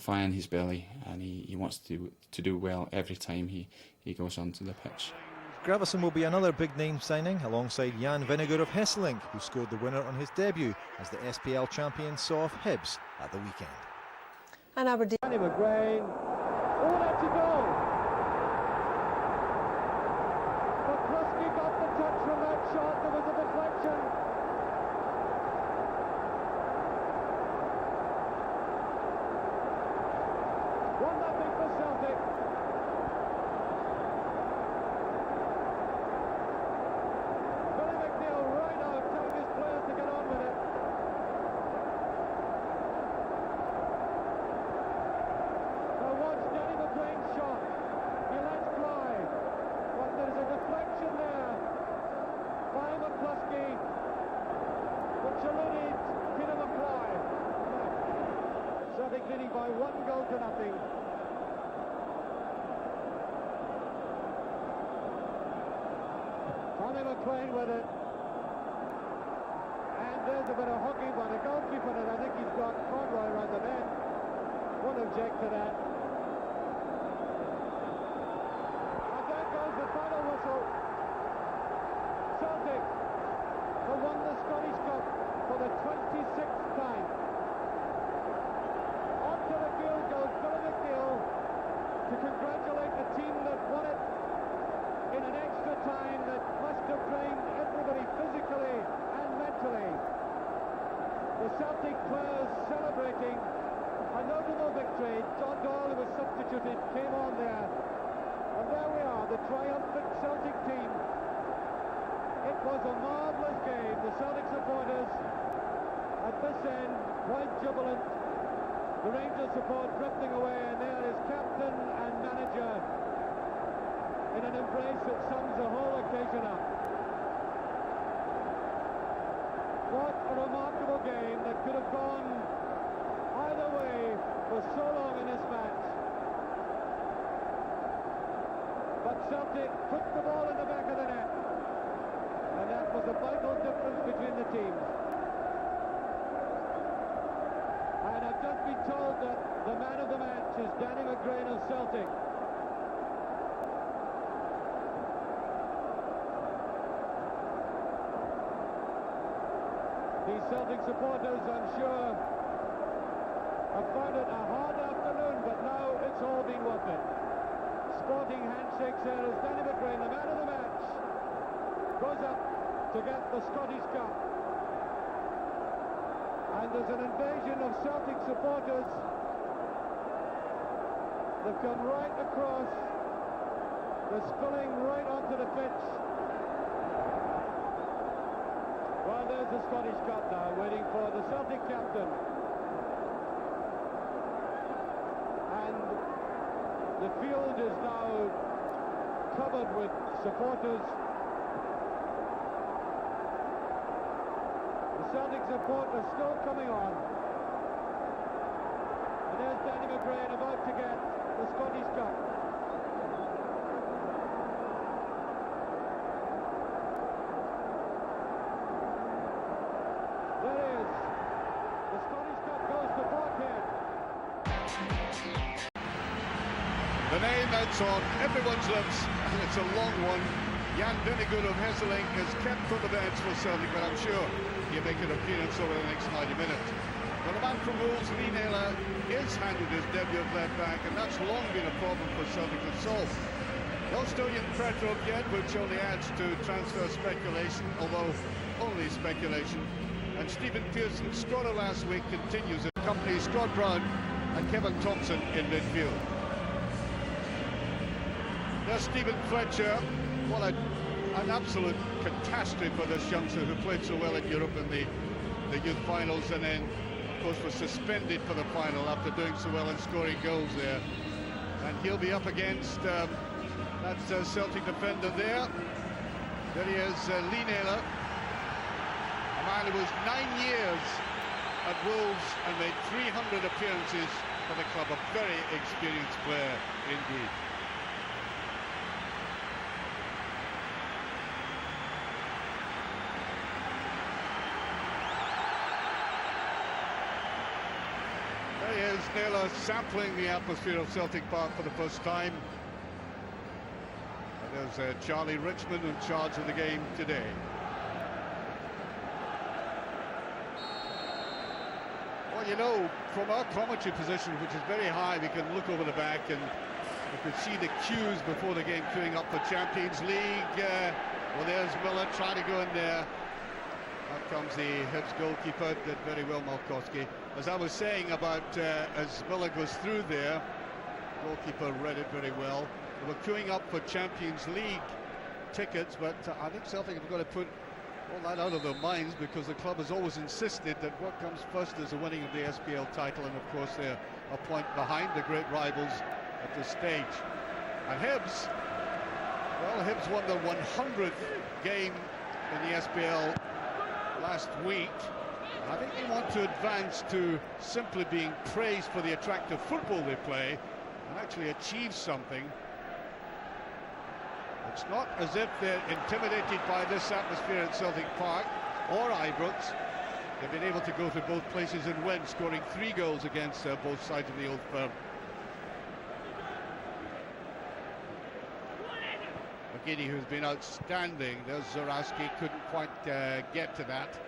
fire in his belly, and he wants to do well every time he goes onto the pitch. Gravesen will be another big-name signing alongside Jan Vennegoor of Hessalink, who scored the winner on his debut as the SPL champions saw off Hibs at the weekend. And Aberdeen. McGee. Oh, that's a goal! McCluskey got the touch from that shot. There was a deflection. Celtic leading by 1-0. Tommy McLean with it. And there's a bit of hockey by the goalkeeper, and I think he's got Conroy around the net. Won't object to that. And there goes the final whistle. Celtic have won the Scottish Cup for the 26th time. Onto the field goes Billy McGee to congratulate the team that won it in an extra time that must have drained everybody physically and mentally. The Celtic players celebrating a notable victory. John Doyle, who was substituted, came on there. And there we are, the triumphant Celtic team. It was a marvellous game. The Celtic supporters at this end, quite jubilant. The Rangers support drifting away, and there is captain and manager in an embrace that sums the whole occasion up. What a remarkable game that could have gone either way for so long in this match. But Celtic put the ball in the back of the net, and that was a vital difference between the teams. And I've just been told that the man of the match is Danny McGrain of Celtic. These Celtic supporters, I'm sure, have found it a hard afternoon, but now it's all been worth it. Sporting handshakes there as Danny McGrain, the man of the match, goes up to get the Scottish Cup. And there's an invasion of Celtic supporters. They've come right across. They're spilling right onto the pitch. Well, there's the Scottish Cup now, waiting for the Celtic captain. And the field is now covered with supporters. The Celtic support is still coming on. And there's Danny McGrain about to get the Scottish Cup. There it is. The Scottish Cup goes to Parkhead. The name that's on everyone's lips, and it's a long one. Jan Vinegoor of Hessalink is kept on the bench for Celtic, but I'm sure he'll make an appearance over the next 90 minutes. Well, the man from Wolves, Lee Naylor, is handed his debut at left back, and that's long been a problem for Celtic to solve. No Stoyan Petrov yet, which only adds to transfer speculation, although only speculation. And Stephen Pearson, scorer last week, continues to accompany Scott Brown and Kevin Thompson in midfield. There's Stephen Fletcher. What an absolute catastrophe for this youngster who played so well in Europe in the youth finals, and then, of course, was suspended for the final after doing so well and scoring goals there. And he'll be up against that Celtic defender there. There he is, Lee Naylor. A man who was 9 years at Wolves and made 300 appearances for the club. A very experienced player indeed. There he is, Naylor, sampling the atmosphere of Celtic Park for the first time. And there's Charlie Richmond in charge of the game today. Well, you know, from our commentary position, which is very high, we can look over the back and we could see the queues before the game queuing up for Champions League. Well, there's Miller trying to go in there. Out comes the Hibs goalkeeper, did very well, Malkowski. As I was saying about as Miller goes through there, goalkeeper read it very well. They were queuing up for Champions League tickets, but I think Celtic have got to put all that out of their minds, because the club has always insisted that what comes first is the winning of the SPL title, and of course they're a point behind the great rivals at this stage. And Hibs, well, Hibs won their 100th game in the SPL last week, I think they want to advance to simply being praised for the attractive football they play and actually achieve something. It's not as if they're intimidated by this atmosphere at Celtic Park or Ibrox. They've been able to go to both places and win, scoring 3 goals against both sides of the Old Firm. Mcgee, who's been outstanding. There's Zaraski, couldn't quite get to that.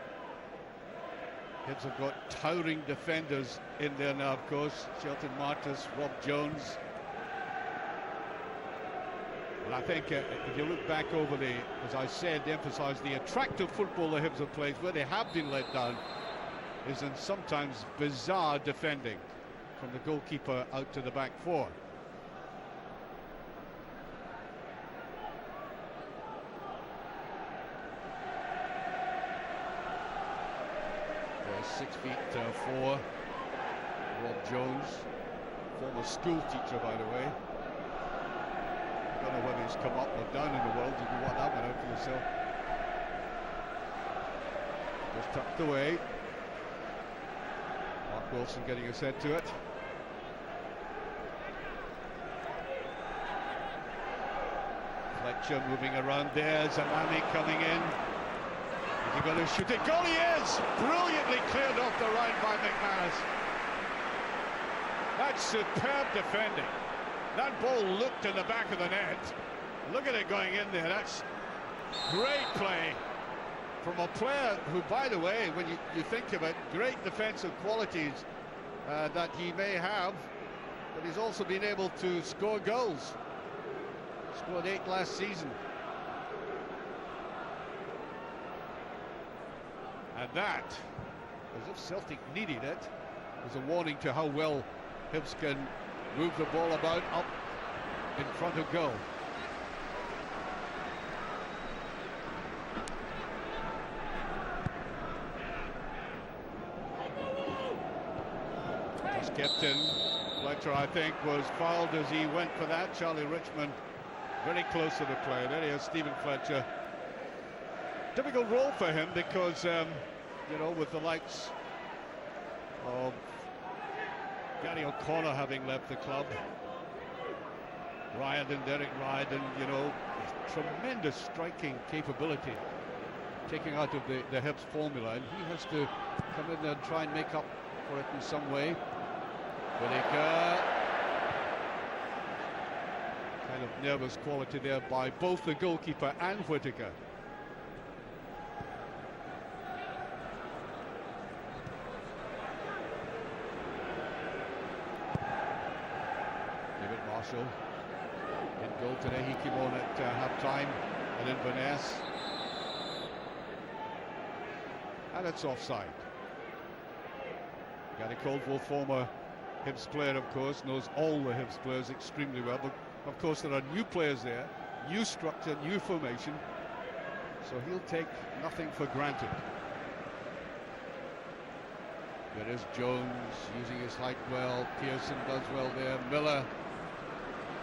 Hibs have got towering defenders in there now, of course. Shelton Martis, Rob Jones. Well, I think if you look back over the, as I said, emphasise the attractive football the Hibs have played, where they have been let down is in sometimes bizarre defending from the goalkeeper out to the back four. There's 6'4", Rob Jones, former school teacher, by the way. I don't know whether he's come up or down in the world. You can work that one out for yourself. Just tucked away. Mark Wilson getting his head to it. Fletcher moving around there. Zanami coming in. Is he going to shoot it? Goal he is! Brilliantly cleared off the line by McManus. That's superb defending. That ball looked in the back of the net. Look at it going in there. That's great play from a player who, by the way, when you think of it, great defensive qualities that he may have, but he's also been able to score goals. Scored 8 last season. And that, as if Celtic needed it, was a warning to how well Hibs can move the ball about up in front of goal. Just kept in. Fletcher, I think, was fouled as he went for that. Charlie Richmond very close to the play. There he is, Stephen Fletcher. Difficult role for him because, you know, with the likes of Gary O'Connor having left the club, Derek Ryden, you know, tremendous striking capability taking out of the Hibs formula, and he has to come in there and try and make up for it in some way. Whittaker, kind of nervous quality there by both the goalkeeper and Whittaker. David Marshall in goal today. He came on at half-time at Inverness. And it's offside. Gary Caldwell, former Hibs player, of course, knows all the Hibs players extremely well. But of course, there are new players there, new structure, new formation. So he'll take nothing for granted. There is Jones using his height well. Pearson does well there. Miller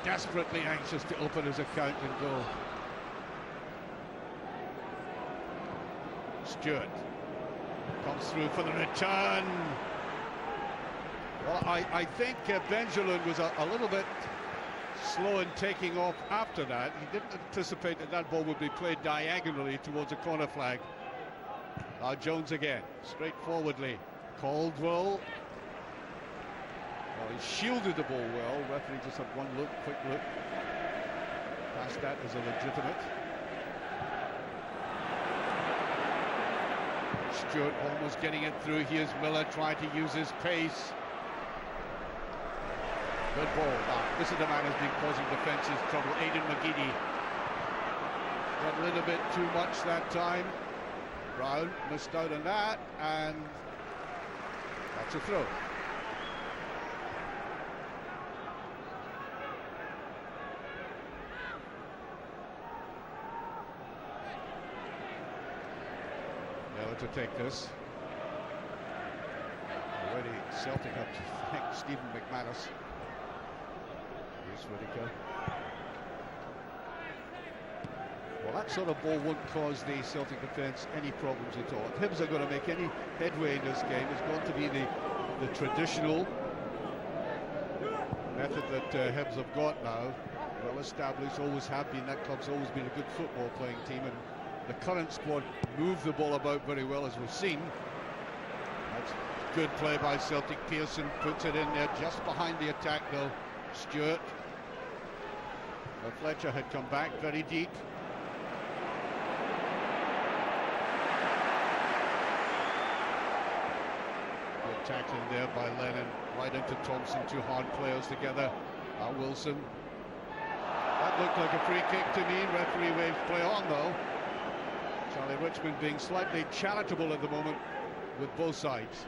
desperately anxious to open his account and goal. Stewart comes through for the return. Well, I think Benjamin was a little bit slow in taking off after that. He didn't anticipate that that ball would be played diagonally towards a corner flag. Now Jones again, straightforwardly. Caldwell. Well, he shielded the ball well. Referee just had one look, quick look. Past that as a legitimate. Stewart almost getting it through. Here's Miller trying to use his pace. Good ball. Now, this is the man who's been causing defences trouble. Aidan Mcgee. Got a little bit too much that time. Brown missed out on that, and that's a throw. Miller to take this. Already Celtic have to thank Stephen McManus. Here's Whittaker. Well, that sort of ball won't cause the Celtic defence any problems at all. If Hibs are going to make any headway in this game, it's going to be the traditional method that Hibs have got now. Well established, always have been. That club's always been a good football playing team, and the current squad move the ball about very well, as we've seen. That's good play by Celtic. Pearson puts it in there just behind the attack though. Stewart. Well, Fletcher had come back very deep. Good tackling there by Lennon. Right into Thompson. Two hard players together. Wilson. That looked like a free kick to me. Referee waves play on though. Charlie Richmond being slightly charitable at the moment with both sides.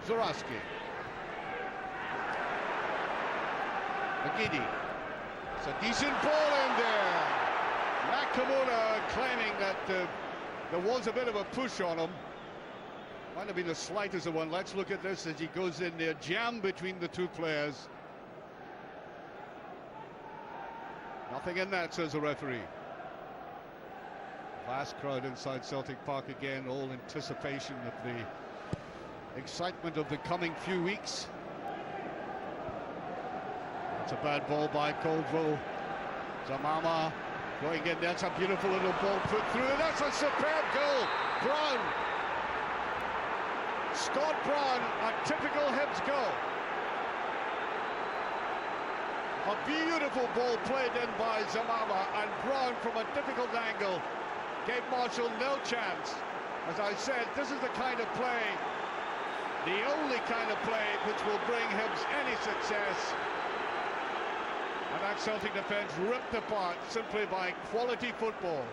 Zuraski. Mcgee. It's a decent ball in there. Nakamura claiming that there was a bit of a push on him. Might have been the slightest of one. Let's look at this as he goes in there. Jam between the two players. Nothing in that, says the referee. Vast crowd inside Celtic Park again, all anticipation of the excitement of the coming few weeks. That's a bad ball by Caldwell. Zamama going in. That's a beautiful little ball put through. That's a superb goal. Brown. Scott Brown, a typical Hibs goal. A beautiful ball played in by Zamama, and Brown from a difficult angle gave Marshall no chance. As I said, this is the kind of play, the only kind of play which will bring Hibs any success. And that Celtic defence ripped apart simply by quality football.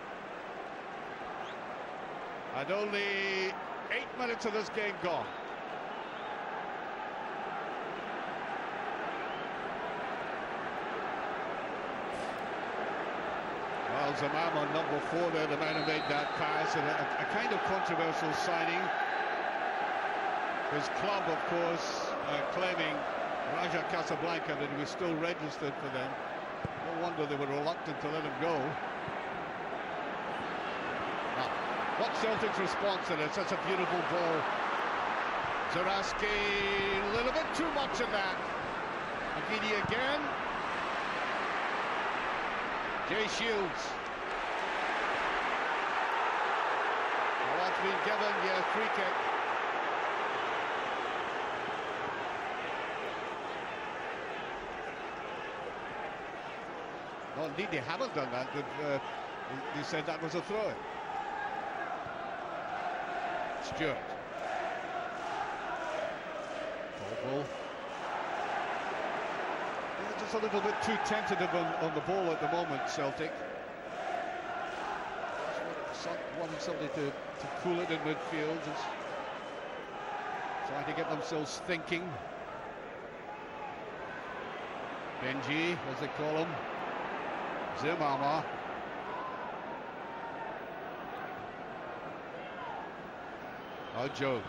And only 8 minutes of this game gone. Well, Zamama, number 4 there, the man who made that pass, and a kind of controversial signing. His club, of course, claiming Raja Casablanca that he was still registered for them. No wonder they were reluctant to let him go. What's Celtic's response to this? That's a beautiful ball. Zuraski, a little bit too much of that. Mcgee again. Jay Shields. Well, that's been given, yeah, free kick. No, indeed, they haven't done that. They said that was a throw-in. Stewart. Caldwell. Yeah, just a little bit too tentative on the ball at the moment, Celtic. Just wanting somebody to cool it in midfield. Just trying to get themselves thinking. Mcgee, as they call him. Zamama. Now Jones.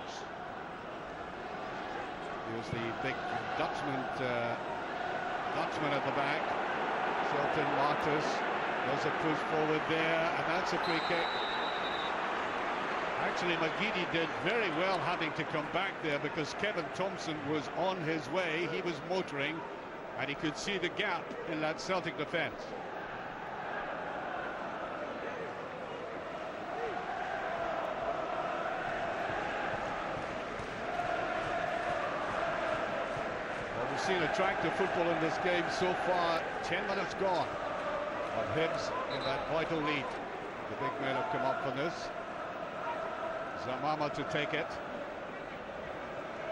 Here's the big Dutchman at the back. Shelton Martis. There's a push forward there, and that's a free kick. Actually, Mcgee did very well having to come back there because Kevin Thompson was on his way. He was motoring, and he could see the gap in that Celtic defence. Seen attractive football in this game so far. 10 minutes gone on Hibs in that vital lead. The big men have come up for this. Zamama to take it.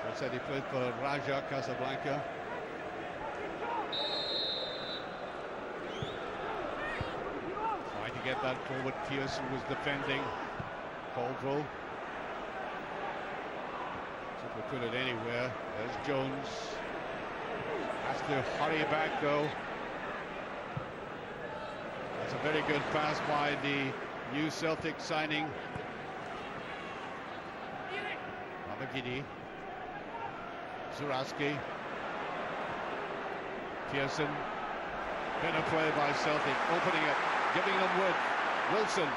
As I said, he played for Raja Casablanca. Trying to get that forward. Pearson was defending. Caldwell. So if we put it anywhere, there's Jones. Has to hurry back though. That's a very good pass by the new Celtic signing. Mcgee. Zuraski. Pearson. Better play by Celtic, opening it, giving them width. Wilson.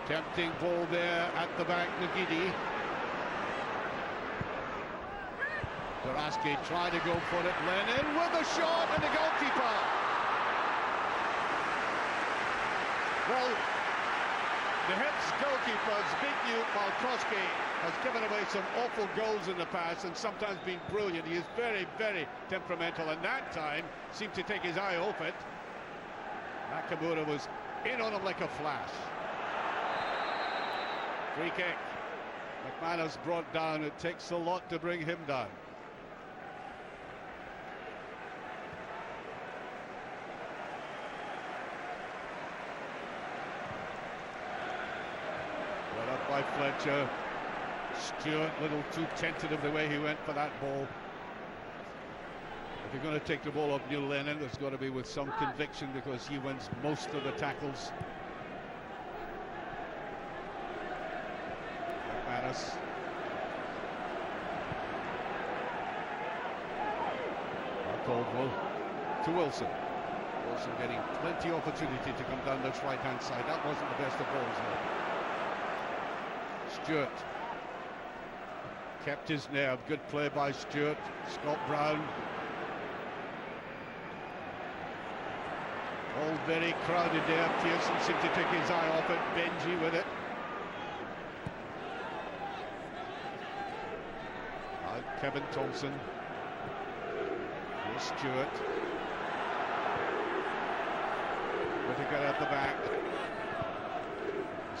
Tempting ball there at the back, Mcgee. Duraski tried to go for it. Lennon with a shot and the goalkeeper. Well, the Hibs goalkeeper, Zbigniew Malkowski, has given away some awful goals in the past and sometimes been brilliant. He is very, very temperamental, and that time seemed to take his eye off it. Nakamura was in on him like a flash. Free kick. McManus brought down. It takes a lot to bring him down. Well up by Fletcher. Stewart, a little too tentative the way he went for that ball. If you're going to take the ball off Neil Lennon, it's got to be with some conviction, because he wins most of the tackles. McManus. Caldwell to Wilson. Wilson getting plenty of opportunity to come down this right-hand side. That wasn't the best of balls, though. Stewart kept his nerve. Good play by Stewart. Scott Brown. All very crowded there. Pearson seemed to take his eye off it. Benji with it. Kevin Thompson. Here's Stewart. Whittaker at the back.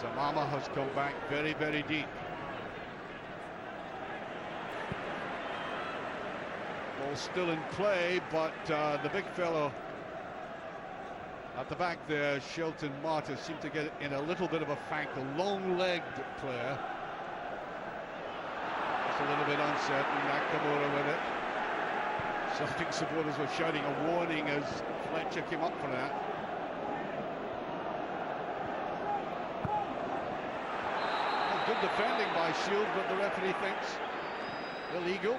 Zamama has come back very, very deep. Ball still in play, but the big fellow at the back there, Shelton Martin, seemed to get in a little bit of a fank, a long-legged player. It's a little bit uncertain. Nakamura with it. Celtic supporters were shouting a warning as Fletcher came up for that. Well, good defending by Shield, but the referee thinks illegal.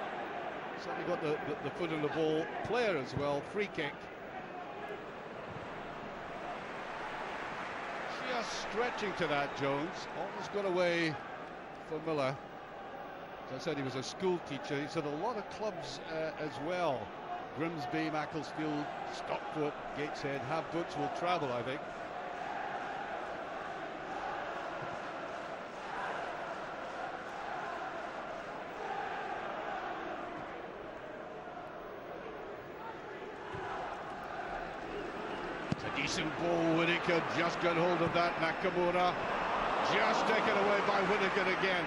Certainly got the foot on the ball. Player as well. Free kick. Just stretching to that, Jones. Almost got away for Miller. As I said, he was a school teacher. He's at a lot of clubs as well. Grimsby, Macclesfield, Stockport, Gateshead. Have boots will travel, I think. It's a decent ball. Whittaker just got hold of that. Nakamura just taken away by Whittaker again.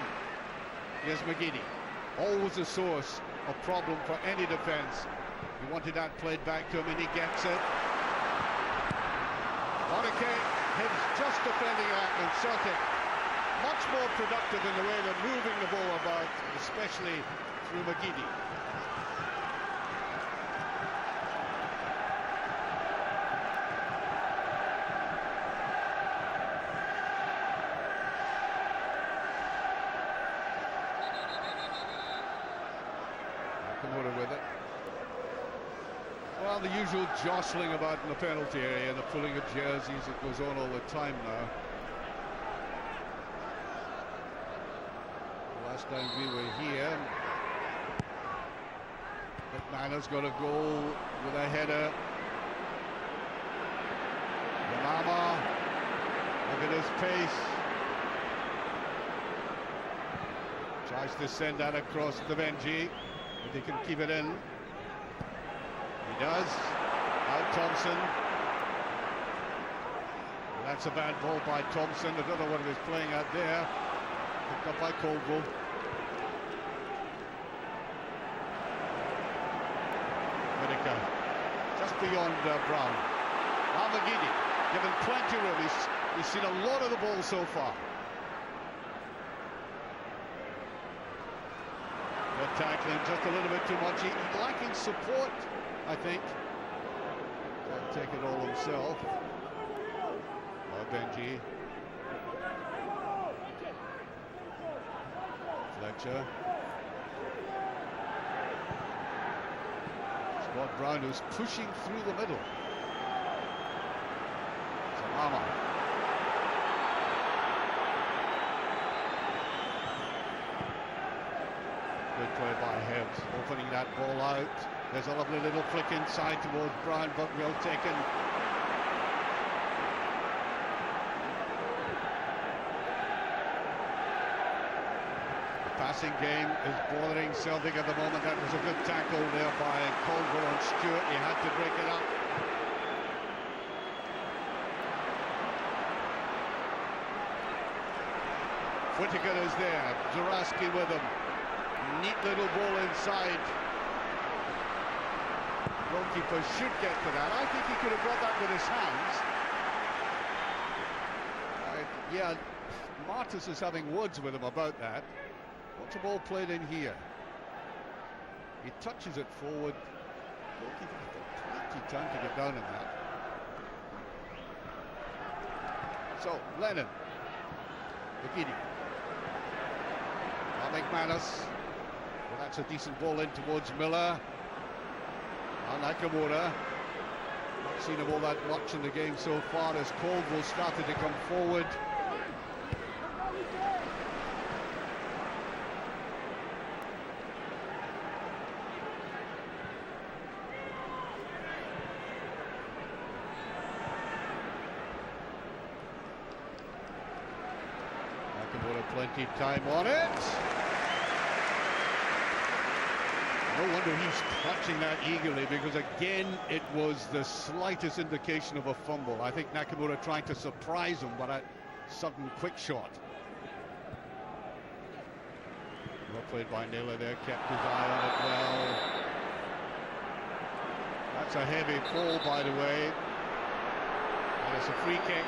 Here's Mcgee, always a source of problem for any defence. He wanted that played back to him, and he gets it. Whittaker, Hibs just defending that, and Celtic much more productive in the way they're moving the ball about, especially through Mcgee. With it. Well, the usual jostling about in the penalty area, the pulling of jerseys, it goes on all the time now. Last time we were here, McManus got a goal with a header. Yamama, look at his pace. Tries to send that across the Mcgee. If he can keep it in. He does. Out Thompson. Well, that's a bad ball by Thompson. I don't know what he was playing at there. Picked up by Caldwell. Whittaker. Just beyond Brown. Now Mcgee, given plenty of room. He's seen a lot of the ball so far. Tackling just a little bit too much. He's lacking support, I think. Can't take it all himself. Benji. Fletcher. Scott Brown, who's pushing through the middle. Salama. Good play by Hibs, opening that ball out. There's a lovely little flick inside towards Brown, but well taken. The passing game is bothering Celtic at the moment. That was a good tackle there by Caldwell on Stewart. He had to break it up. Whittaker is there, Zaraski with him. Neat little ball inside. Goalkeeper should get to that. I think he could have got that with his hands. Yeah, Martis is having words with him about that. What's the ball played in here? He touches it forward. Goalkeeper had plenty of time to get down in that. So, Lennon. Mcgee. McManus. Well, that's a decent ball in towards Miller. And Nakamura. Not seen him all that much in the game so far as Caldwell started to come forward. Nakamura plenty of time on it. No wonder he's clutching that eagerly, because again it was the slightest indication of a fumble. I think Nakamura trying to surprise him, but a sudden quick shot. Well played by Naylor there, kept his eye on it well. That's a heavy fall, by the way. And it's a free kick.